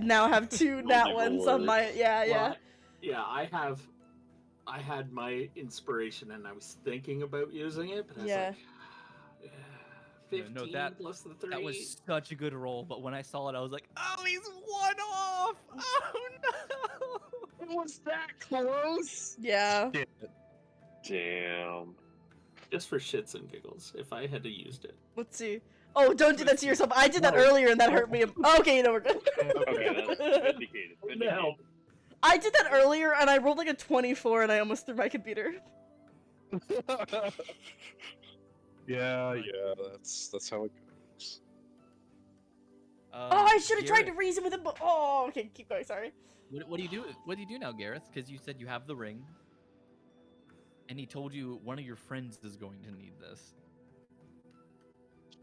now have 2 nat ones on my Well, yeah, I had my inspiration and I was thinking about using it, but I was like, 15 plus the 3. That was such a good roll, but when I saw it, I was like, oh, he's 1 off! Oh no! It was that close? Yeah. Damn. Just for shits and giggles, if I had used it. Let's see. Oh, don't do that to yourself. I did that earlier and that hurt me. Okay, no, we're good. Okay, that's vindicated. No. I did that earlier and I rolled like a 24 and I almost threw my computer. Yeah, that's how it goes. Oh, I should have tried to reason with him, but oh, okay, keep going. Sorry. What do you do? What do you do now, Gareth? Because you said you have the ring, and he told you one of your friends is going to need this.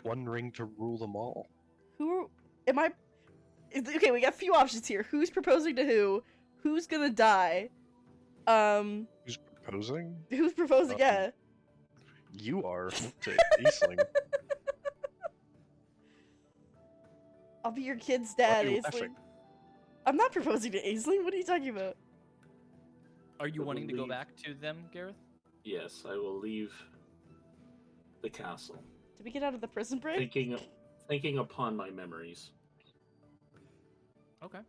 One ring to rule them all. Who am I Okay, we got a few options here. Who's proposing to who? Who's gonna die? Who's proposing? Who's proposing? Yeah. You are to Aisling. I'll be your kid's Why are dad, you Aisling. laughing? I'm not proposing to Aisling. What are you talking about? Are you I wanting to go believe- back to them, Gareth? Yes, I will leave the castle, Did we get out of the prison break? thinking upon my memories Okay.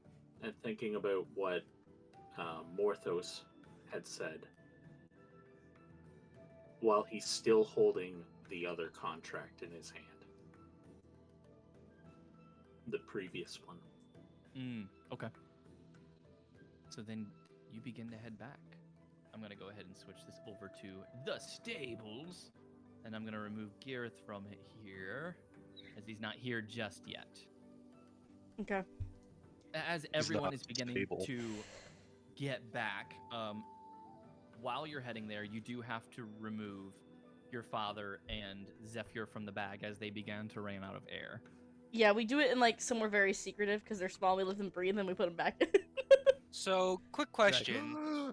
and thinking about what Morthos had said while he's still holding the other contract in his hand. The previous one. Okay. So then you begin to head back. I'm going to go ahead and switch this over to the stables. And I'm going to remove Gareth from it here, as he's not here just yet. Okay. As everyone is beginning to get back, while you're heading there, you do have to remove your father and Zephyr from the bag as they began to run out of air. Yeah, we do it in like somewhere very secretive because they're small. We let them breathe, and then we put them back. So, quick question.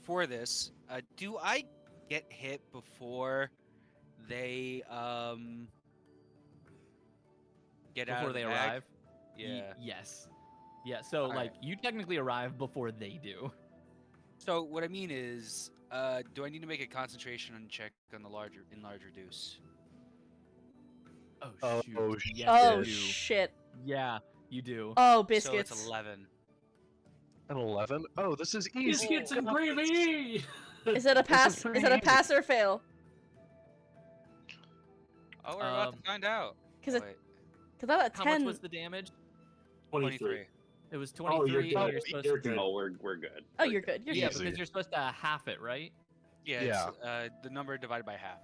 For this, do I get hit before they get out Before of the they bag? arrive? Yeah. Yes. Yeah, so Alright. like you technically arrive before they do. So what I mean is, do I need to make a concentration check on the larger deuce? Oh shoot. Oh, Yes, Oh you do. shit. Yeah, you do. Oh, So biscuits. it's 11. An 11? Oh, this is easy. Biscuits and gravy! Is it a pass? Is pretty it a easy. pass or fail? Oh, we're about to find out. Because Oh, it, wait, cause that How 10. much was the damage? 23. It was Oh, 23. you're and good. you're supposed You're to... good. No, we're good. Oh, We're you're good. You're Yeah, good. Easy. because you're supposed to half it, right? Yeah, Yeah. it's the number divided by half.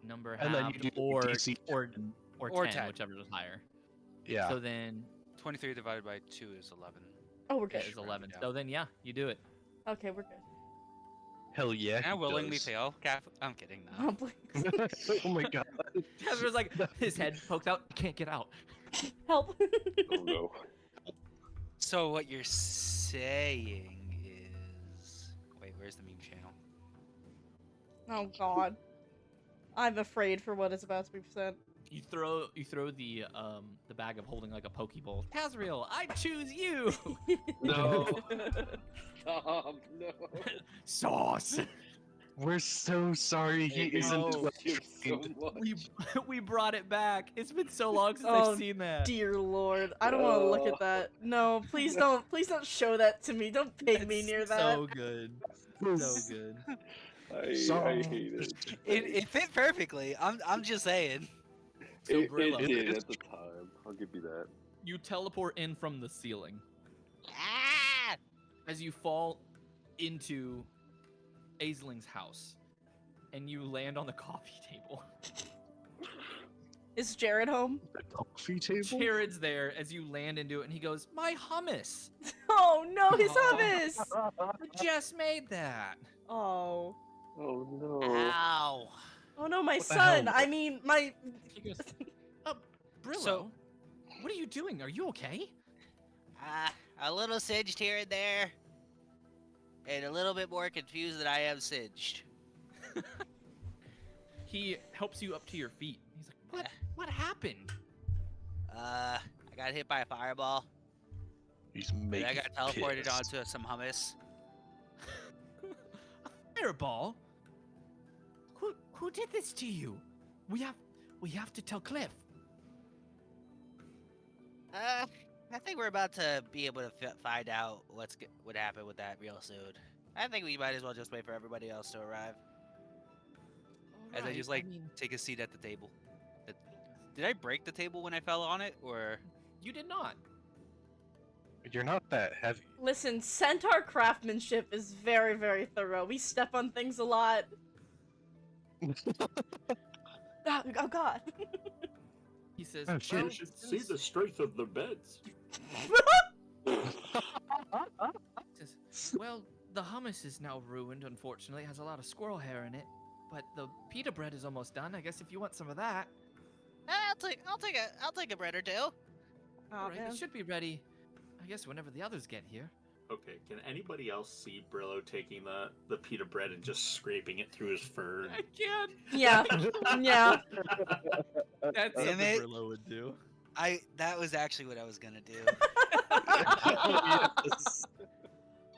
Number And then half you do or DC or 10. or 10, 10. whichever is higher. Yeah. So then 23 divided by 2 is 11. Oh, we're yeah, good. it's round 11. it down. So then yeah, you do it. Okay, we're good. Hell yeah. Can I he willingly does. fail? I'm kidding. No. Oh, please. Oh my god. Casper's like his head poked out, can't get out. Help. Oh no. So what you're saying is, wait, where's the meme channel? Oh, God. I'm afraid for what is about to be said. You throw the bag of holding like a pokeball. Tazriel, I choose you. No. Stop. No. Sauce. We're so sorry he Hey, isn't no. well you so trained. much. we brought it back. It's been so long since Oh, I've seen that. Dear Lord. I don't want to look at that. No, please don't show that to me. Don't pig me It's near that. So good. So good. I hate it. It fit perfectly. I'm just saying. So It Brillow, did It's at the time. I'll give you that. you teleport in from the ceiling Ah! as you fall into Aisling's house, and you land on the coffee table. Is Jared home? The coffee table? Jared's there as you land into it, and he goes, "My hummus! Oh, no, his Oh. hummus! I just made that." Oh. Oh no. Ow. Oh, no, my What the son. hell? I mean, my... He goes, Brillow, So- what are you doing? Are you okay? A little singed here and there, and a little bit more confused than I am singed. He helps you up to your feet. He's like, "What? What happened?" I got hit by a fireball, He's and making I got teleported pissed. onto some hummus. A fireball? Who did this to you? We have to tell Cliff. I think we're about to be able to find out what happened with that real soon. I think we might as well just wait for everybody else to arrive. As I just like take a seat at the table. Did I break the table when I fell on it, or? You did not. You're not that heavy. Listen, centaur craftsmanship is very, very thorough. We step on things a lot. Oh, God. He says, Oh, shit. You should see the strength of the beds. says, well, the hummus is now ruined, unfortunately. It has a lot of squirrel hair in it. But the pita bread is almost done. I guess if you want some of that. I'll take a bread or two. Aw, Alright, man. it should be ready, I guess, whenever the others get here. Okay, can anybody else see Brillow taking the pita bread and just scraping it through his fur? I can't. Yeah. Yeah. That's Damn something it. Brillow would do. That was actually what I was gonna do. Yes.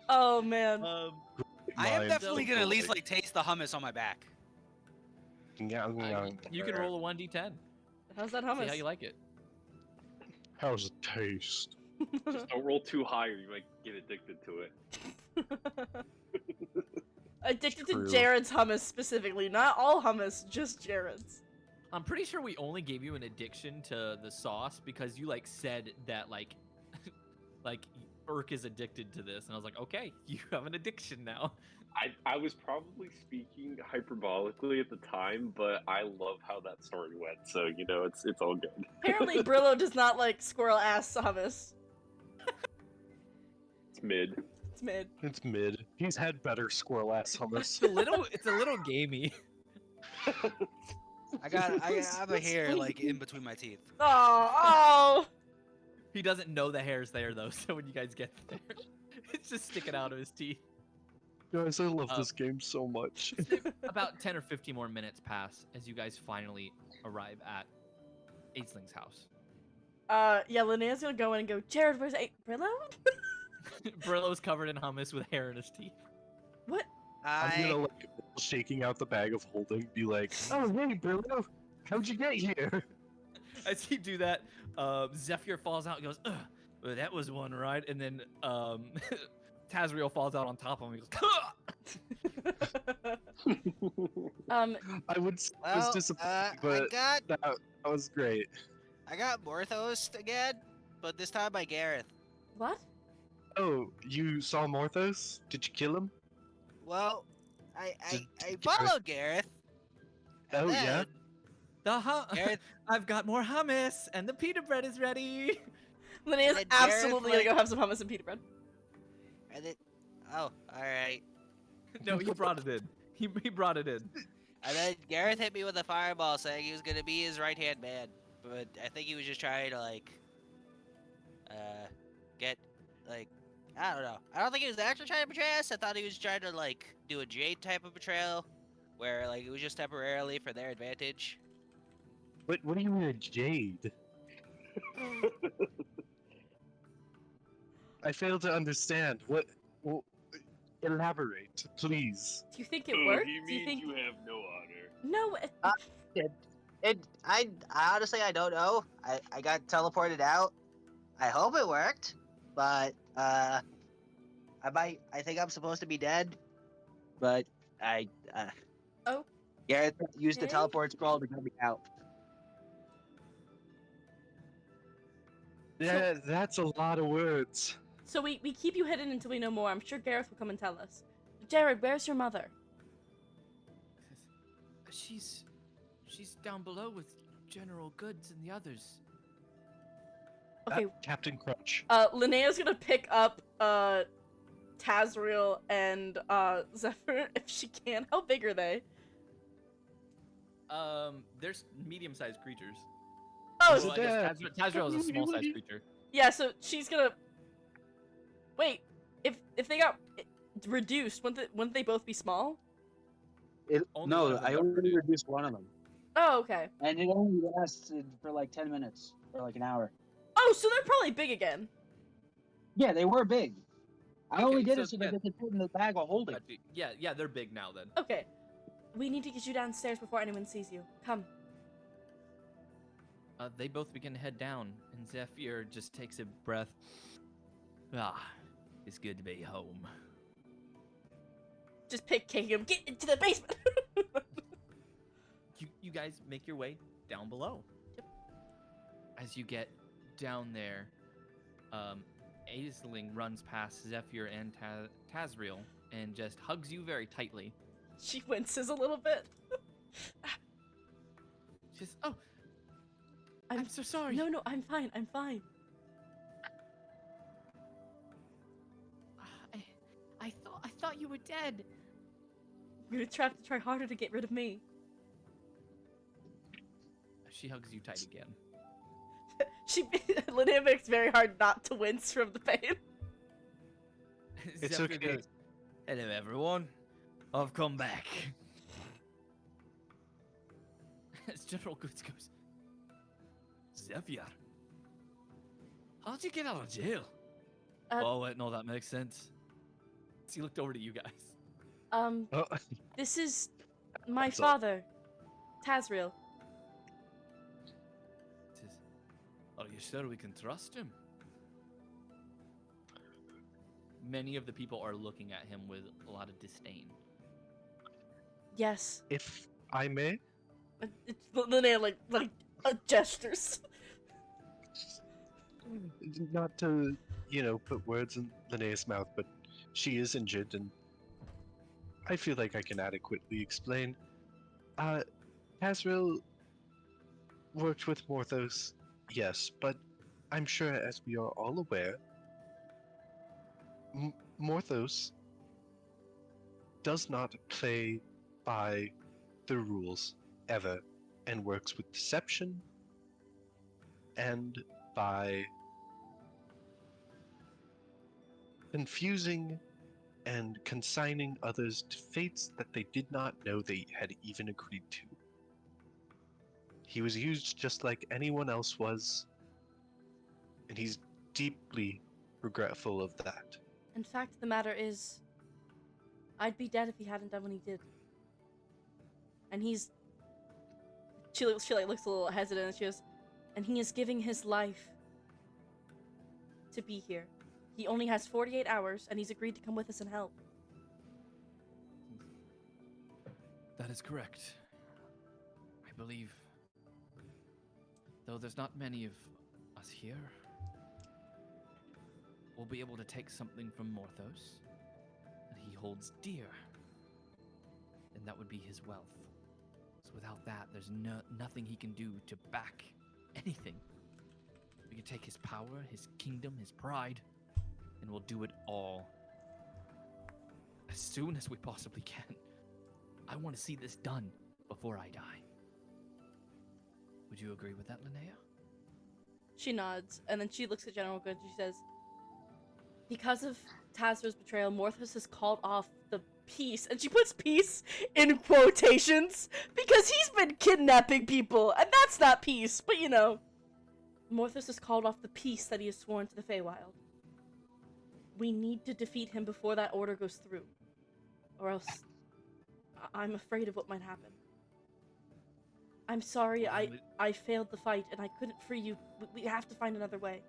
Oh man. I am Mind definitely gonna at least totally. like taste the hummus on my back. You can roll a 1d10. How's that See hummus? how you like it. How's it taste? Just don't roll too high, or you might get addicted to it. Addicted to True. Jared's hummus specifically, not all hummus, just Jared's. I'm pretty sure we only gave you an addiction to the sauce because you like said that like Irk is addicted to this, and I was like, okay, you have an addiction now. I was probably speaking hyperbolically at the time, but I love how that story went, so you know it's all good. Apparently, Brillow does not like squirrel ass hummus. It's mid. It's mid. It's mid. He's had better squirrel ass hummus. It's a little gamey. I have a hair like in between my teeth. Oh. He doesn't know the hair's there though, so when you guys get there, it's just sticking out of his teeth. Guys, I love this game so much. About 10 or 15 more minutes pass as you guys finally arrive at Aisling's house. Yeah, Linnea's gonna go in and go, Jared, where's Brillow? Brillow's covered in hummus with hair in his teeth. What? I'm gonna like shaking out the bag of holding, be like, "Oh hey, Brillow, how'd you get here?" As you do that, Zephyr falls out and goes, "Ugh, well, that was one ride." And then Tazriel falls out on top of him and goes, I was Well, disappointed, but that was great. I got Morthos again, but this time by Gareth. What? Oh, you saw Morthos? Did you kill him? Well, I Did followed Gareth. Oh yeah. Gareth, I've got more hummus, and the pita bread is ready. Linnea's And Jared, absolutely like- gonna go have some hummus and pita bread. and then, oh, all right. No, he brought it in. He brought it in. And then Gareth hit me with a fireball, saying he was gonna be his right hand man, but I think he was just trying to like, get like, I don't know. I don't think he was actually trying to betray us. I thought he was trying to like do a Jade type of betrayal, where like it was just temporarily for their advantage. What do you mean a jade? I fail to understand. What? Elaborate, please. Do you think it worked? He Do you think? you have no honor. No. I honestly I don't know. I got teleported out. I hope it worked, but I think I'm supposed to be dead, but Oh. Gareth used the Okay. teleport scroll to get me out. Yeah, that's a lot of words. So we keep you hidden until we know more. I'm sure Gareth will come and tell us. Jared, where's your mother? She's down below with General Goods and the others. Okay. Captain Crunch. Linnea's gonna pick up Tazriel and Zephyr if she can. How big are they? There's medium-sized creatures. Oh, Well, I guess Tazriel is a small-sized creature. yeah. So she's gonna. Wait, if they got reduced, wouldn't they both be small? Only one of them I got only reduced. reduced one of them, Oh, okay. and it only lasted for like 10 minutes or like an hour. Oh, so they're probably big again. Yeah, they were big. I only Okay, did so it so that yeah. they could put in the bag of holding. Yeah, they're big now then. Okay. We need to get you downstairs before anyone sees you. Come. They both begin to head down, and Zephyr just takes a breath. Ah, it's good to be home. Just pick him. Get into the basement. You guys make your way down below. Yep. As you get down there, Aisling runs past Zephyr and Tazriel and just hugs you very tightly. She winces a little bit. She says, "Oh, I'm so sorry." No, I'm fine. I'm fine. I thought you were dead. You're gonna have to try harder to get rid of me. She hugs you tight again. Linnea makes very hard not to wince from the pain. It's Zephyr okay. goes, hello, everyone. I've come back. As General Goods goes, Zephyr, how'd you get out of jail? Oh, wait, no, that makes sense. He looked over to you guys. Oh, This is my What's up? father, Tazriel. Are you sure we can trust him? Many of the people are looking at him with a lot of disdain. Yes. if I may, Linnea like gestures. not to, put words in Linnea's mouth, but she is injured, and I feel like I can adequately explain. Tazriel worked with Morthos, yes, but I'm sure, as we are all aware, Morthos does not play by the rules ever, and works with deception and by confusing and consigning others to fates that they did not know they had even agreed to. He was used just like anyone else was, and he's deeply regretful of that. In fact, the matter is, I'd be dead if he hadn't done what he did. And he's... She looks a little hesitant, and she goes, and he is giving his life to be here. He only has 48 hours, and he's agreed to come with us and help. That is correct. I believe, though there's not many of us here, we'll be able to take something from Morthos that he holds dear, and that would be his wealth. So without that, there's nothing he can do to back anything. We can take his power, his kingdom, his pride, and we'll do it all as soon as we possibly can. I want to see this done before I die. Would you agree with that, Linnea? She nods, and then she looks at General Goods and she says, because of Tazriel's betrayal, Morthos has called off the peace, and she puts peace in quotations, because he's been kidnapping people, and that's not peace, but Morthos has called off the peace that he has sworn to the Feywild. We need to defeat him before that order goes through, or else I'm afraid of what might happen. I'm sorry, I failed the fight, and I couldn't free you. We have to find another way.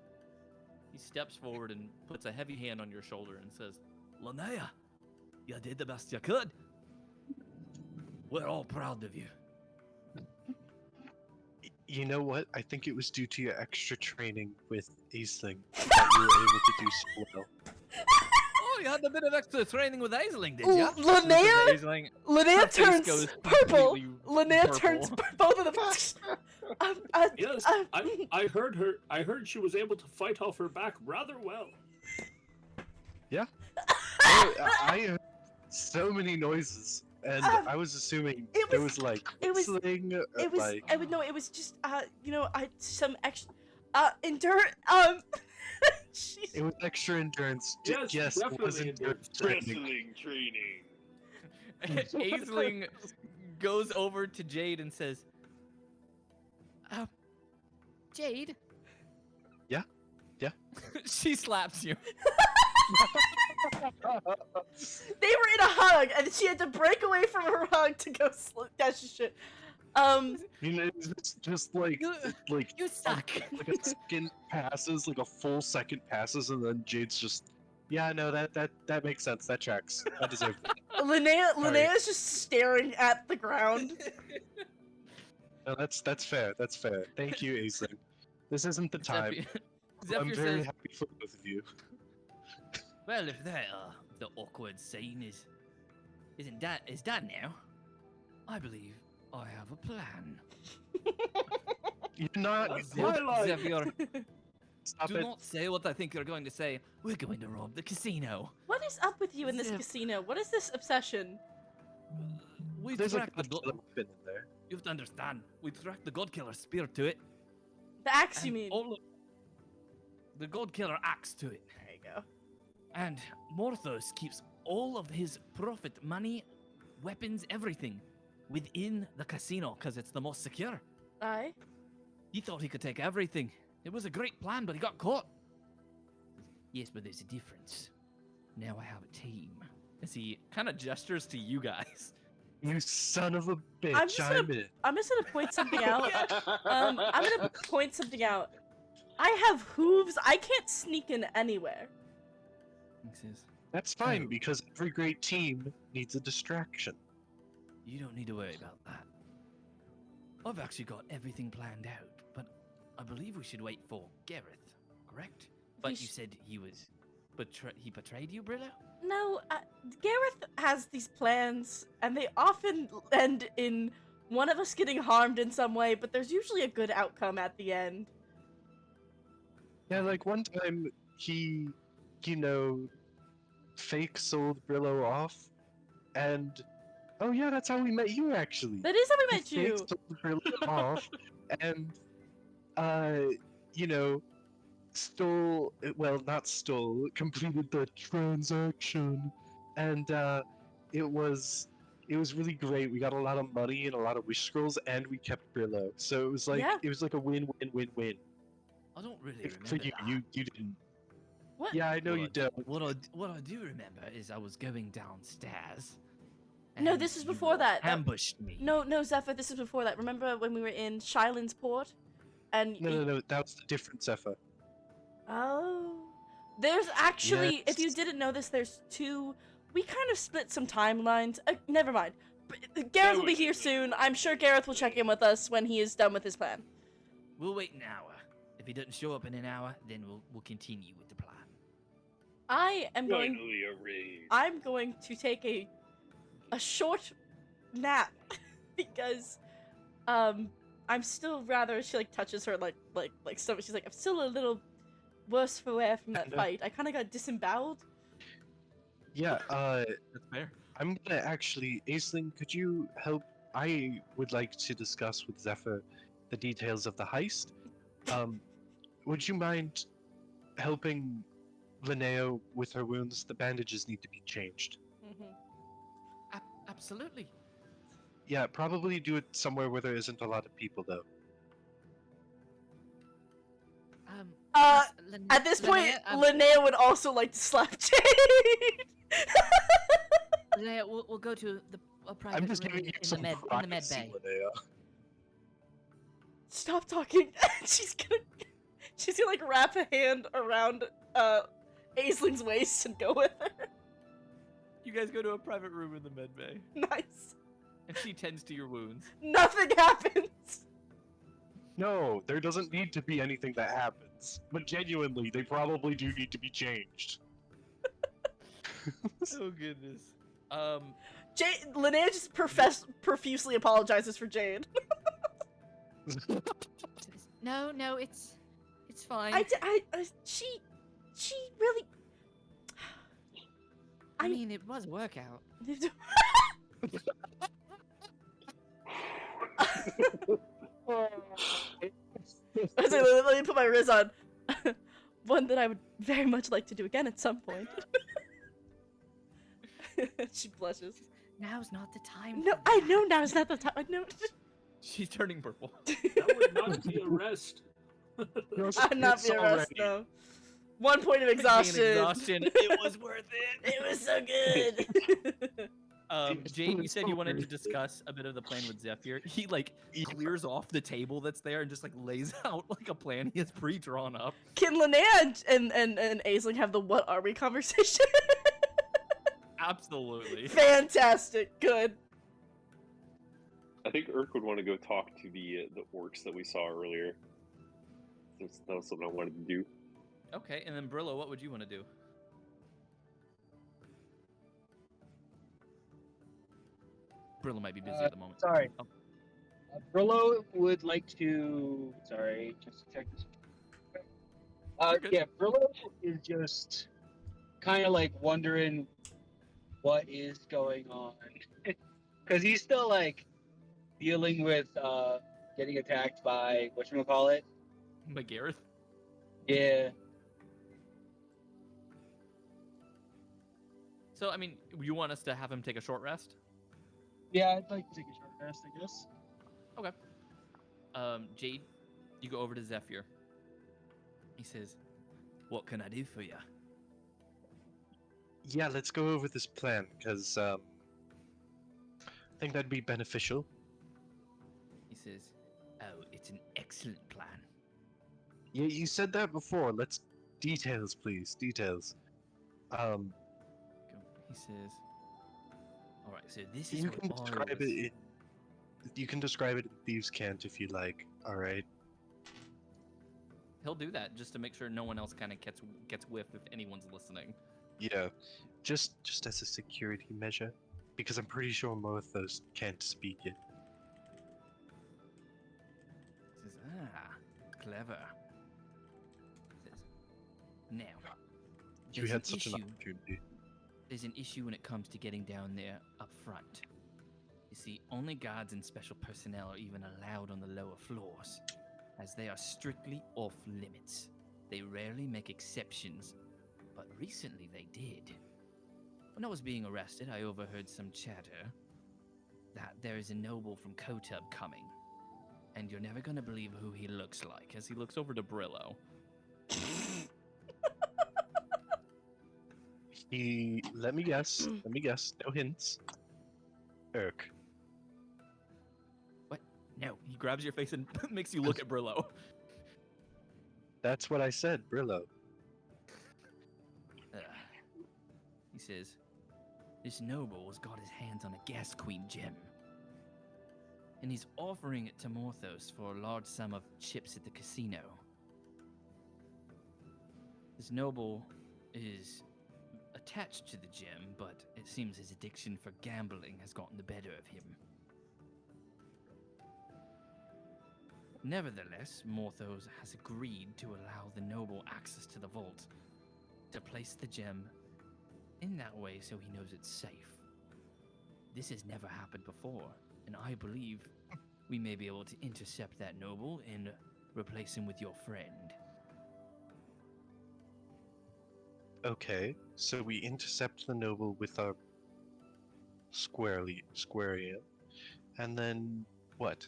He steps forward and puts a heavy hand on your shoulder and says, Linnea, you did the best you could. We're all proud of you. You know what? I think it was due to your extra training with Aisling that you were able to do so well. Oh, you had a bit of extra training with Aisling, did you? Linnea turns goes purple. completely Linnea purple. turns both of them. Yes, I heard her. I heard she was able to fight off her back rather well. Yeah. I heard so many noises, and I was assuming it was like whistling, It was. like... It was just. Some extra. Endurance. Jeez. It was extra endurance. Yes, it was definitely endurance Wrestling training. Aisling goes over to Jade and says, Jade? Yeah? she slaps you. They were in a hug, and she had to break away from her hug to go dash the shit. It's just like You suck. like a second passes, like a full second passes, and then Jade's just, yeah, no, that makes sense. That tracks. I deserve it. Linnea's just staring at the ground. No, that's fair. That's fair. Thank you, Aisling. This isn't the time. Zephyr I'm very says, happy for both of you. well, if that the awkward scene is done now, I believe I have a plan. You're not. Zephyr, Stop do it. not say what I think you're going to say. We're going to rob the casino. What is up with you in this casino? What is this obsession? We There's a tracked the good weapon in there. You have to understand. We tracked the God Killer's spear to it. The axe, you And mean? all of the gold killer axe to it. There you go. And Morthos keeps all of his profit money, weapons, everything within the casino because it's the most secure. Aye. He thought he could take everything. It was a great plan, but he got caught. Yes, but there's a difference. Now I have a team. As he kind of gestures to you guys. You son of a bitch! I'm just gonna point something out. I'm gonna point something out. I have hooves. I can't sneak in anywhere. That's fine because every great team needs a distraction. You don't need to worry about that. I've actually got everything planned out, but I believe we should wait for Gareth, correct? But you said he was he betrayed you, Brillow? No, Gareth has these plans, and they often end in one of us getting harmed in some way, but there's usually a good outcome at the end. Yeah, like one time he, fake sold Brillow off, and oh yeah, that's how we met you actually. That is how we met He you. fake sold Brillow off, and completed the transaction, and it was really great. We got a lot of money and a lot of wish scrolls, and we kept Brillow. So it was like a win-win-win-win. I don't really remember For you, that. you didn't. What? Yeah, I know you don't. What I do remember is I was going downstairs. No, and this is you before that. ambushed me. No, Zephyr, this is before that. Remember when we were in Shylin's Port? And No, that was a different Zephyr. Oh. There's actually, if you Yes. didn't know this, there's two... We kind of split some timelines. Never mind. Gareth will be here soon. I'm sure Gareth will check in with us when he is done with his plan. We'll wait an hour. If he doesn't show up in an hour, then we'll continue with the plan. I'm going to take a short nap because I'm still rather, she like touches her like stomach. She's like, I'm still a little worse for wear from that fight. I kind of got disemboweled. Yeah, That's fair. I'm gonna actually, Aisling, could you help? I would like to discuss with Zephyr the details of the heist. Would you mind helping Linnea with her wounds? The bandages need to be changed. Absolutely. Yeah, probably do it somewhere where there isn't a lot of people, though. At this point, Linnea would also like to slap Jade. Linnea, we'll go to a private I'm just room giving you in some the med privacy, bay. Linnea. Stop talking. She's gonna like wrap a hand around Aisling's waist and go with her. You guys go to a private room in the med bay. Nice. And she tends to your wounds. Nothing happens. No, there doesn't need to be anything that happens. But genuinely, they probably do need to be changed. Oh goodness. Jade, Linnea just profusely apologizes for Jade. No, it's fine. She really. I mean, it was a workout. Let me put my Riz on. One that I would very much like to do again at some point. She blushes. Now's not the time. No, I know now's not the time. I know. She's turning purple. That would not be a rest. I'm not being arrested, no. 1 point of exhaustion. It was worth it. It was so good. Jade, you said you wanted to discuss a bit of the plan with Zephyr. He clears off the table that's there and just lays out a plan he has pre-drawn up. Can Linnea and Aisling have the "what are we" conversation? Absolutely. Fantastic. Good. I think Urk would want to go talk to the orcs that we saw earlier. That was something I wanted to do. Okay, and then Brillow, what would you want to do? Brillow might be busy at the moment. Sorry. Oh. Brillow would like to. Sorry, just check this. Yeah, Brillow is just kind of wondering what is going on. Because he's still dealing with getting attacked by whatchamacallit. McGareth? Yeah. So, I mean, you want us to have him take a short rest? Yeah, I'd like to take a short rest, I guess. Okay. Jade, you go over to Zephyr. He says, "What can I do for you?" Yeah, let's go over this plan, because I think that'd be beneficial. He says, "Oh, it's an excellent plan." Yeah, you said that before. Let's details, please. Details. He says, "All right, so this is You what can I describe was." it. You can describe it in Thieves' Cant if you like. All right. He'll do that just to make sure no one else kind of gets whiff if anyone's listening. Yeah, just as a security measure, because I'm pretty sure Morthos can't speak it. He says, clever. He says, "Now, You there's had an such an issue. opportunity. There's an issue when it comes to getting down there up front. You see, only guards and special personnel are even allowed on the lower floors, as they are strictly off limits. They rarely make exceptions, but recently they did. When I was being arrested, I overheard some chatter that there is a noble from Kotub coming, and you're never gonna believe who he looks like," as he looks over to Brillow. Let me guess. Let me guess. No hints. Irk. What? No, he grabs your face and makes you look at Brillow. That's what I said, Brillow. He says, "This noble has got his hands on a Gas Queen gem, and he's offering it to Morthos for a large sum of chips at the casino. This noble is attached to the gem, but it seems his addiction for gambling has gotten the better of him. Nevertheless, Morthos has agreed to allow the noble access to the vault, to place the gem in that way so he knows it's safe. This has never happened before, and I believe we may be able to intercept that noble and replace him with your friend." Okay, so we intercept the noble with our squarium, and then what?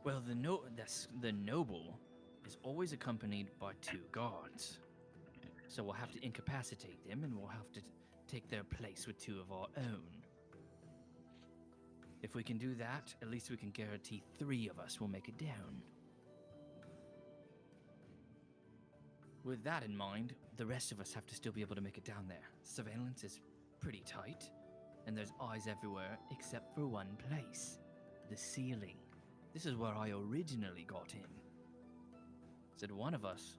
Well, the noble is always accompanied by 2 guards. So we'll have to incapacitate them, and we'll have to take their place with 2 of our own. If we can do that, at least we can guarantee 3 of us will make it down. With that in mind, the rest of us have to still be able to make it down there. Surveillance is pretty tight, and there's eyes everywhere except for one place, the ceiling. This is where I originally got in. Said one of us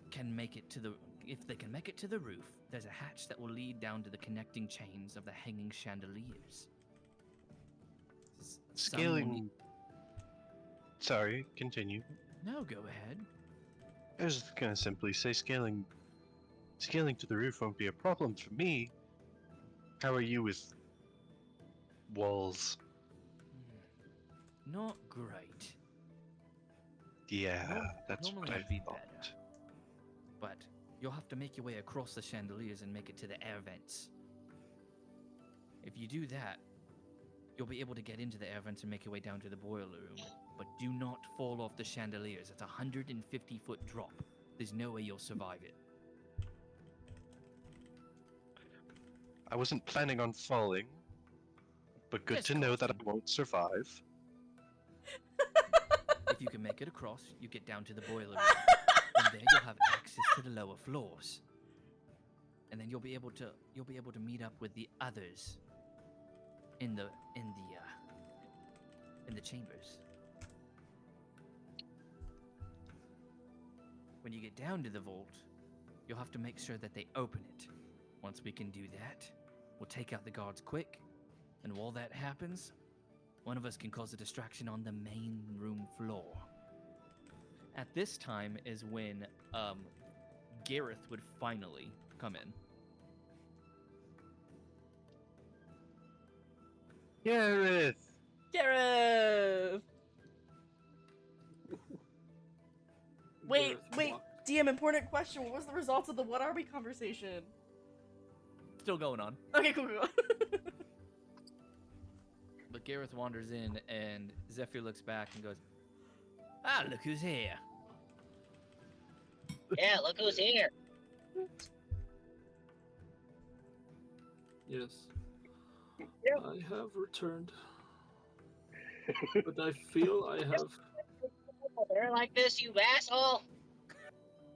can make it to the... If they can make it to the roof, there's a hatch that will lead down to the connecting chains of the hanging chandeliers. Scaling... Sorry, continue. No, go ahead. I was just gonna simply say scaling to the roof won't be a problem for me. How are you with walls? Not great. Yeah, that's normally what I I'd be thought. better. But you'll have to make your way across the chandeliers and make it to the air vents. If you do that, you'll be able to get into the air vents and make your way down to the boiler room. But do not fall off the chandeliers. It's a 150-foot drop. There's no way you'll survive it. I wasn't planning on falling, but good Just to know that I caution. won't survive. If you can make it across, you get down to the boiler room. And there you'll have access to the lower floors. And then you'll be able to meet up with the others in the chambers. When you get down to the vault, you'll have to make sure that they open it. Once we can do that, we'll take out the guards quick, and while that happens, one of us can cause a distraction on the main room floor. At this time is when Gareth would finally come in. Gareth! Gareth! Wait, Gareth DM, important question. What was the result of the what are we conversation? Still going on. Okay, cool. But Gareth wanders in, and Zephyr looks back and goes, "Ah, look who's here!" Yeah, look who's here. Yes. Yep. I have returned. But I feel I have... They're like this, you asshole.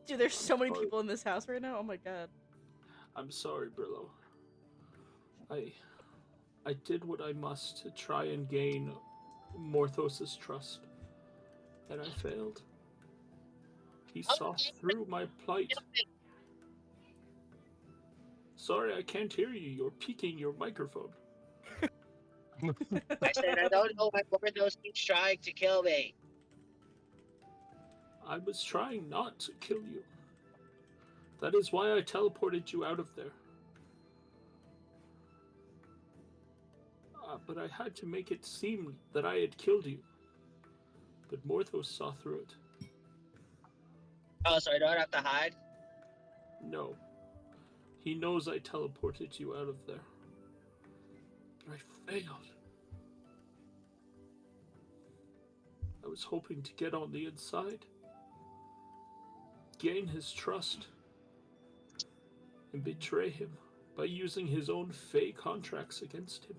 Dude, there's so many people in this house right now. Oh my god. I'm sorry, Brillow. I did what I must to try and gain Morthos' trust. And I failed. He saw through my plight. Sorry, I can't hear you. You're peeking your microphone. I said I don't know why Morthos keeps trying to kill me. I was trying not to kill you. That is why I teleported you out of there. But I had to make it seem that I had killed you. But Morthos saw through it. Oh, so I don't have to hide? No. He knows I teleported you out of there. But I failed. I was hoping to get on the inside, gain his trust, and betray him by using his own fey contracts against him.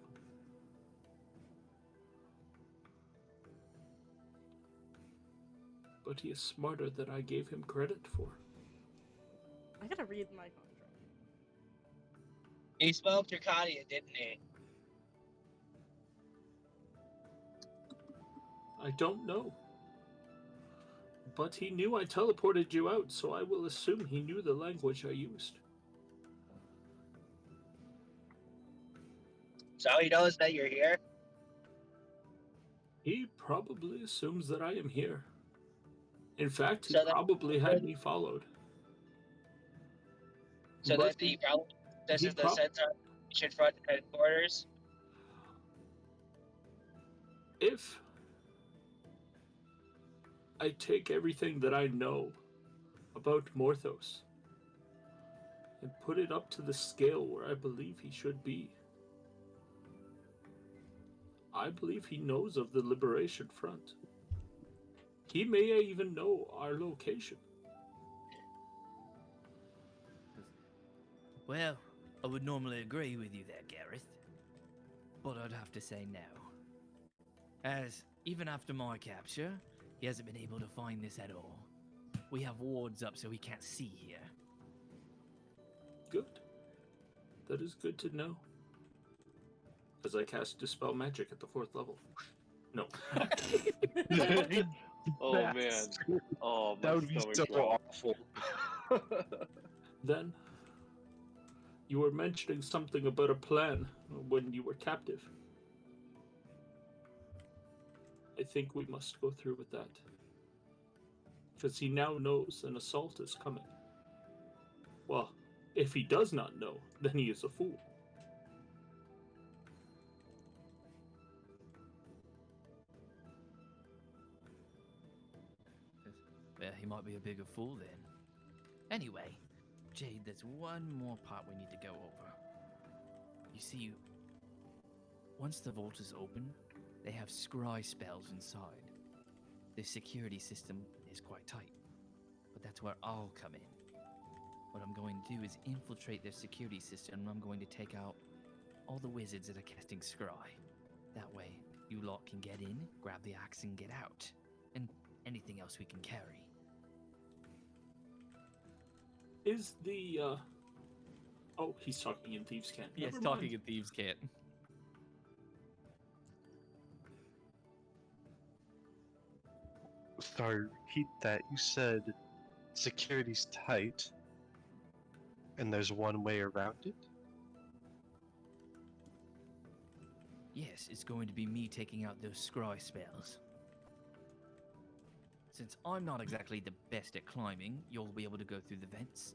But he is smarter than I gave him credit for. I gotta read my contract. He spoke Dracania, didn't he? I don't know. But he knew I teleported you out, so I will assume he knew the language I used. So he knows that you're here? He probably assumes that I am here. In fact, he So that- probably had me followed. So But that he probably... This he is the prob- Centaur Nation front headquarters? If I take everything that I know about Morthos and put it up to the scale where I believe he should be, I believe he knows of the Liberation Front. He may even know our location. Well, I would normally agree with you there, Gareth. But I'd have to say no. As, even after my capture, he hasn't been able to find this at all. We have wards up so he can't see here. Good. That is good to know. As I cast Dispel Magic at the 4th level. No. Oh man. Oh, my That would be stomach so dropped. awful. Then, you were mentioning something about a plan when you were captive. I think we must go through with that. Because he now knows an assault is coming. Well, if he does not know, then he is a fool. Well, he might be a bigger fool then. Anyway, Jade, there's one more part we need to go over. You see, once the vault is open, they have scry spells inside. The security system is quite tight, but that's where I'll come in. What I'm going to do is infiltrate their security system, and I'm going to take out all the wizards that are casting scry. That way, you lot can get in, grab the axe, and get out. And anything else we can carry. Is the, Oh, he's talking in Thieves' Cant. Yes, Never talking mind. in Thieves' Cant. Sorry, repeat that. You said security's tight, and there's one way around it? Yes, it's going to be me taking out those scry spells. Since I'm not exactly the best at climbing, you'll be able to go through the vents.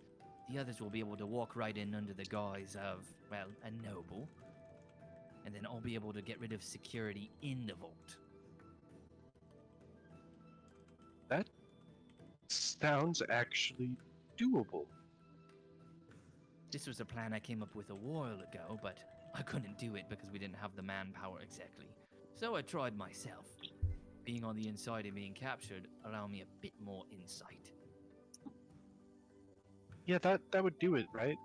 The others will be able to walk right in under the guise of, well, a noble. And then I'll be able to get rid of security in the vault. That's sounds actually doable. This was a plan I came up with a while ago, but I couldn't do it because we didn't have the manpower exactly. So I tried myself. Being on the inside and being captured allowed me a bit more insight. Yeah, that would do it, right?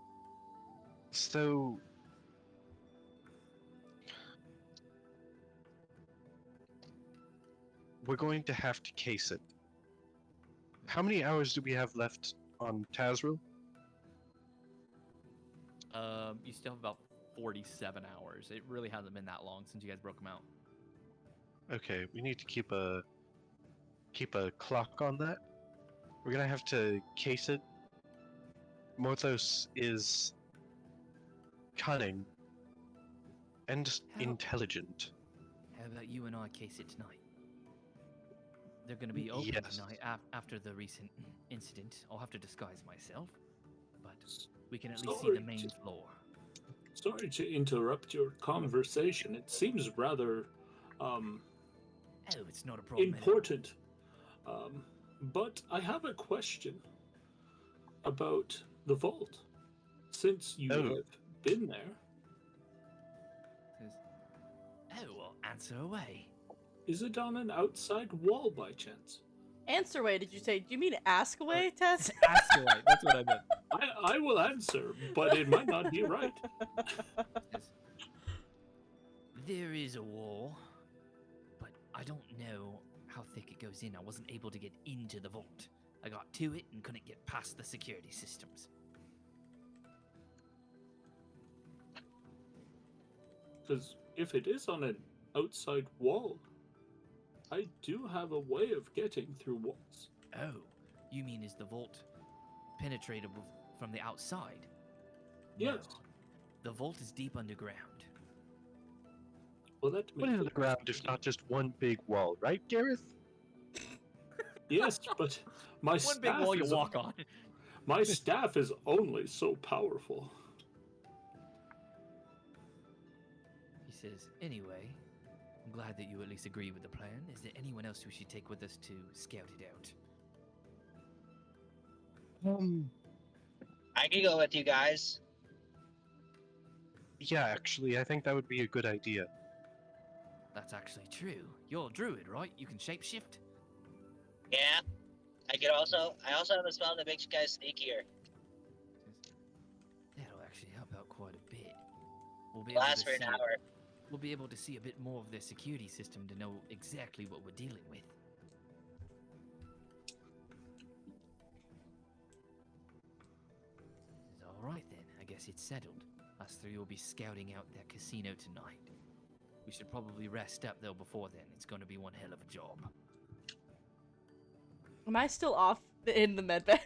So we're going to have to case it. How many hours do we have left on Tazril? You still have about 47 hours. It really hasn't been that long since you guys broke them out. Okay, we need to keep a clock on that. We're gonna have to case it. Morthos is cunning and intelligent. How about you and I case it tonight? They're going to be open Yes. tonight after the recent incident. I'll have to disguise myself, but we can at least see the main floor. Sorry to interrupt your conversation. It seems rather Oh, it's not a problem. important. But I have a question about the vault. Since you have been there. Oh, well, answer away. Is it on an outside wall by chance? Answer away, did you say? Do you mean ask away, Tess? Ask away, that's what I meant. I will answer, but it might not be right. There is a wall, but I don't know how thick it goes in. I wasn't able to get into the vault. I got to it and couldn't get past the security systems. Because if it is on an outside wall, I do have a way of getting through walls. Oh, you mean is the vault penetratable from the outside? Yes. No, the vault is deep underground. Well, that What makes is the ground if not just one big wall, right, Gareth? Yes, but my One staff big wall you is walk on. My staff is only so powerful. He says, anyway, I'm glad that you at least agree with the plan. Is there anyone else we should take with us to scout it out? I can go with you guys. Yeah, actually, I think that would be a good idea. That's actually true. You're a druid, right? You can shapeshift? Yeah. I also have a spell that makes you guys sneakier. That'll actually help out quite a bit. We'll be Lasts for an hour. We'll be able to see a bit more of their security system to know exactly what we're dealing with. Alright then, I guess it's settled. Us three will be scouting out that casino tonight. We should probably rest up though before then. It's going to be one hell of a job. Am I still off in the medbay?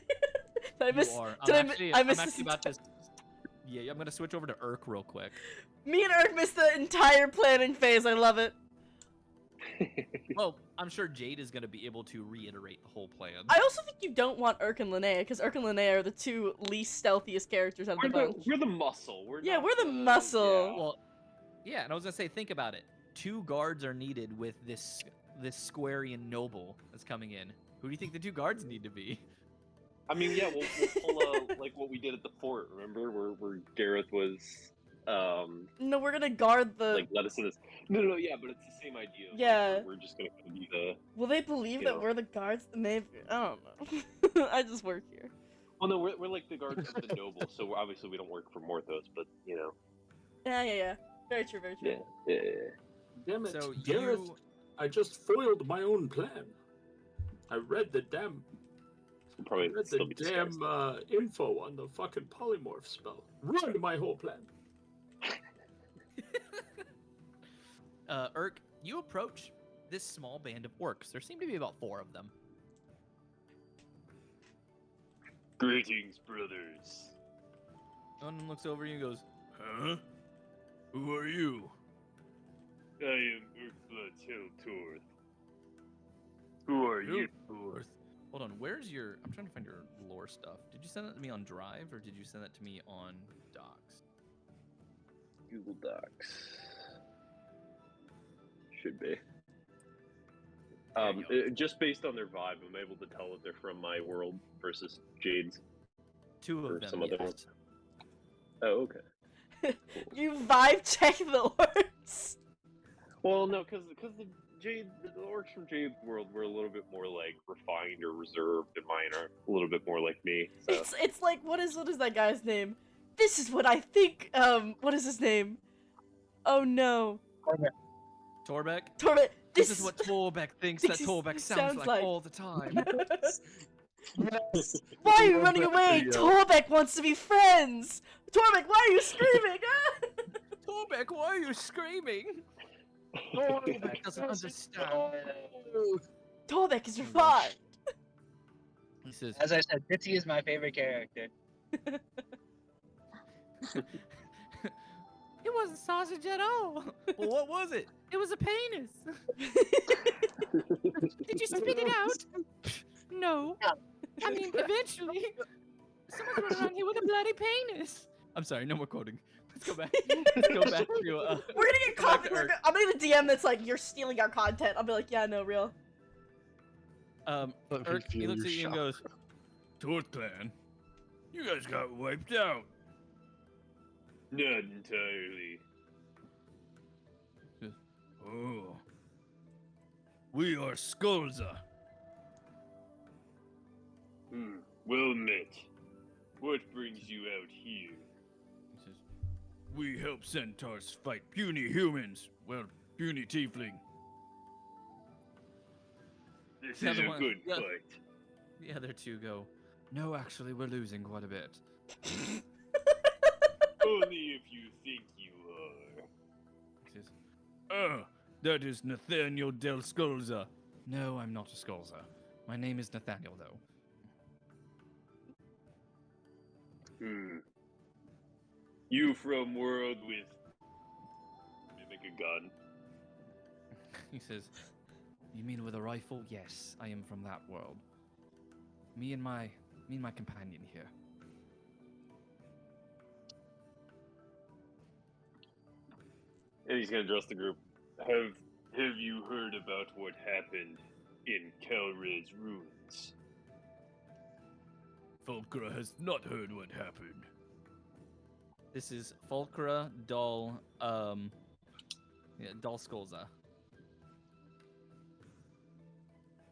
You are. I'm actually about to... Yeah, I'm going to switch over to Irk real quick. Me and Irk missed the entire planning phase. I love it. Well, I'm sure Jade is going to be able to reiterate the whole plan. I also think you don't want Irk and Linnea, because Irk and Linnea are the two least stealthiest characters out of the bunch. We're the muscle. We're we're the muscle. Yeah. Well, yeah, and I was going to say, think about it. 2 guards are needed with this Squarian noble that's coming in. Who do you think the 2 guards need to be? I mean, yeah, we'll pull like what we did at the fort. Remember, where Gareth was. No, we're gonna guard the. Like, let us in this. No, yeah, but it's the same idea. Yeah. Like, we're just gonna be the. Will they believe that we're the guards? Maybe. I don't know. I just work here. Well, no, we're like the guards of the noble, so obviously we don't work for Morthos, but you know. Yeah. Very true. Yeah. Damn it, So Gareth! I just foiled my own plan. I read the damn. Probably read still the be damn disguised. info on the fucking polymorph spell. Ruined my whole plan. Irk, you approach this small band of orcs. There seem to be about 4 of them. Greetings, brothers. One of them looks over you and goes, huh? Who are you? I am Irkbluz Hel'torth. Who are you? Hold on, where's your... I'm trying to find your lore stuff. Did you send that to me on Drive, or did you send that to me on Docs? Google Docs. Should be. Just based on their vibe, I'm able to tell that they're from my world versus Jade's. Two of them, some other yes. ones. Oh, okay. You vibe check the orcs. Well, no, because the orcs from Jade's world were a little bit more like refined or reserved, and mine are a little bit more like me. So. It's like what is that guy's name? This is what I think. What is his name? Oh no. Torbeck? Torbeck. This is what Torbeck thinks that Torbeck sounds like all the time. Yes. Why are you running away? Torbeck wants to be friends. Torbeck, why are you screaming? Torbeck, why are you screaming? Torbeck doesn't understand. Torbeck is revived. He says, As I said, Bitsy is my favorite character. It wasn't sausage at all. well, what was it? It was a penis. Did you spit it out? No. I mean, eventually, someone's running around here with a bloody penis. I'm sorry, no more quoting. Let's go back. Let's go back to. We're gonna get caught. I'm gonna DM that's like you're stealing our content. I'll be like, yeah, no, real. Irk, he looks at you and goes, "Tooth Clan, you guys got wiped out." Not entirely. Oh, we are Skolza. Well met. What brings you out here? He says, "We help centaurs fight puny humans. Well, puny tiefling." This The is other a one- good yeah. fight. The other two go, "No, actually, we're losing quite a bit." Only if you think you are. He says, that is Nathaniel Del Skolza. No, I'm not a Skolza. My name is Nathaniel, though. You from world with mimic a gun? He says, "You mean with a rifle? Yes, I am from that world. Me and my companion here." And he's gonna address the group. Have you heard about what happened in Kelrez ruins? Fulcra has not heard what happened. This is Fulcra Dol Dol Skolza.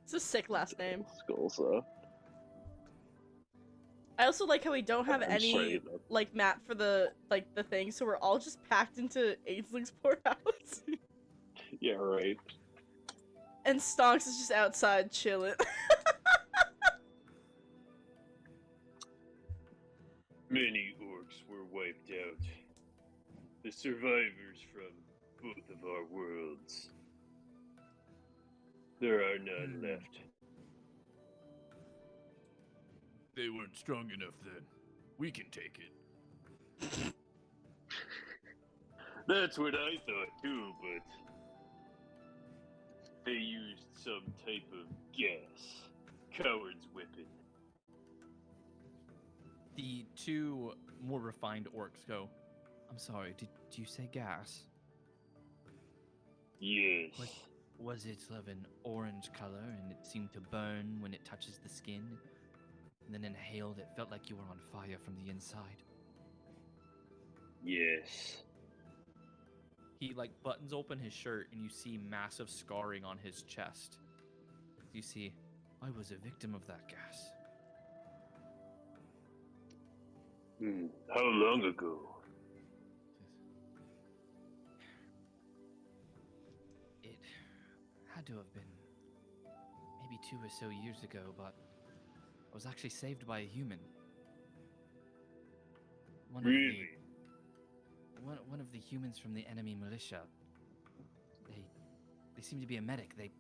It's a sick last name. Skolza. I also like how we don't have any sorry, like map for the thing, so we're all just packed into Ainsling's poorhouse. Yeah, right. And Stonks is just outside chilling. Many orcs were wiped out. The survivors from both of our worlds. There are none left. They weren't strong enough then. We can take it. That's what I thought too, but they used some type of gas. Coward's weapon. The two more refined orcs go, "I'm sorry, did you say gas? Yes. Was it of an orange color and it seemed to burn when it touches the skin? And then inhaled, it felt like you were on fire from the inside?" Yes. He buttons open his shirt and you see massive scarring on his chest. You see, I was a victim of that gas. How long ago? It had to have been maybe 2 or so years ago, but I was actually saved by a human. Really? One of the humans from the enemy militia. They seemed to be a medic. They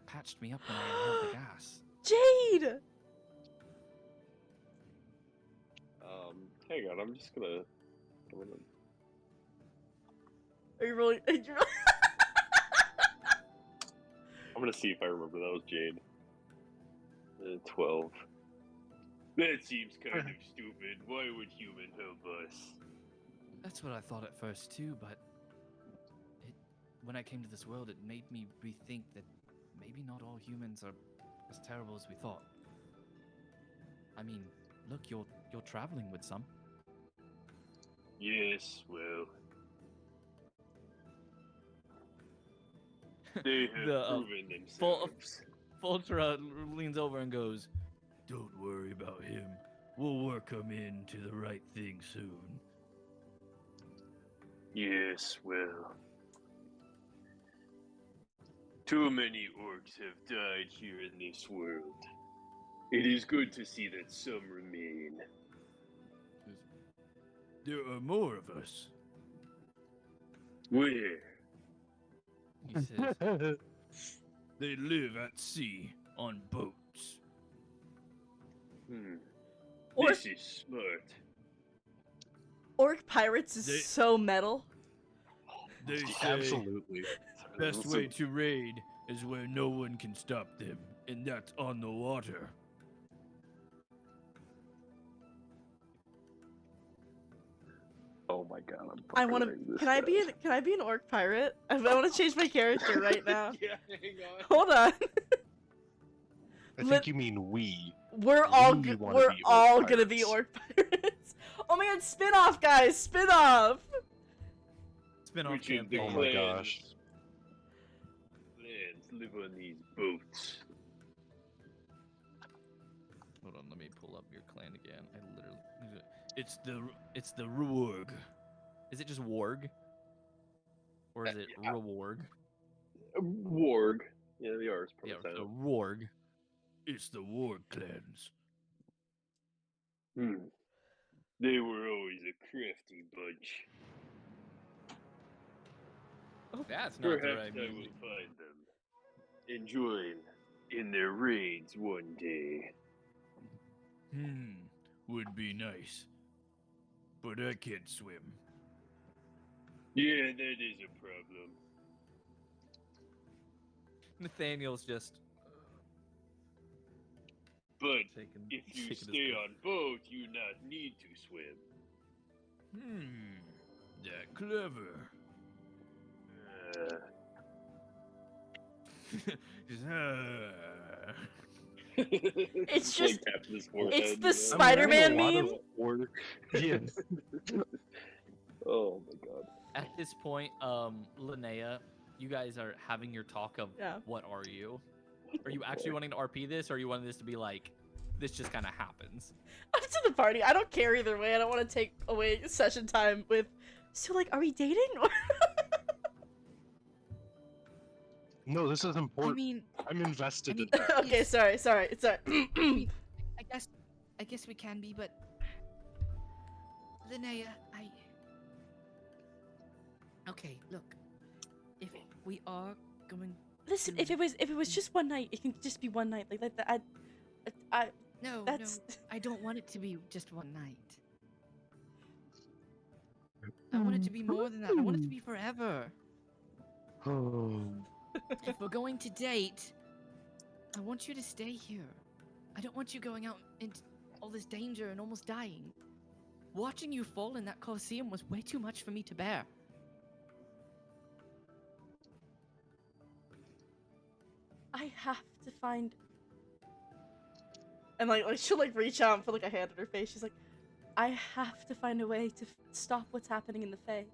patched me up when I inhaled the gas. Jade! Hang on, I'm gonna... Are you really? I'm gonna see if I remember that was Jade. 12. That seems kind of stupid. Why would human help us? That's what I thought at first too, but when I came to this world, it made me rethink that maybe not all humans are as terrible as we thought. I mean, look, you're traveling with some. Yes, well, they have proven themselves. Fultra leans over and goes, "Don't worry about him. We'll work him into the right thing soon." Yes, well, too many orcs have died here in this world. It is good to see that some remain. There are more of us. Where? He says, "They live at sea on boats." This is smart. Orc pirates is so metal. They say Absolutely. best way to raid is where no one can stop them, and that's on the water. Oh my god, I'm I want to. Can I be an orc pirate? I want to change my character right now. Yeah, hang on. Hold on. I think you mean we. We're all We wanna we're be orc all gonna be pirates. orc pirates. Oh my god, spin-off, guys, spin-off. Spin-off Which of the campaign. Oh my gosh. Clans live on these boats. Hold on, let me pull up your clan again. I literally, it's the Ruorg. Is it just Warg? Or is it Ruorg? Warg. Yeah, the R is Yeah, probably so Ruorg. It's the Warg clans. They were always a crafty bunch. That's not the Perhaps right I will music. find them and join in their raids one day. Would be nice. But I can't swim. Yeah, that is a problem. Nathaniel's just But shaking, if you shaking his stay head. on boat, you not need to swim. That clever. It's just tap this it's forehead, the Spider-Man meme. Yeah. Oh my god. At this point, Linnea, you guys are having your talk of what are you? Are you actually wanting to RP this, or are you wanting this to be like, this just kind of happens? Up to the party. I don't care either way. I don't want to take away session time with. So like, are we dating? No, this is important. I mean, I'm invested in that. Okay, sorry. I guess we can be, but Linnea, okay, look. If we are going Listen, if it was just one night, it can just be one night. Like that. No, I don't want it to be just one night. I want it to be more than that. I want it to be forever. If we're going to date, I want you to stay here. I don't want you going out into all this danger and almost dying. Watching you fall in that Colosseum was way too much for me to bear. I have to find. And like she'll like reach out and put like a hand on her face. She's like, I have to find a way to stop what's happening in the Fae.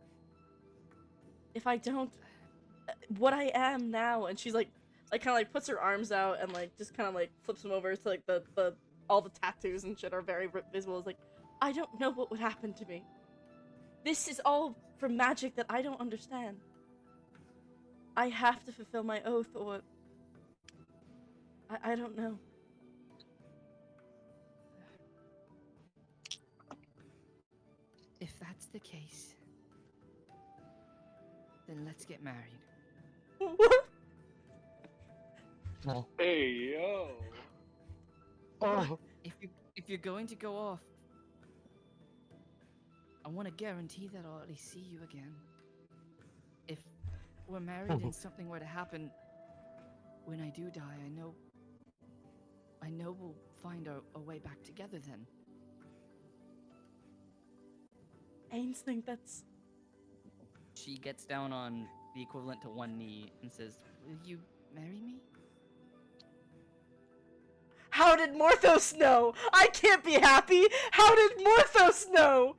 If I don't, what I am now, and she's like kind of like puts her arms out and like just kind of like flips them over to like the all the tattoos and shit are very visible. It's like, I don't know what would happen to me. This is all from magic that I don't understand. I have to fulfill my oath, or I don't know. If that's the case, then let's get married. Hey yo. Oh. If you're going to go off, I want to guarantee that I'll at least see you again. If we're married and something were to happen when I do die, I know we'll find a way back together then. Ains think that's. She gets down on the equivalent to one knee and says, Will you marry me? How did Morthos know? I can't be happy! How did Morthos know?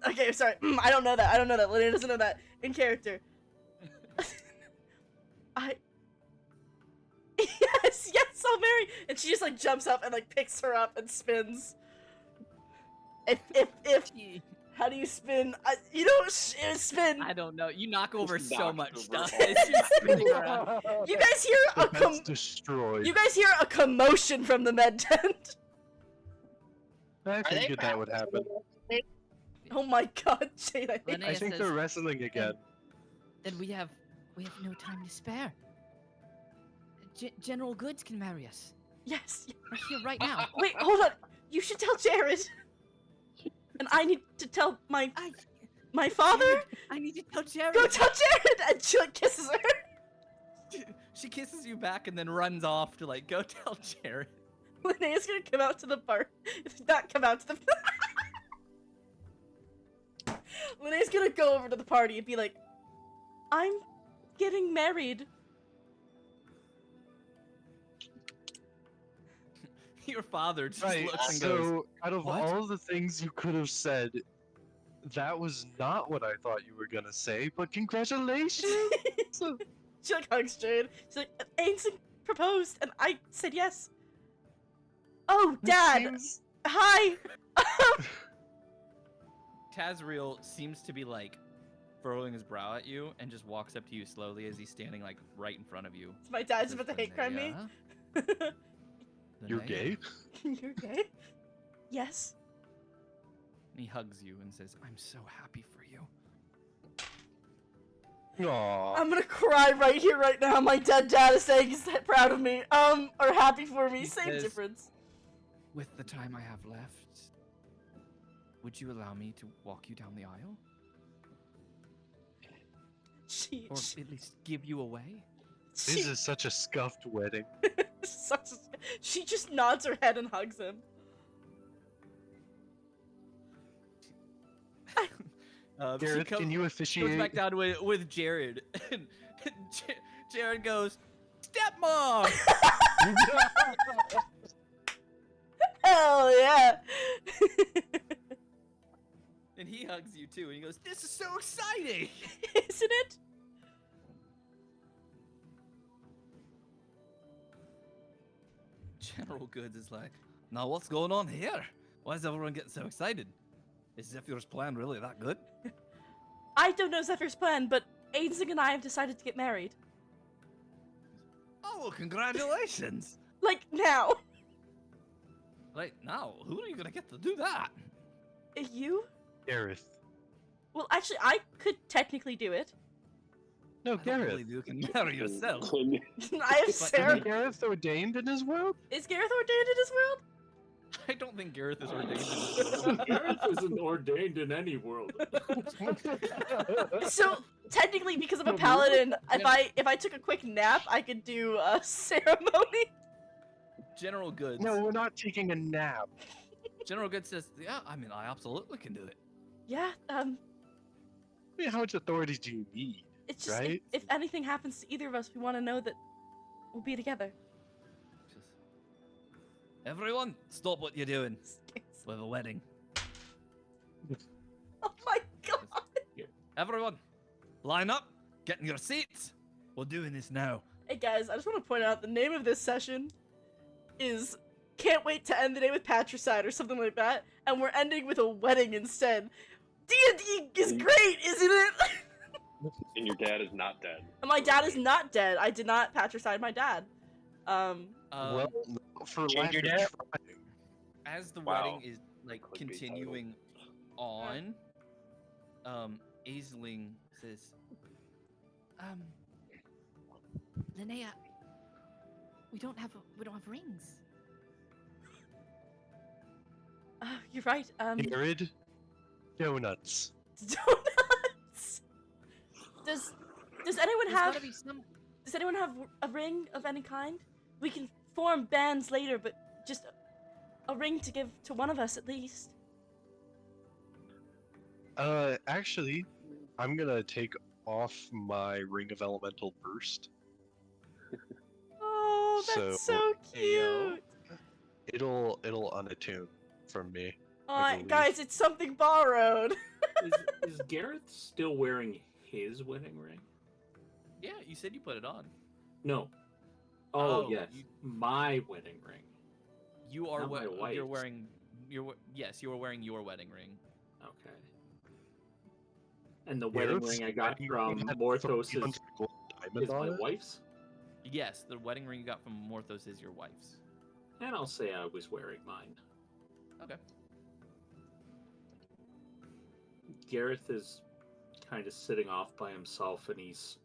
Okay, sorry. I don't know that. Linnea doesn't know that in character. Yes, I'll marry. And she just like jumps up and like picks her up and spins. If how do you spin? You don't spin. I don't know. You knock over Just so knocked much over stuff. all It's just spinning around. You guys hear a destroyed. You guys hear a commotion from the med tent. I figured that would happen. Oh my god, Jade! I think Linnea they're wrestling again. Then we have no time to spare. General Goods can marry us. Yes. Right here, right now. Wait, hold on. You should tell Jared. And I need to tell my father. I need to tell Jared. Go tell Jared, and she like kisses her. She kisses you back and then runs off to like go tell Jared. Linnea's gonna come out to the bar. Not come out to the. Linnea's gonna go over to the party and be like, "I'm getting married." Your father just Right, looks and so goes, out of "What?" all the things you could have said, that was not what I thought you were gonna say, but congratulations! She like hugs Jade. She's like, "Ainsley proposed, and I said yes." Oh, Dad! Hi! Tazriel seems to be like furrowing his brow at you and just walks up to you slowly as he's standing like right in front of you. My dad's about to hate crime me. You're gay? You're gay? Yes. And he hugs you and says, "I'm so happy for you." Aww. I'm gonna cry right here, right now. My dead dad is saying he's proud of me. Or happy for me. He Same says, difference. "With the time I have left, would you allow me to walk you down the aisle? Or at least give you away?" This is such a scuffed wedding. She just nods her head and hugs him. Gareth, can you officiate? Goes back down with Jared, and Jared goes, "Stepmom!" Hell yeah! And he hugs you too, and he goes, "This is so exciting!" Isn't it? General Goods is like, "Now what's going on here? Why is everyone getting so excited? Is Zephyr's plan really that good?" I don't know Zephyr's plan, but Ainsley and I have decided to get married. "Oh, well, congratulations!" Like, now. Like, now, who are you gonna get to do that? You? Gareth. Well, actually, I could technically do it. No, I don't Gareth. believe you can marry yourself. I have Sarah. Is Gareth ordained in his world? Is Gareth ordained in his world? I don't think Gareth is ordained in this world. Gareth isn't ordained in any world. So technically, because I'm a paladin, if I took a quick nap, I could do a ceremony. General Goods. No, we're not taking a nap. General Goods says, "Yeah, I mean, I absolutely can do it." Yeah. I mean, how much authority do you need? It's just right? if anything happens to either of us, we want to know that we'll be together. Just, everyone, stop what you're doing. We have a wedding. Oh my god! Everyone, line up, get in your seats. We're doing this now. Hey guys, I just want to point out the name of this session is "Can't Wait to End the Day with Patricide" or something like that, and we're ending with a wedding instead. D&D is great, isn't it? And your dad is not dead. And my dad is not dead. I did not patricide my dad. Well, for Change lack your of dad? trying. As the Wow. wedding is like Clickbait continuing on, Aisling says, Linnea, we don't have rings. You're right. Jared, donuts. Donuts. Does anyone There's have gotta be some. Does anyone have a ring of any kind? We can form bands later, but just a ring to give to one of us at least. Actually, I'm gonna take off my Ring of Elemental Burst. Oh. Oh, that's so cute. It'll unattune from me. Guys, it's something borrowed. Is Gareth still wearing his wedding ring? Yeah, you said you put it on. No. Oh, yes, my wedding ring. You are Not my you're wife's. wearing yes, you are wearing your wedding ring. Okay. And the wedding ring I got from Morthos is my wife's? Yes, the wedding ring you got from Morthos is your wife's. And I'll say I was wearing mine. Okay. Gareth is kind of sitting off by himself, and he's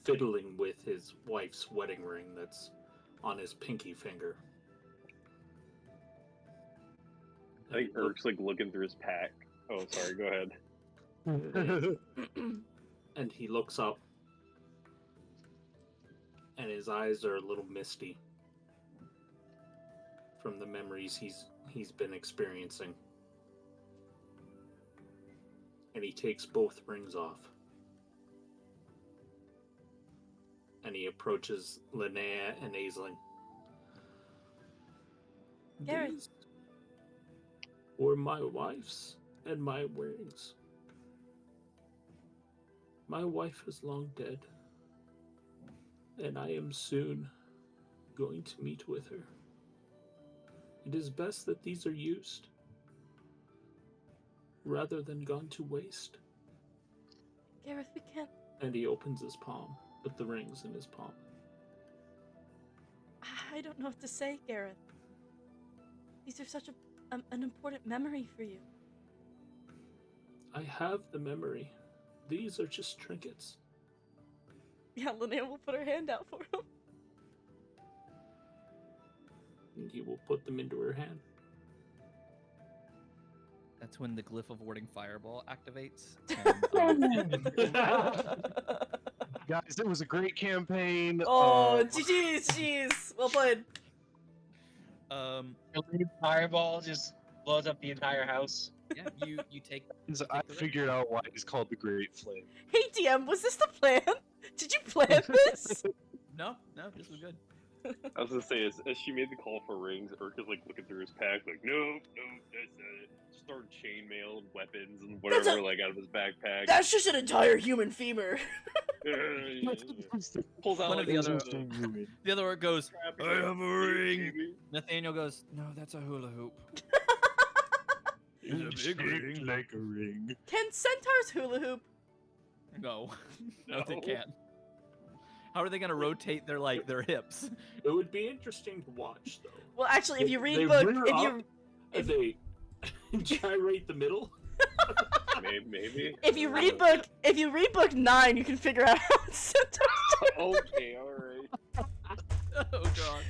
fiddling with his wife's wedding ring that's on his pinky finger. I think Irk's like looking through his pack. Oh, sorry, go ahead. And he looks up, and his eyes are a little misty from the memories he's been experiencing. And he takes both rings off. And he approaches Linnea and Aisling. Gareth. These were my wife's and my rings. My wife is long dead, and I am soon going to meet with her. It is best that these are used rather than gone to waste. Gareth, we can't. And he opens his palm, with the rings in his palm. I don't know what to say, Gareth. These are such an important memory for you. I have the memory. These are just trinkets. Yeah, Linnea will put her hand out for him. And he will put them into her hand. That's when the glyph of warding fireball activates. Guys, it was a great campaign. Oh, GG's. Well played. Fireball just blows up the entire house. Yeah, you take. I figured out why he's called the Great Flame. Hey DM, was this the plan? Did you plan this? No, this was good. I was gonna say, as she made the call for rings, Irk is like looking through his pack, like, no, that's not it. Started chainmail and weapons and whatever, like out of his backpack. That's just an entire human femur. Pulls out One like of the other Irk goes, I have a ring. Nathaniel goes, no, that's a hula hoop. It's a big ring. Like a ring. Can centaurs hula hoop? No, no, they can't. How are they gonna rotate their hips? It would be interesting to watch, though. Well, actually, if you read book, if they gyrate the middle. Maybe. If you read book 9, you can figure out how centaurs. Okay, all right. Oh god.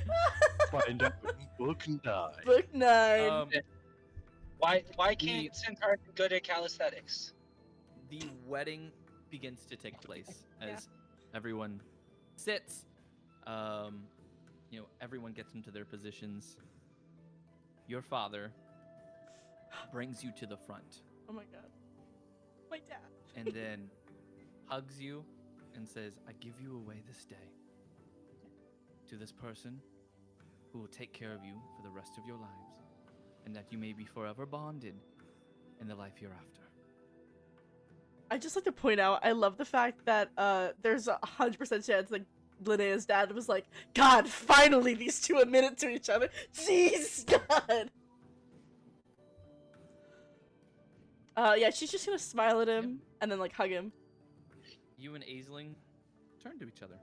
Find out in book 9. Book 9. Why can't centaurs be good at calisthenics? The wedding begins to take place as everyone sits. Everyone gets into their positions. Your father brings you to the front. Oh my god. My dad. And then hugs you and says, I give you away this day to this person who will take care of you for the rest of your lives, and that you may be forever bonded in the life hereafter. I'd just like to point out, I love the fact that there's 100% chance that Linnea's dad was like, God, finally these two admitted to each other. Jeez, God. Yeah, she's just gonna smile at him and then like hug him. You and Aisling turn to each other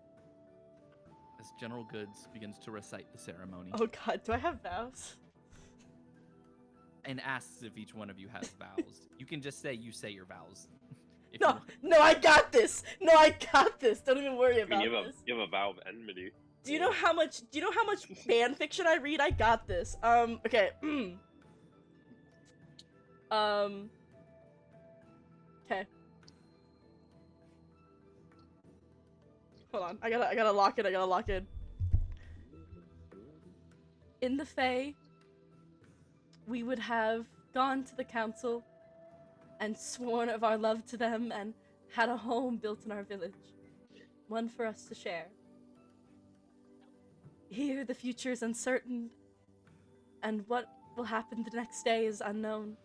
as General Goods begins to recite the ceremony. Oh god, do I have vows? And asks if each one of you has vows. You can just say you say your vows. No, I got this. No, I got this. Don't even worry about this. You have a vow of enmity. Do you know how much fan fiction I read? I got this. Okay. Okay. Hold on. I gotta lock it. In the Fae, we would have gone to the council and sworn of our love to them and had a home built in our village. One for us to share. Here, the future is uncertain, and what will happen the next day is unknown.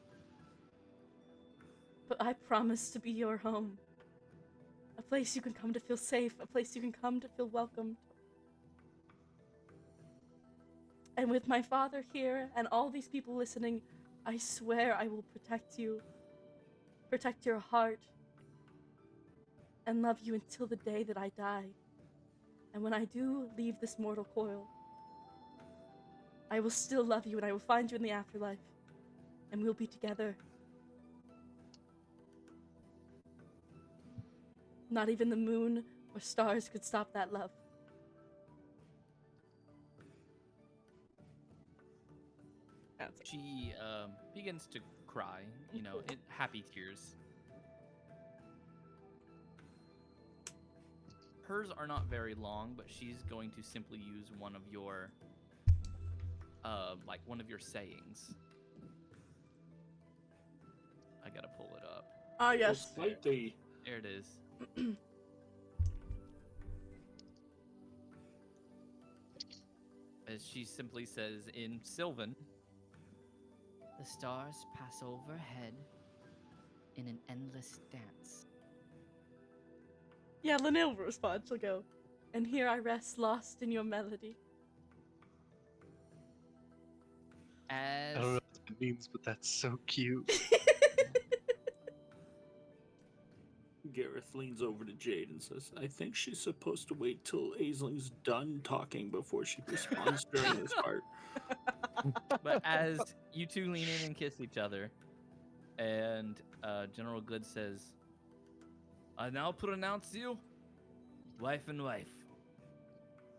But I promise to be your home. A place you can come to feel safe, a place you can come to feel welcomed. And with my father here and all these people listening, I swear I will protect you, protect your heart, and love you until the day that I die. And when I do leave this mortal coil, I will still love you and I will find you in the afterlife, and we'll be together. Not even the moon or stars could stop that love. She begins to cry, in happy tears. Hers are not very long, but she's going to simply use one of your, one of your sayings. I gotta pull it up. Ah, yes. There it is. As she simply says in Sylvan, the stars pass overhead in an endless dance. Yeah, Linnea will respond. She'll go, and here I rest lost in your melody. I don't know what that means, but that's so cute. Gareth leans over to Jade and says, I think she's supposed to wait till Aisling's done talking before she responds during this part. But as you two lean in and kiss each other, and General Good says, I now pronounce you wife and wife.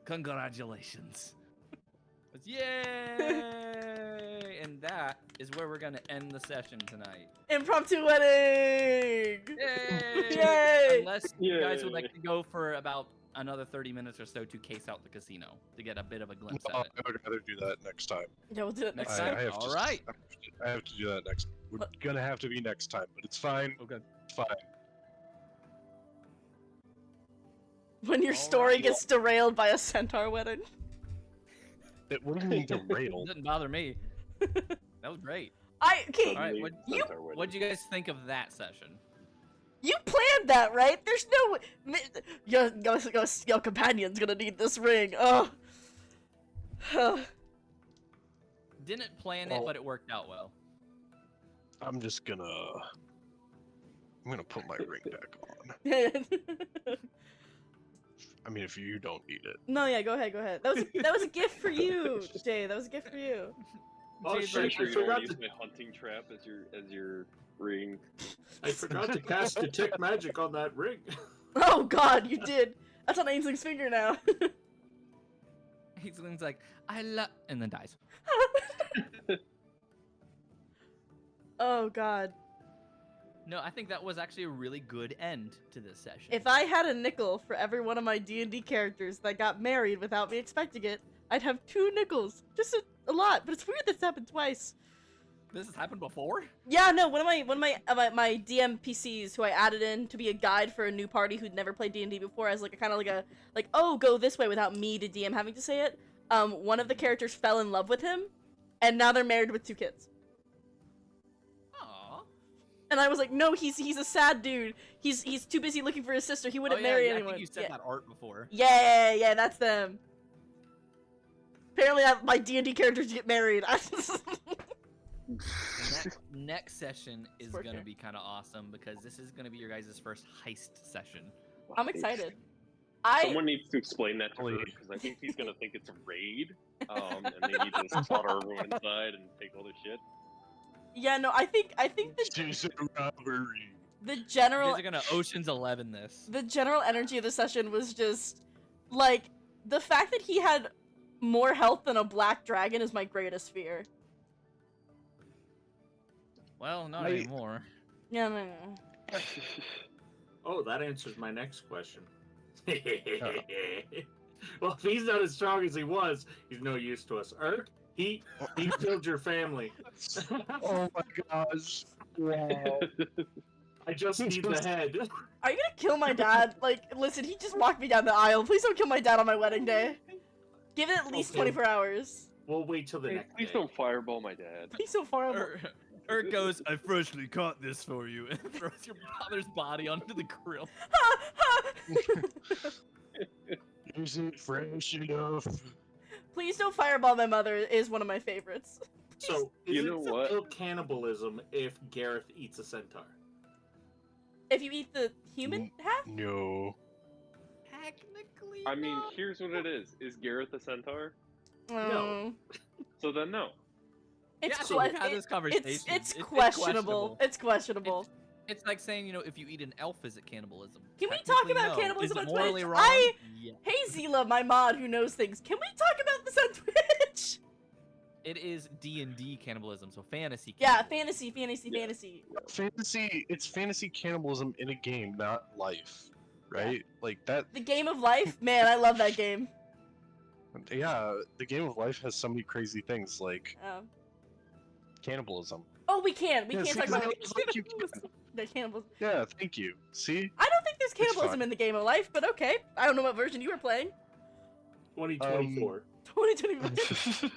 Congratulations. Yay! And that is where we're going to end the session tonight. Impromptu wedding! Yay! Yay! Unless you guys would like to go for about another 30 minutes or so to case out the casino to get a bit of a glimpse at it. I would rather do that next time. Yeah, we'll do it next time. time. All right. I have to do that next. We're gonna have to be next time, but it's fine. Okay. It's fine. When your story gets derailed by a centaur wedding. What do you mean derailed? Doesn't bother me. That was great. All right, what'd you guys think of that session? You planned that, right? There's no your companion's gonna need this ring. Oh. Didn't plan it, but it worked out well. I'm gonna put my ring back on. I mean, if you don't need it. No, yeah, go ahead. That was a gift for you, Jay. That was a gift for you. Oh shit! You don't use my hunting trap as your ring. I forgot to cast detect magic on that ring. Oh God, you did. That's on Ainsling's finger now. Ainsling's like, and then dies. Oh God. No, I think that was actually a really good end to this session. If I had a nickel for every one of my D&D characters that got married without me expecting it, I'd have 2 nickels. Just a lot, but it's weird that's happened twice. This has happened before? Yeah, no. One of my DM PCs who I added in to be a guide for a new party who'd never played D&D before, as like oh, go this way without me to DM having to say it. One of the characters fell in love with him, and now they're married with 2 kids. And I was like, no, he's a sad dude. He's too busy looking for his sister. He wouldn't marry anyone. I think you said that art before. Yeah, that's them. Apparently, my D&D characters get married. Next session is going to be kind of awesome because this is going to be your guys' first heist session. I'm excited. Someone needs to explain that to her because I think he's going to think it's a raid, and they need to slaughter everyone inside and take all their shit. Yeah, no, I think the general. You guys are gonna Ocean's 11 this. The general energy of the session was just like the fact that he had more health than a black dragon is my greatest fear. Well, not anymore. Yeah, no. Oh, that answers my next question. Well, if he's not as strong as he was, he's no use to us. Irk, he killed your family. Oh my gosh. Wow. I just need the head. Are you gonna kill my dad? Like, listen, he just walked me down the aisle. Please don't kill my dad on my wedding day. Give it at least Okay. 24 hours. We'll wait till the Hey, next please day. don't fireball my dad. Please so far. Urk goes, I freshly caught this for you, and throws your father's body onto the grill. Is it fresh enough? Please don't fireball my mother is one of my favorites. So, is You it know what? still cannibalism if Gareth eats a centaur? If you eat the human half? No. Technically, I mean, not. here's what it is. Is Gareth a centaur? No. So then no. It's Yeah, so we've had this conversation. It's questionable. It's questionable. It's like saying, if you eat an elf, is it cannibalism? Can we talk Technically, about no. cannibalism is it on morally Twitch? wrong? Yeah. Hey Zila, my mod who knows things. Can we talk about this on Twitch? It is D&D cannibalism, so fantasy. Yeah, cannibalism. fantasy. Fantasy. It's fantasy cannibalism in a game, not life. Right? Like that. The game of life? Man, I love that game. Yeah, the game of life has so many crazy things like cannibalism. Oh, we can Yeah, can't see, talk about it's like you can. the cannibalism. Yeah, thank you. See? I don't think there's cannibalism fine. in the game of life, but okay. I don't know what version you were playing. 2024. 2021.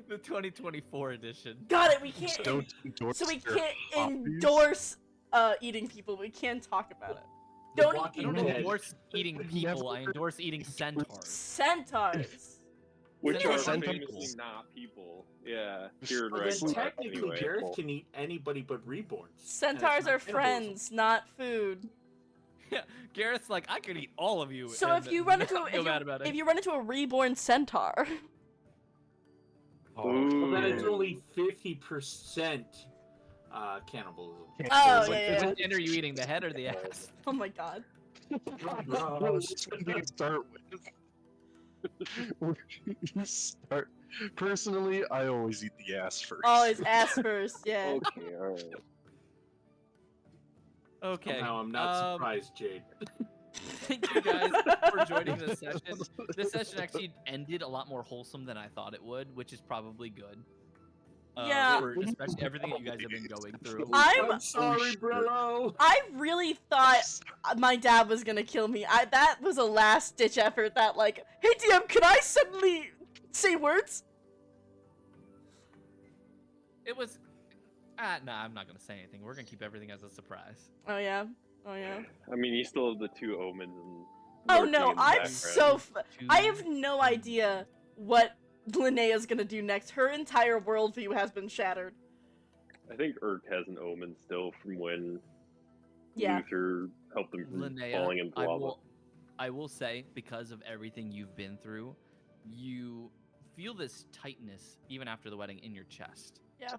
The 2024 edition. Got it. We Just can't. don't endorse So we their can't hobbies. endorse eating people. We can talk about it. The Don't I eat don't Walking Dead. endorse eating people, I endorse eating centaurs. centaurs. Which Yeah. are Centaurs. famously not people. Yeah. Here in Well, then Ragnarok, technically, anyway. Gareth can eat anybody but reborns. Centaurs And are it's not cannibalism. friends, not food. Yeah, Gareth's like, I could eat all of you. So and if you run not into feel bad about it. if you run into a reborn centaur, Well, then it's Ooh. only 50% cannibalism. Oh, Like, yeah. Which end are you eating, the head or the ass? oh my god. Which one do you start with? You start. Personally, I always eat the ass first. Always ass first, yeah. Okay, alright. Okay. Somehow I'm not surprised, Jade. Thank you guys for joining this session. This session actually ended a lot more wholesome than I thought it would, which is probably good. Yeah. For especially everything that you guys have been going through. I'm sorry, Brillow. I really thought my dad was gonna kill me. That was a last ditch effort that like, hey DM, can I suddenly say words? It was. Nah, I'm not gonna say anything. We're gonna keep everything as a surprise. Oh yeah. Oh yeah. I mean, you still have the two omens and. Oh lurking no, in the I'm background. so. I have no idea what Linnea's gonna do next. Her entire worldview has been shattered. I think Urk has an omen still from when Yeah. Luther helped him from Linnea, falling into lava. I will say, because of everything you've been through, you feel this tightness even after the wedding in your chest. Yeah.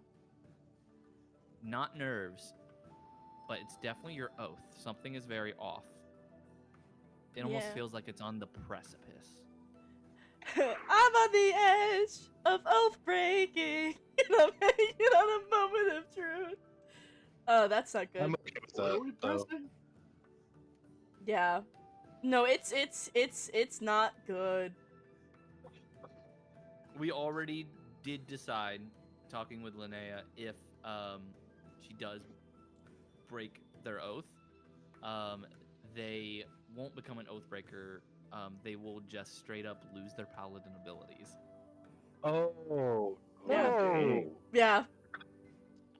Not nerves, but it's definitely your oath. Something is very off. It almost Yeah. feels like it's on the precipice. I'm on the edge of oath breaking, and I'm hanging on a moment of truth. Oh, that's not good. I'm okay with What are that. we though. pressing? Yeah. No, it's not good. We already did decide, talking with Linnea, if she does break their oath, they won't become an oath breaker. They will just straight up lose their paladin abilities. Oh. Yeah. No. Yeah.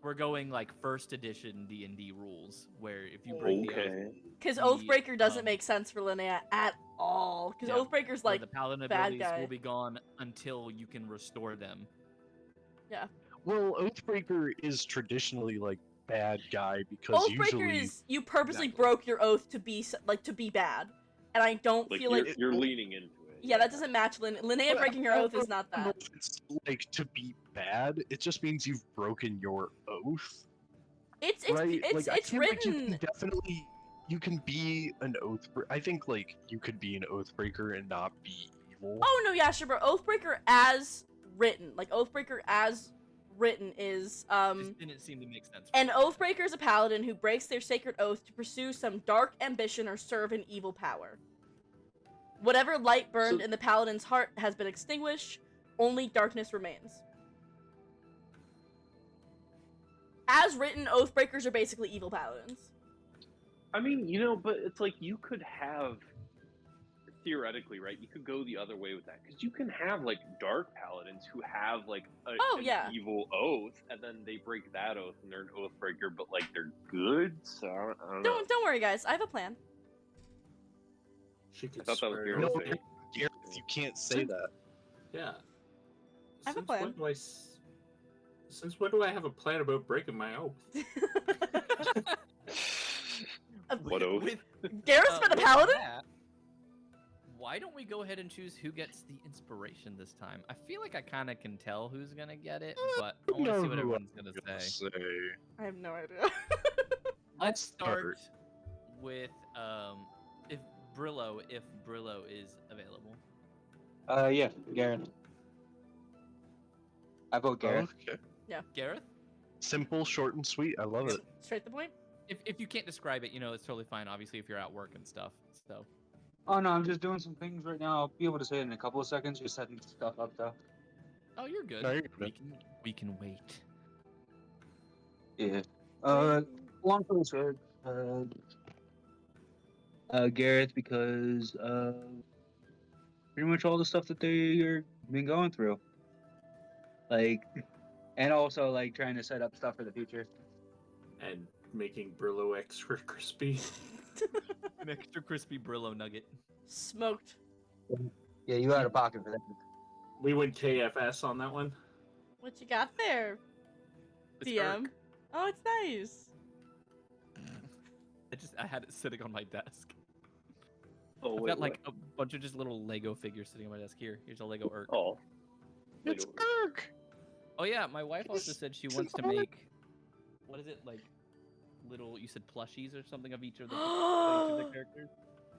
We're going like first edition D&D rules, where if you break the oath, Okay. Because The, Oathbreaker doesn't um, make sense for Linnea at all. Because Yeah. Oathbreaker's where like, the paladin bad abilities guy. will be gone until you can restore them. Well, Oathbreaker is traditionally like bad guy because Oathbreaker usually is you purposely Exactly. broke your oath to be to be bad, and I don't Like feel you're, like you're leaning into it. yeah, that doesn't match Linnea Well, breaking her I oath is don't not know that. if it's like to be bad. It just means you've broken your oath, It's right? it's like, I feel like you written. can definitely you can be an I think like you could be an oathbreaker and not be evil. Oh no, yeah, sure, but Oathbreaker as written, like Oathbreaker as written is Just didn't seem to make sense. an Oathbreaker is a paladin who breaks their sacred oath to pursue some dark ambition or serve an evil power. Whatever light burned So- in the paladin's heart has been extinguished, only darkness remains. As written, Oathbreakers are basically evil paladins. I mean, but it's like you could have theoretically, right, you could go the other way with that because you can have like dark paladins who have like an evil oath, and then they break that oath and they're an oath breaker, but like they're good. So I don't know. Don't worry, guys. I have a plan. She could I thought that was swear your to oath. fate. Gareth, you can't say that. Yeah. I have a Since plan. when do since when do I have a plan about breaking my oath? What oath? Gareth's been a paladin? Why don't we go ahead and choose who gets the inspiration this time? I feel like I kind of can tell who's gonna get it, but I want to see what everyone's gonna say. I have no idea. Let's start with if Brillow is available. Yeah, Gareth. I vote Gareth. Okay. Yeah. Gareth? Simple, short, and sweet. I love it. Straight to the point. If you can't describe it, it's totally fine. Obviously, if you're at work and stuff. So. Oh no, I'm just doing some things right now. I'll be able to say it in a couple of seconds. Just setting stuff up though. Oh, you're good. No, you're good. We can wait. Yeah. Long story short, Gareth, because of pretty much all the stuff that they've been going through. Like, and also like trying to set up stuff for the future. And making Brillow extra crispy. An extra crispy Brillow nugget. Smoked. Yeah, you out of pocket for that. We went KFS on that one. What you got there, It's DM? Irk. Oh, it's nice. I had it sitting on my desk. Oh, I've got like a bunch of just little Lego figures sitting on my desk. Here's a Lego Irk. Oh. It's Irk. Oh yeah, my wife also said she wants to make. What is it like? Little, you said plushies or something of each of the characters.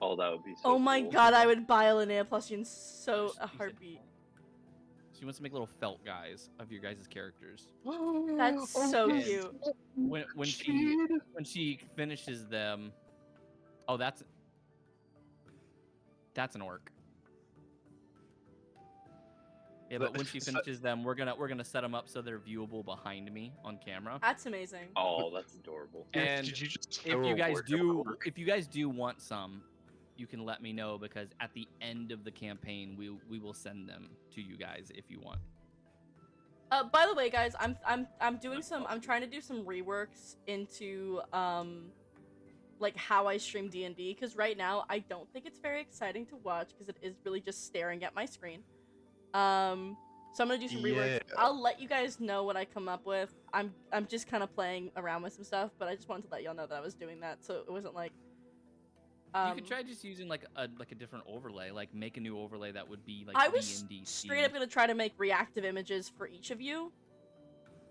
Oh, that would be so Oh my cool. god, I would buy a Linnea plushie in She said heartbeat. She wants to make little felt guys of your guys' characters. That's so And cute. When she finishes them, oh that's an orc. Yeah, but when she finishes them, we're gonna set them up so they're viewable behind me on camera. That's amazing. Oh, that's adorable. And Did you just if you guys do want some, you can let me know because at the end of the campaign, we will send them to you guys if you want. By the way, guys, I'm trying to do some reworks into like how I stream D&D because right now I don't think it's very exciting to watch because it is really just staring at my screen. So I'm gonna do some reworks. Yeah. I'll let you guys know what I come up with. I'm just kind of playing around with some stuff, but I just wanted to let y'all know that I was doing that, so it wasn't like. You could try just using like a different overlay, like make a new overlay that would be like I was D&D straight up gonna try to make reactive images for each of you,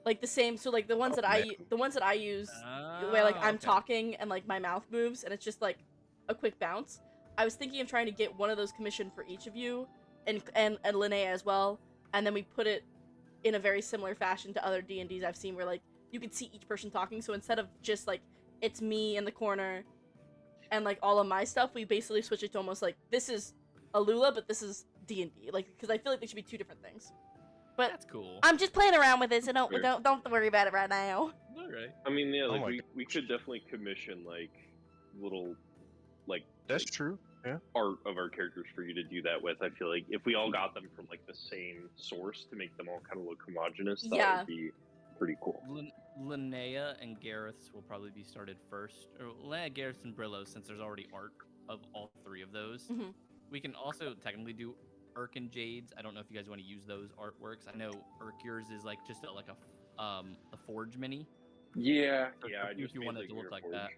like the same. So like the ones that I use, where like I'm talking and like my mouth moves and it's just like a quick bounce. I was thinking of trying to get one of those commissioned for each of you, and Linnea as well, and then we put it in a very similar fashion to other D&Ds I've seen, where like you could see each person talking. So instead of just like it's me in the corner and like all of my stuff, we basically switch it to almost like this is Alula, but this is D&D, like because I feel like they should be two different things. But that's cool. I'm just playing around with it, so don't worry about it right now. All right. I mean, yeah, like we could definitely commission like little like that's true. Yeah. Art of our characters for you to do that with. I feel like if we all got them from like the same source to make them all kind of look homogenous, that would be pretty cool. Linnea and Gareth's will probably be started first. Or Linnea, Gareth's, and Brillow, since there's already art of all three of those. Mm-hmm. We can also technically do Irk and Jade's. I don't know if you guys want to use those artworks. I know Irk, yours is like just a Forge mini. Yeah, if you want it to look like that.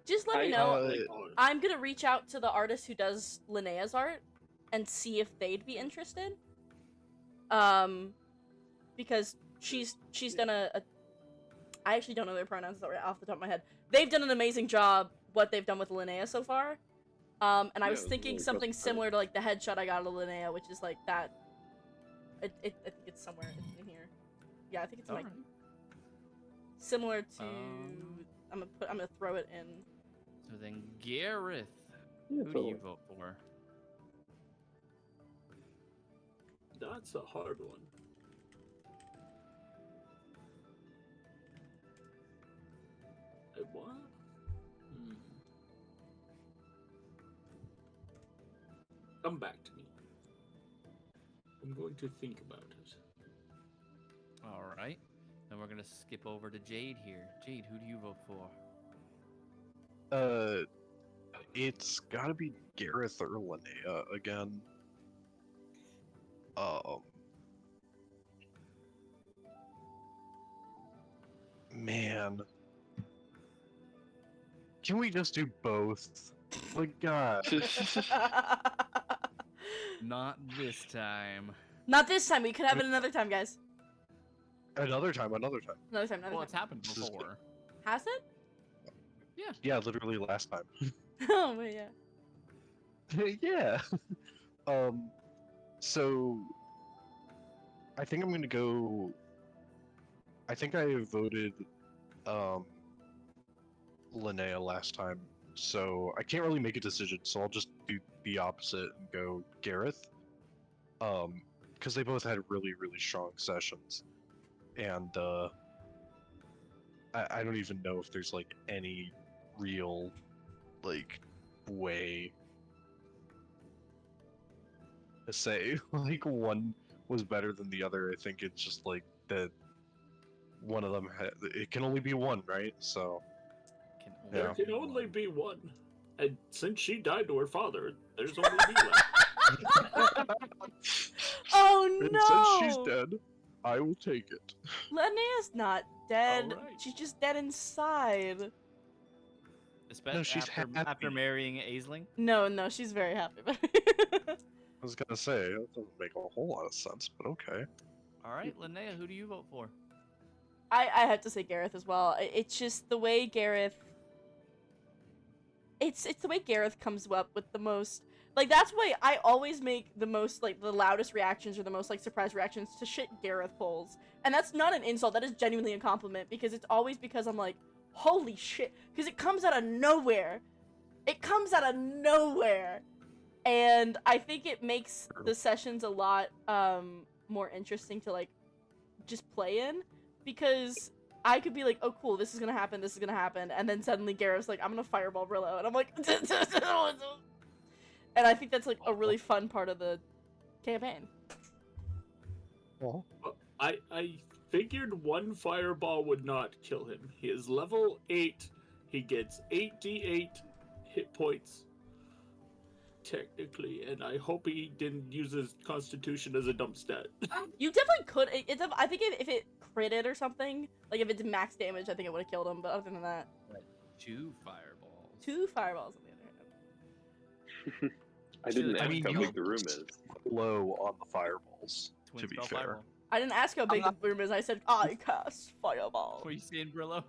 Just let me know. I'm gonna reach out to the artist who does Linnea's art and see if they'd be interested. Because she's done a I actually don't know their pronouns off the top of my head. They've done an amazing job what they've done with Linnea so far. And I was thinking something similar to like the headshot I got of Linnea, which is like that. I think it's somewhere in here. Yeah, I think it's like similar to. I'm gonna throw it in. So then, Gareth, who do you vote for? That's a hard one. What? Come back to me. I'm going to think about it. All right. Then we're gonna skip over to Jade here. Jade, who do you vote for? It's gotta be Gareth or Linnea again. Man. Can we just do both? Like, God. Not this time. Not this time. We could have it another time, guys. Another time. Another time. Well, Another it's time. happened before. Has it? Yeah, literally last time. Oh, wait, yeah. Yeah. So I think I'm gonna go. I think I voted Linnea last time, so I can't really make a decision. So I'll just do the opposite and go Gareth. Because they both had really strong sessions, and I don't even know if there's like any real like way to say like one was better than the other. I think it's just like that one of them it can only be one, right? So There yeah. can only be one. And since she died to her father, there's only me left. Oh And no! since she's dead, I will take it. Linnea's not dead. Alright. She's just dead inside. Especially No, she's after happy. marrying Aisling. No, she's very happy about it. I was gonna say that doesn't make a whole lot of sense, but okay. All right, Linnea, who do you vote for? I have to say Gareth as well. It's just the way Gareth. It's the way Gareth comes up with the most. Like, that's why I always make the most, like, the loudest reactions or the most, like, surprise reactions to shit Gareth pulls. And that's not an insult, that is genuinely a compliment, because it's always because I'm like, holy shit, because it comes out of nowhere. It comes out of nowhere. And I think it makes the sessions a lot, more interesting to, like, just play in, because I could be like, oh cool, this is gonna happen, and then suddenly Gareth's like, I'm gonna fireball Brillow, and I'm like, and I think that's like a really fun part of the campaign. Well, I figured one fireball would not kill him. He is level 8. He gets 8d8 hit points. Technically, and I hope he didn't use his constitution as a dump stat. You definitely could. I think if it critted or something, like if it did max damage, I think it would have killed him. But other than that, 2 fireballs. 2 fireballs on the other hand. I didn't ask mean, how you- big the room is. low on the fireballs, Twin to be spell fair. fireball. I didn't ask how big the room is. I said I cast fireball. What are you saying, Brillo?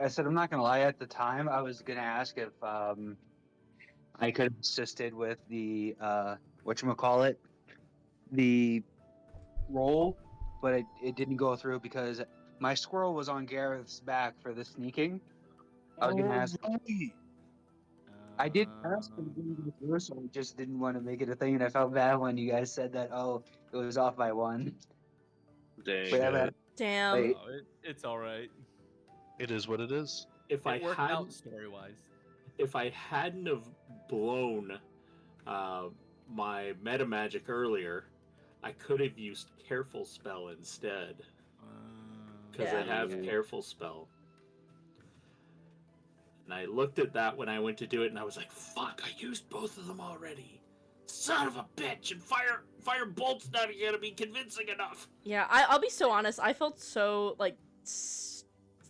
I said I'm not gonna lie. At the time, I was gonna ask if I could have assisted with the whatchamacallit, the roll, but it didn't go through because my squirrel was on Gareth's back for the sneaking. I was gonna ask. Right. I did ask him to go through, so I just didn't want to make it a thing, and I felt bad when you guys said that. Oh, it was off by 1. Dang. But yeah, Damn. Wait. Oh, it's all right. It is what it is. If It worked had out story-wise. if I hadn't have blown my meta magic earlier, I could have used careful spell instead because I Yeah. have careful spell. And I looked at that when I went to do it, and I was like, "Fuck! I used both of them already. Son of a bitch!" And fire bolt's not gonna be convincing enough. Yeah, I'll be so honest. I felt so like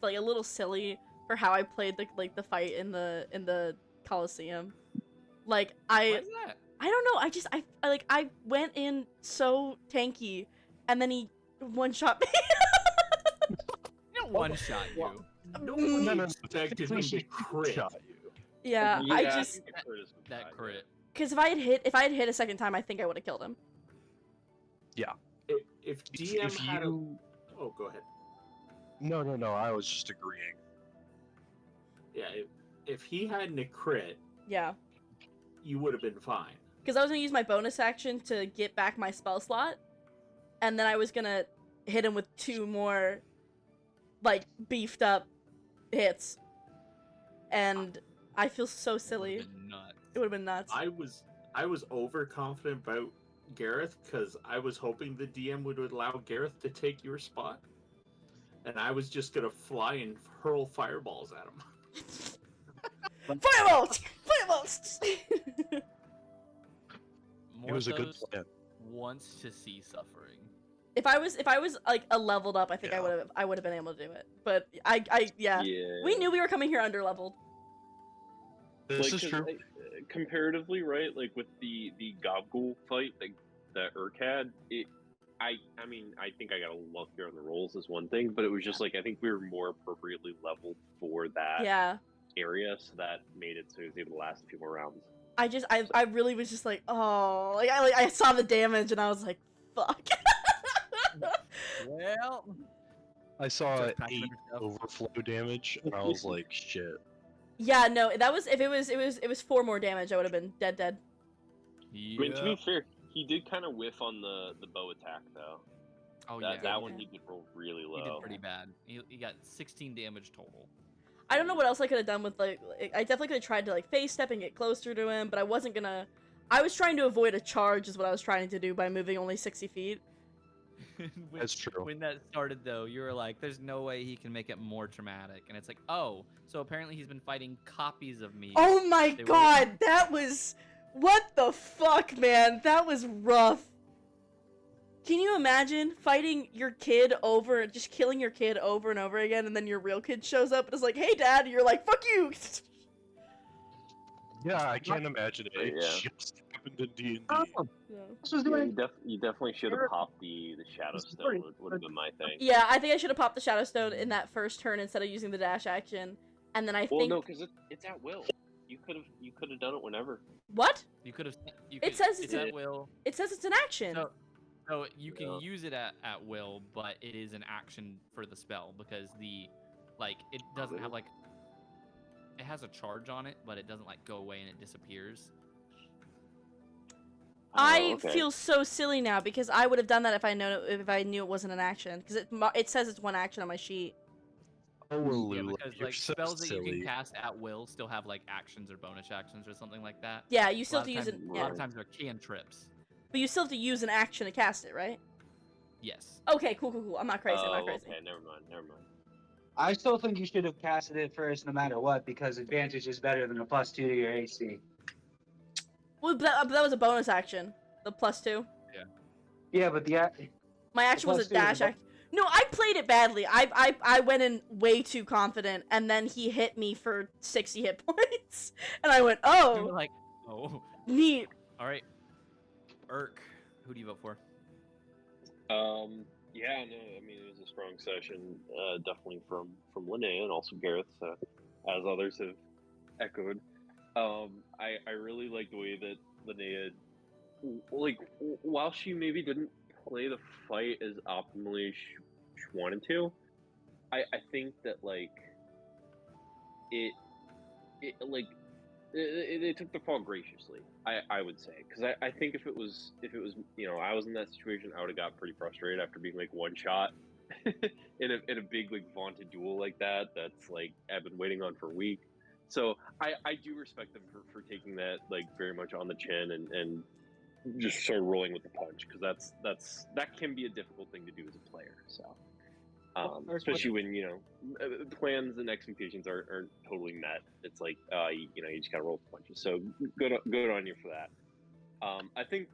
a little silly for how I played the fight in the Coliseum. Like Why is that? I don't know. I went in so tanky, and then he one shot me. You don't one-shot you. Well, Nobody No, expected him to crit. Shot you. Yeah, I just That crit. because if I had hit a second time, I think I would have killed him. If DM If had you... oh, go ahead. No, I was just agreeing. Yeah, if he hadn't a crit, Yeah, you would have been fine. because I was gonna use my bonus action to get back my spell slot, and then I was gonna hit him with 2 more, like beefed up hits, and I feel so silly. Would've been nuts. It would have been nuts. I was I was overconfident about Gareth because I was hoping the DM would allow Gareth to take your spot, and I was just gonna fly and hurl fireballs at him. Fireballs! Fireballs! It was a good plan. Wants to see suffering. If I was like a leveled up, I think Yeah. I would have been able to do it. But yeah. Yeah. We knew we were coming here under leveled. This is 'cause, true. like, comparatively, right? Like with the Gobgool fight that Urk had, I mean, I think I got a luckier on the rolls is one thing, but it was just like I think we were more appropriately leveled for that Yeah. area, so that made it so it was able to last a few more rounds. I really was just like, oh, I saw the damage and I was like, fuck. Well, I saw Just packing 8 up your stuff. overflow damage, and I was like, shit. Yeah, no, that was if it was 4 more damage, I would have been dead. I mean, to be fair, he did kind of whiff on the bow attack though. Oh that, yeah, that one he did roll really low. he did pretty bad. He got 16 damage total. I don't know what else I could have done with like I definitely could have tried to like face step and get closer to him, but I wasn't gonna. I was trying to avoid a charge, is what I was trying to do by moving only 60 feet. That's true. When that started, though, you were like, "There's no way he can make it more traumatic," and it's like, "Oh, so apparently he's been fighting copies of me." Oh my They were- god, that was what the fuck, man? That was rough. Can you imagine fighting your kid over, just killing your kid over and over again, and then your real kid shows up and is like, "Hey, Dad," and you're like, "Fuck you." Yeah, I can't imagine it. It Yeah. just happened in D&D. Oh, Yeah. this was Yeah, doing. you definitely should have popped the Shadow This is Stone. pretty- Would have been my thing. Yeah, I think I should have popped the Shadow Stone in that first turn instead of using the dash action, and then I Well, think no, because it's at will. You could have done it whenever. what? You could have. It says it's it's at will. It says it's an action. So you can Yeah. use it at will, but it is an action for the spell because it doesn't have like it has a charge on it, but it doesn't like go away and it disappears. I okay. feel so silly now because I would have done that if I knew it wasn't an action because it says it's one action on my sheet. Oh, Yeah, Alula, because you're like so spells that you silly. can cast at will still have like actions or bonus actions or something like that. Yeah, you A still lot have to of use times- it. A Yeah. lot of times they're cantrips. But you still have to use an action to cast it, right? Yes. Okay, cool. I'm not crazy. I'm not Oh, crazy. okay, never mind. I still think you should have casted it first, no matter what, because advantage is better than a +2 to your AC. Well, but that was a bonus action. The +2. Yeah, but My action was a +2 is dash a bo- action. No, I played it badly. I went in way too confident, and then he hit me for 60 hit points, and I went, You were oh, like, oh, neat. all right. Urk, who do you vote for? Yeah, no, I mean it was a strong session, definitely from Linnea and also Gareth, as others have echoed. I really like the way that Linnea, like, while she maybe didn't play the fight as optimally as she wanted to, I think that like they took the fall graciously. I would say, because I think if it was I was in that situation, I would have got pretty frustrated after being like one shot in a big like vaunted duel like that. That's like I've been waiting on for a week. So I do respect them for taking that like very much on the chin and just sort of rolling with the punch, because that can be a difficult thing to do as a player. So. Especially when plans and expectations aren't totally met. It's like you just gotta roll the punches. So good on you for that. I think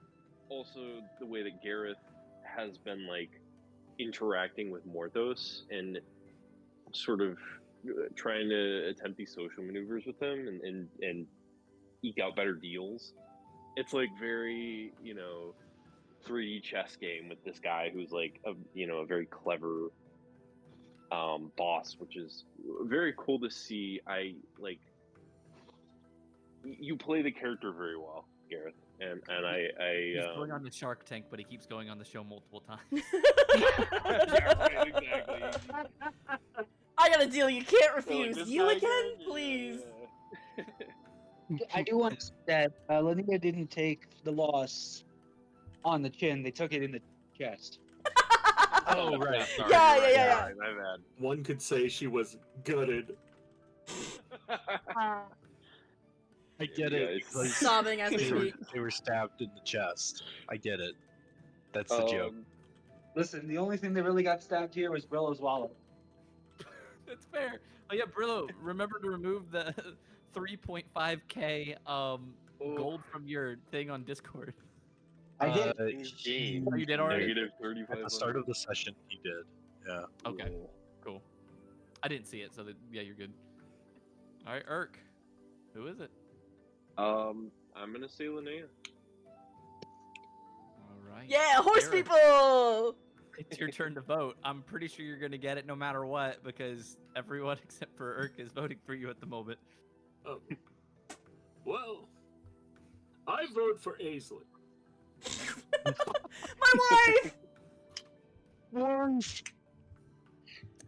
also the way that Gareth has been like interacting with Morthos and sort of trying to attempt these social maneuvers with him and eke out better deals. It's like very 3D chess game with this guy who's like a very clever boss, which is very cool to see. You play the character very well, Gareth, and He's I going on the Shark Tank, but he keeps going on the show multiple times. yeah, right, exactly. I got a deal you can't So, like, refuse. this You guy again, yeah, please. yeah. I do want to say that Linnea didn't take the loss on the chin; they took it in the chest. Oh, right. Sorry, Yeah, right, yeah. sorry, my bad. One could say she was gutted. I get it. Because Sobbing as we speak. they were stabbed in the chest. I get it. That's the joke. Listen, the only thing that really got stabbed here was Brillow's wallet. That's fair. Oh yeah, Brillo, remember to remove the 3.5k gold from your thing on Discord. I did. Oh, you did already? Negative 35. At the start of the session, he did. Yeah. Okay. Cool. I didn't see it, so yeah, you're good. All right, Irk. Who is it? I'm gonna say Linnea. All right. Yeah, horse Gareth, people! It's your turn to vote. I'm pretty sure you're gonna get it no matter what because everyone except for Irk is voting for you at the moment. Oh. Well, I vote for Aislinn. My wife!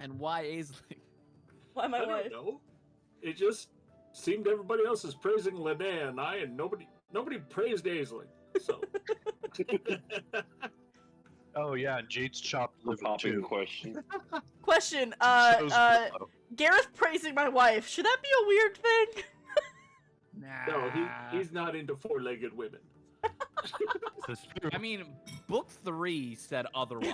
And why Aislinn? Why my I wife? don't know. It just seemed everybody else is praising Linnea and nobody praised Aislinn. So. Oh yeah, and Jade's chopped liver Popping too. question. Question, So's Brillo. Gareth praising my wife. Should that be a weird thing? No, he's not into four-legged women. I mean, book 3 said otherwise.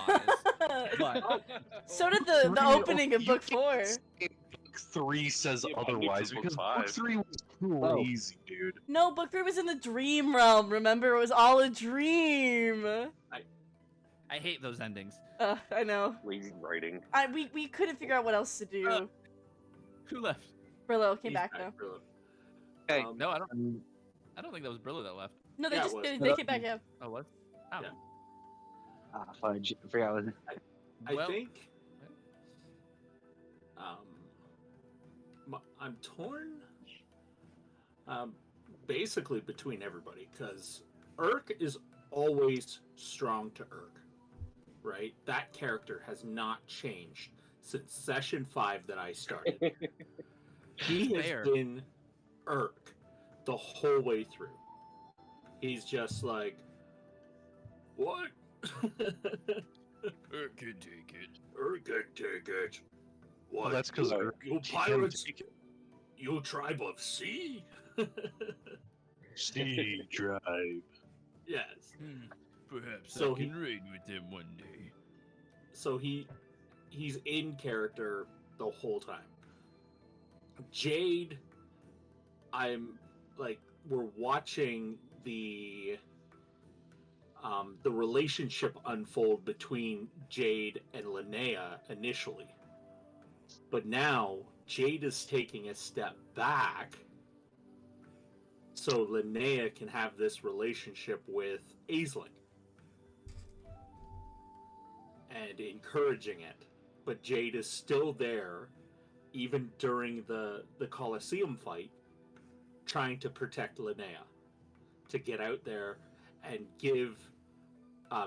But So did the opening of book 4. Book 3 says Yeah, otherwise book because book five. 3 was crazy, dude. No, book 3 was in the dream realm, remember? It was all a dream. I hate those endings. I know. Lazy writing. We couldn't figure out what else to do. Who left? Brillo came He's back back, now. Brillo. Hey, No, I don't think that was Brillo that left. No, they Yeah, it just was. they came back, yeah. Oh, what? Oh. Yeah. Ah, fudge. I forgot what I Well- think I'm torn basically between everybody because Irk is always strong to Irk, right? That character has not changed since session 5 that I started. He has Fair. been Irk the whole way through. He's just like, what? Irk can take it. Irk can take it. What? well, that's because You pirates, you tribe of sea? Sea Tribe. Yes. Perhaps So I can raid with them one day. So he's in character the whole time. Jade, we're watching the relationship unfold between Jade and Linnea initially. But now Jade is taking a step back so Linnea can have this relationship with Aislinn and encouraging it. But Jade is still there even during the Colosseum fight, trying to protect Linnea, to get out there and give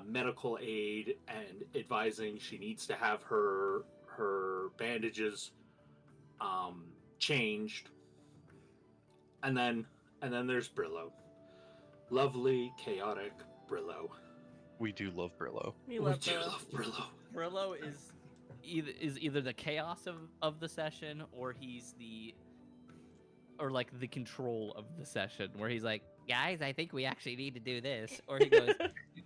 medical aid and advising she needs to have her bandages changed. And then there's Brillo. Lovely, chaotic Brillo. We do love Brillo. We love do Brillo. love Brillo. Brillo is either the chaos of the session or he's the control of the session where he's like, guys, I think we actually need to do this, or he goes,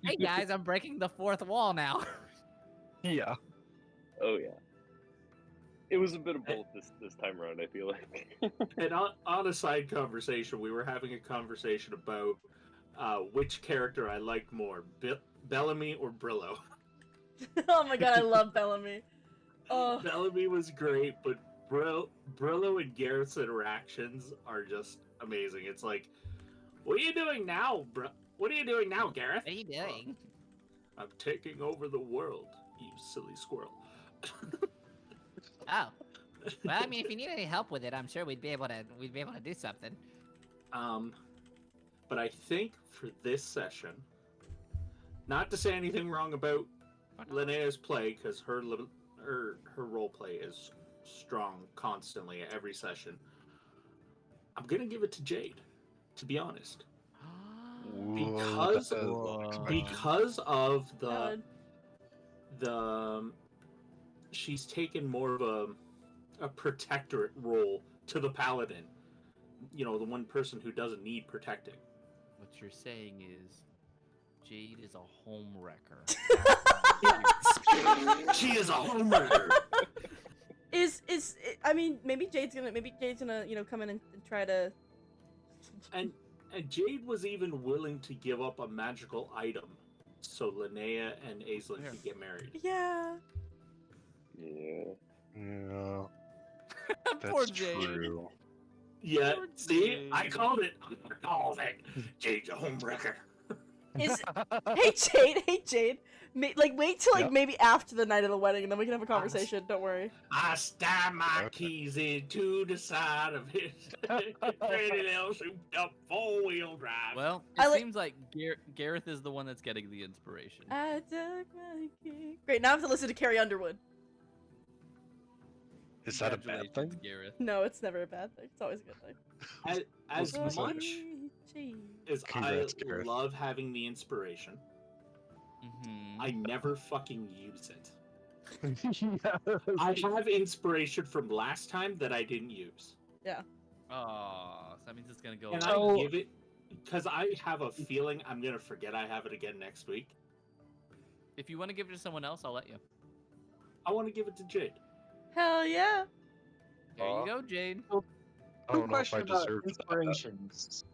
hey guys, I'm breaking the fourth wall now. Yeah. Oh yeah. It was a bit of both this time around, I feel like. And on a side conversation, we were having a conversation about which character I liked more, Bellamy or Brillo. Oh my god, I love Bellamy. Oh. Bellamy was great, but Brillo and Gareth's interactions are just amazing. It's like, what are you doing now, What are you doing now, Gareth? What are you doing? I'm taking over the world, you silly squirrel. Oh. Well, I mean, if you need any help with it, I'm sure we'd be able to do something. But I think for this session, not to say anything wrong about Linnea's play, because her role play is strong constantly at every session. I'm gonna give it to Jade, to be honest, because of the she's taken more of a protectorate role to the paladin the one person who doesn't need protecting. What you're saying is, Jade is a home wrecker. She is a home wrecker. I mean, maybe Jade's gonna come in and try to. And Jade was even willing to give up a magical item so Linnea and Aislinn could get married. Yeah. Yeah. Poor That's Jade. true. Yeah, Poor see? Jade. I called it. Jade's a home wrecker. Hey Jade. Wait till Yeah. maybe after the night of the wedding, and then we can have a conversation. Don't worry. I stab my keys into the side of his pretty little souped up 4-wheel drive. Well, I it like- seems like Gareth is the one that's getting the inspiration. I took my key. Great. Now I have to listen to Carrie Underwood. Is that a bad Congratulations, thing? Gareth. No, it's never a bad thing. It's always a good thing. As What's that? much as Congrats, I Gareth. love having the inspiration, I never fucking use it. I have inspiration from last time that I didn't use. Yeah. Oh, so that means it's gonna go. And away. I give it because I have a feeling I'm gonna forget I have it again next week. If you want to give it to someone else, I'll let you. I want to give it to Jade. Hell yeah. There you go, Jade. I Quick don't know if question I about deserve that. inspirations.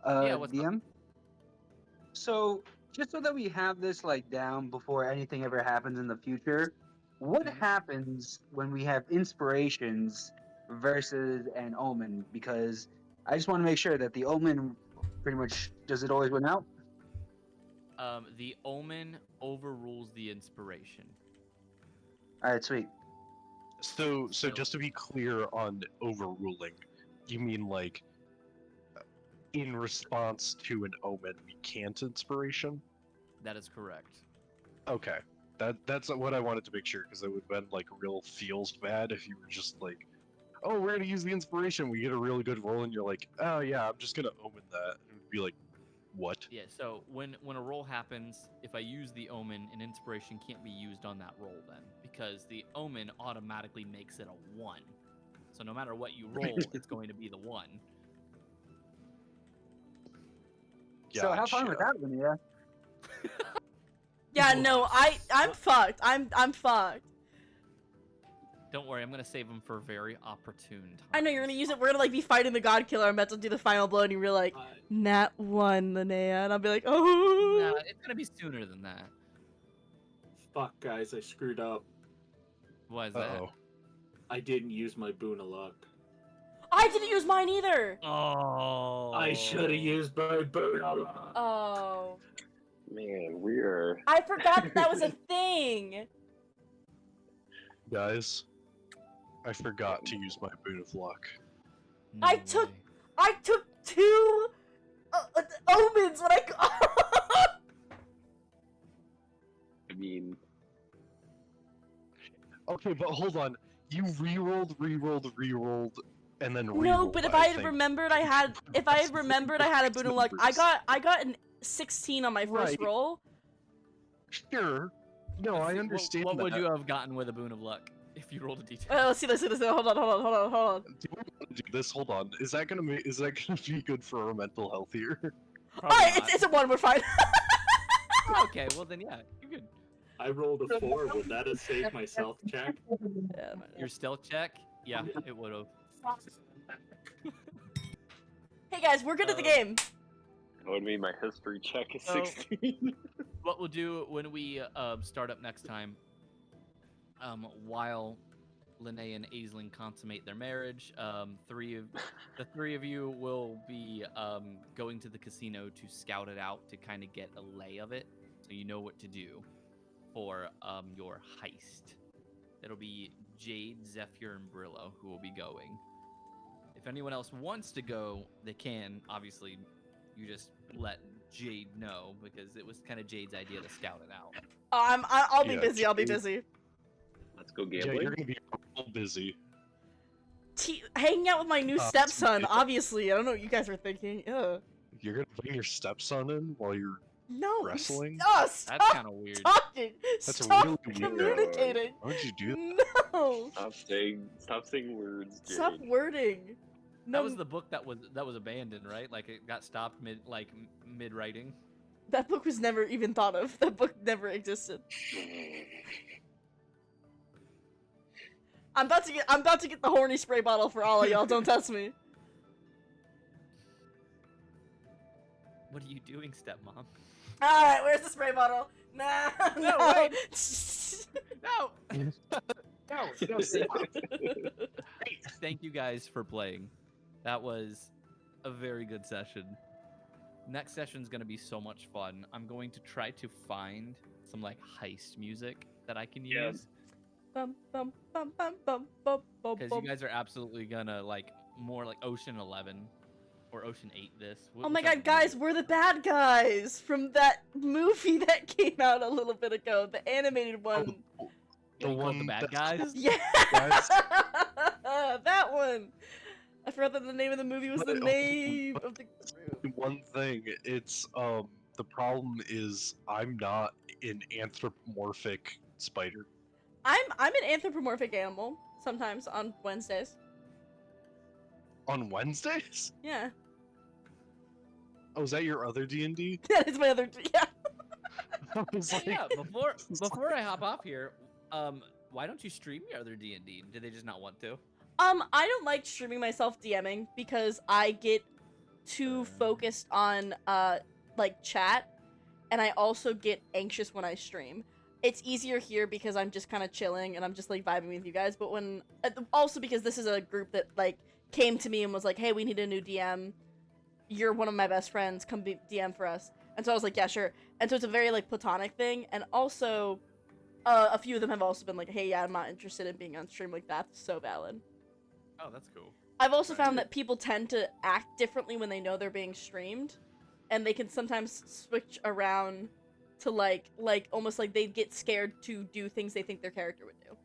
Yeah, what's up? DM. So, just so that we have this down before anything ever happens in the future, what happens when we have inspirations versus an omen? Because I just want to make sure that the omen pretty much does it always win out. The omen overrules the inspiration. All right, sweet. So just to be clear on overruling, you mean in response to an omen, we can't inspiration? That is correct. Okay, that's what I wanted to make sure, because it would have been real feels bad if you were just oh, we're gonna use the inspiration, we get a really good roll, and you're like, oh yeah, I'm just gonna omen that. It would be like, what? Yeah, so when a roll happens, if I use the omen, an inspiration can't be used on that roll then, because the omen automatically makes it a 1. So no matter what you roll, it's going to be the 1. So have fun with that one, yeah. Yeah, no, I'm fucked. I'm fucked. Don't worry, I'm gonna save them for very opportune time. I know you're gonna use it. We're gonna be fighting the God Killer. I'm about to do the final blow, and you're like, nat 1, Linnea, and I'll be like, oh. Nah, it's gonna be sooner than that. Fuck, guys, I screwed up. Why is that? I didn't use my boon of luck. I didn't use mine either. Oh. I should have used my boon of luck. Oh. Man, we're. I forgot that was a thing. Guys, I forgot to use my boon of luck. No I took 2 omens when I. I mean, Okay, but hold on. You re-rolled, and then re-rolled. No, but if I had think. remembered I had a boon of luck, I got an 16 on my first Right. roll. Sure. No, I understand What that. would you have gotten with a boon of luck if you rolled a d10? Let's see this. Hold on. Do we want to do this? Hold on. Is that gonna be good for our mental health here? Alright, it's a 1. We're fine. Okay, well then yeah, you're good. I rolled a 4. Would that have saved my stealth check? Yeah, Your stealth check? Yeah, it would have. hey guys, we're good at the game. that would mean my history check is So- 16. What we'll do when we start up next time, while Linnea and Aislinn consummate their marriage, the three of you will be going to the casino to scout it out to kind of get a lay of it, so you know what to do for your heist. It'll be Jade, Zephyr, and Brillow who will be going. If anyone else wants to go, they can. Obviously, you just let Jade know, because it was kind of Jade's idea to scout it out. I'll be Yeah, busy. I'll be Jade. busy. Let's go Yeah, gambling. you're gonna be real busy. Hanging out with my new stepson. yeah. Obviously, I don't know what you guys are thinking. Ugh. You're gonna bring your stepson in while you're No. wrestling? Stop That's kind of weird. talking. That's Stop really weird. communicating. Why would you do that? No. Stop saying words, Jade. Stop wording. That was the book that was abandoned, right? Like it got stopped mid writing. That book was never even thought of. That book never existed. I'm about to get the horny spray bottle for all of y'all. Don't test me. What are you doing, stepmom? All right, where's the spray bottle? Nah, No, no. wait. No. No, stop. Thank you guys for playing. That was a very good session. Next session's gonna be so much fun. I'm going to try to find some like heist music that I can use. Bum, bum, bum, bum, bum, bum, bum, Because you guys are absolutely gonna like more like Ocean 11 or Ocean 8 this. Oh my god, guys, we're the bad guys from that movie that came out a little bit ago, the animated one. The one the bad that's- guys? Yeah, Guys. that one. I forgot that the name of the movie was the name of the group. One thing, it's the problem is I'm not an anthropomorphic spider. I'm an anthropomorphic animal sometimes on Wednesdays. On Wednesdays? Yeah, Oh, is that your other D&D? that is my other. Yeah. I was like, Yeah, before I hop off here, why don't you stream your other D&D? Did they just not want to? I don't like streaming myself DMing because I get too focused on like chat, and I also get anxious when I stream. It's easier here because I'm just kind of chilling and I'm just like vibing with you guys. But when also because this is a group that like came to me and was like, "Hey, we need a new DM. You're one of my best friends. Come be DM for us." And so I was like, "Yeah, sure." And so it's a very like platonic thing. And also, a few of them have also been like, "Hey, yeah, I'm not interested in being on stream." Like that's so valid. Oh, that's cool. I've also found that people tend to act differently when they know they're being streamed, and they can sometimes switch around to like almost like they get scared to do things they think their character would do.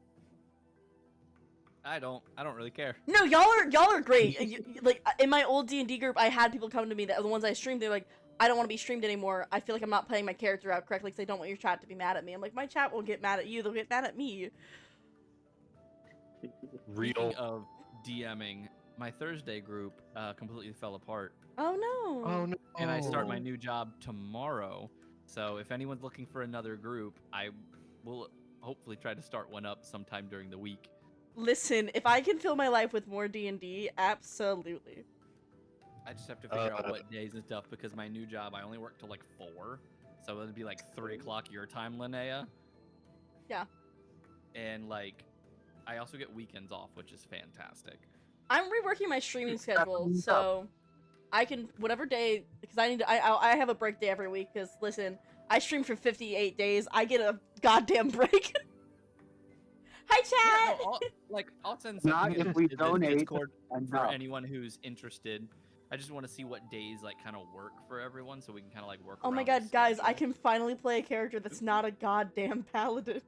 I don't really care. No, y'all are great. Like in my old D&D group, I had people come to me that the ones I streamed. They're like, I don't want to be streamed anymore. I feel like I'm not playing my character out correctly because I don't want your chat to be mad at me. I'm like, my chat won't get mad at you. They'll get mad at me. Speaking of DMing, my Thursday group completely fell apart. Oh no. oh no. And I start my new job tomorrow. So if anyone's looking for another group, I will hopefully try to start one up sometime during the week. Listen, if I can fill my life with more D&D, absolutely. I just have to figure out what days and stuff because my new job, I only work till like 4. So it'd be like 3 o'clock your time, Linnea. Yeah. And like, I also get weekends off, which is fantastic. I'm reworking my streaming schedule, so I can whatever day because I need to. I have a break day every week. Because listen, I stream for 58 days. I get a goddamn break. Hi, chat. Yeah, no, I'll send Not something if in we the donate Discord for enough. anyone who's interested. I just want to see what days like kind of work for everyone, so we can kind of like work. Oh my around god, the guys! I schedule. can finally play a character that's not a goddamn paladin.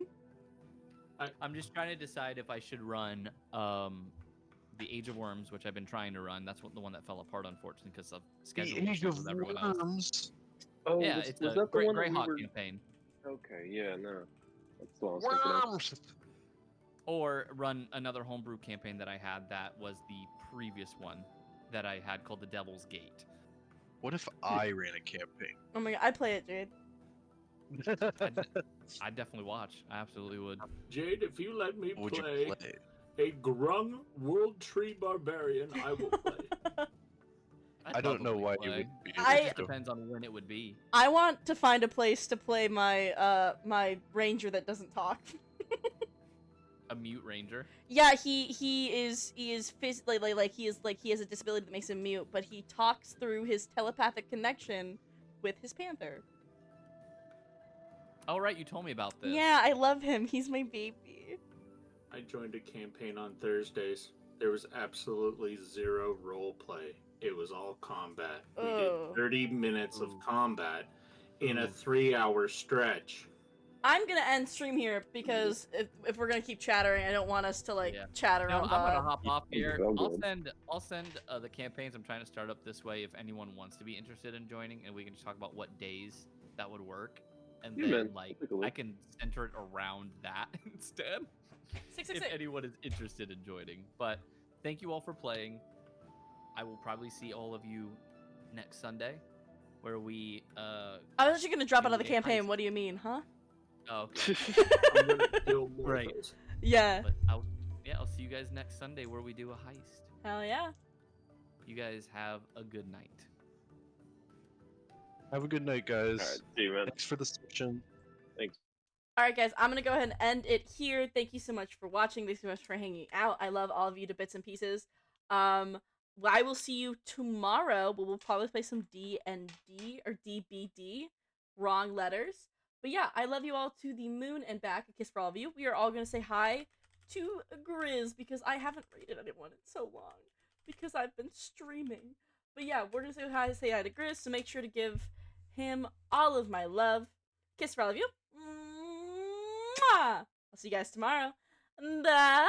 I'm just trying to decide if I should run the Age of Worms, which I've been trying to run. That's the one that fell apart, unfortunately, because of scheduling The Age issues of with everyone else. Worms. Oh, Yeah, was, it's was a that the one that we Greyhawk were... campaign. Okay, yeah, no. That's the one I was thinking of. Worms. Or run another homebrew campaign that I had that was the previous one that I had called the Devil's Gate. What if I ran a campaign? Oh my god, I play it, Jade. I'd definitely watch. I absolutely would. Jade, if you let me Would you play play? a Grung World Tree Barbarian, I will play. I'd I don't know probably why play. you would be. It I- just depends on when it would be. I want to find a place to play my my ranger that doesn't talk. A mute ranger. Yeah, he is physically like he has a disability that makes him mute, but he talks through his telepathic connection with his panther. Oh right, you told me about this. Yeah, I love him. He's my baby. I joined a campaign on Thursdays. There was absolutely zero role play. It was all combat. We Oh. did 30 minutes of Ooh. combat in a Ooh. 3-hour stretch. I'm gonna end stream here because if we're gonna keep chattering, I don't want us to like Yeah. chat No, around. I'm gonna VOD. hop off here. Oh, I'll good. send the campaigns I'm trying to start up this way if anyone wants to be interested in joining, and we can just talk about what days that would work, and Yeah, then man. like Take a look. I can center it around that instead. If 666. anyone is interested in joining. But thank you all for playing. I will probably see all of you next Sunday, where we I was actually gonna drop out of the do a campaign. heist. What do you mean, huh? Oh, okay. I'm gonna kill more Right. of those. Yeah. But I'll see you guys next Sunday where we do a heist. Hell yeah. You guys have a good night. Have a good night, guys. All right, see you, man. Thanks for the session. Thanks. Alright guys, I'm gonna go ahead and end it here. Thank you so much for watching. Thanks so much for hanging out. I love all of you to bits and pieces. I will see you tomorrow, but we'll probably play some D&D or DBD. Wrong letters. But yeah, I love you all to the moon and back. A kiss for all of you. We are all gonna say hi to Grizz because I haven't rated anyone in so long. Because I've been streaming. But yeah, we're gonna say hi to Grizz, so make sure to give him all of my love. Kiss for all of you. Mwah! I'll see you guys tomorrow. Bye!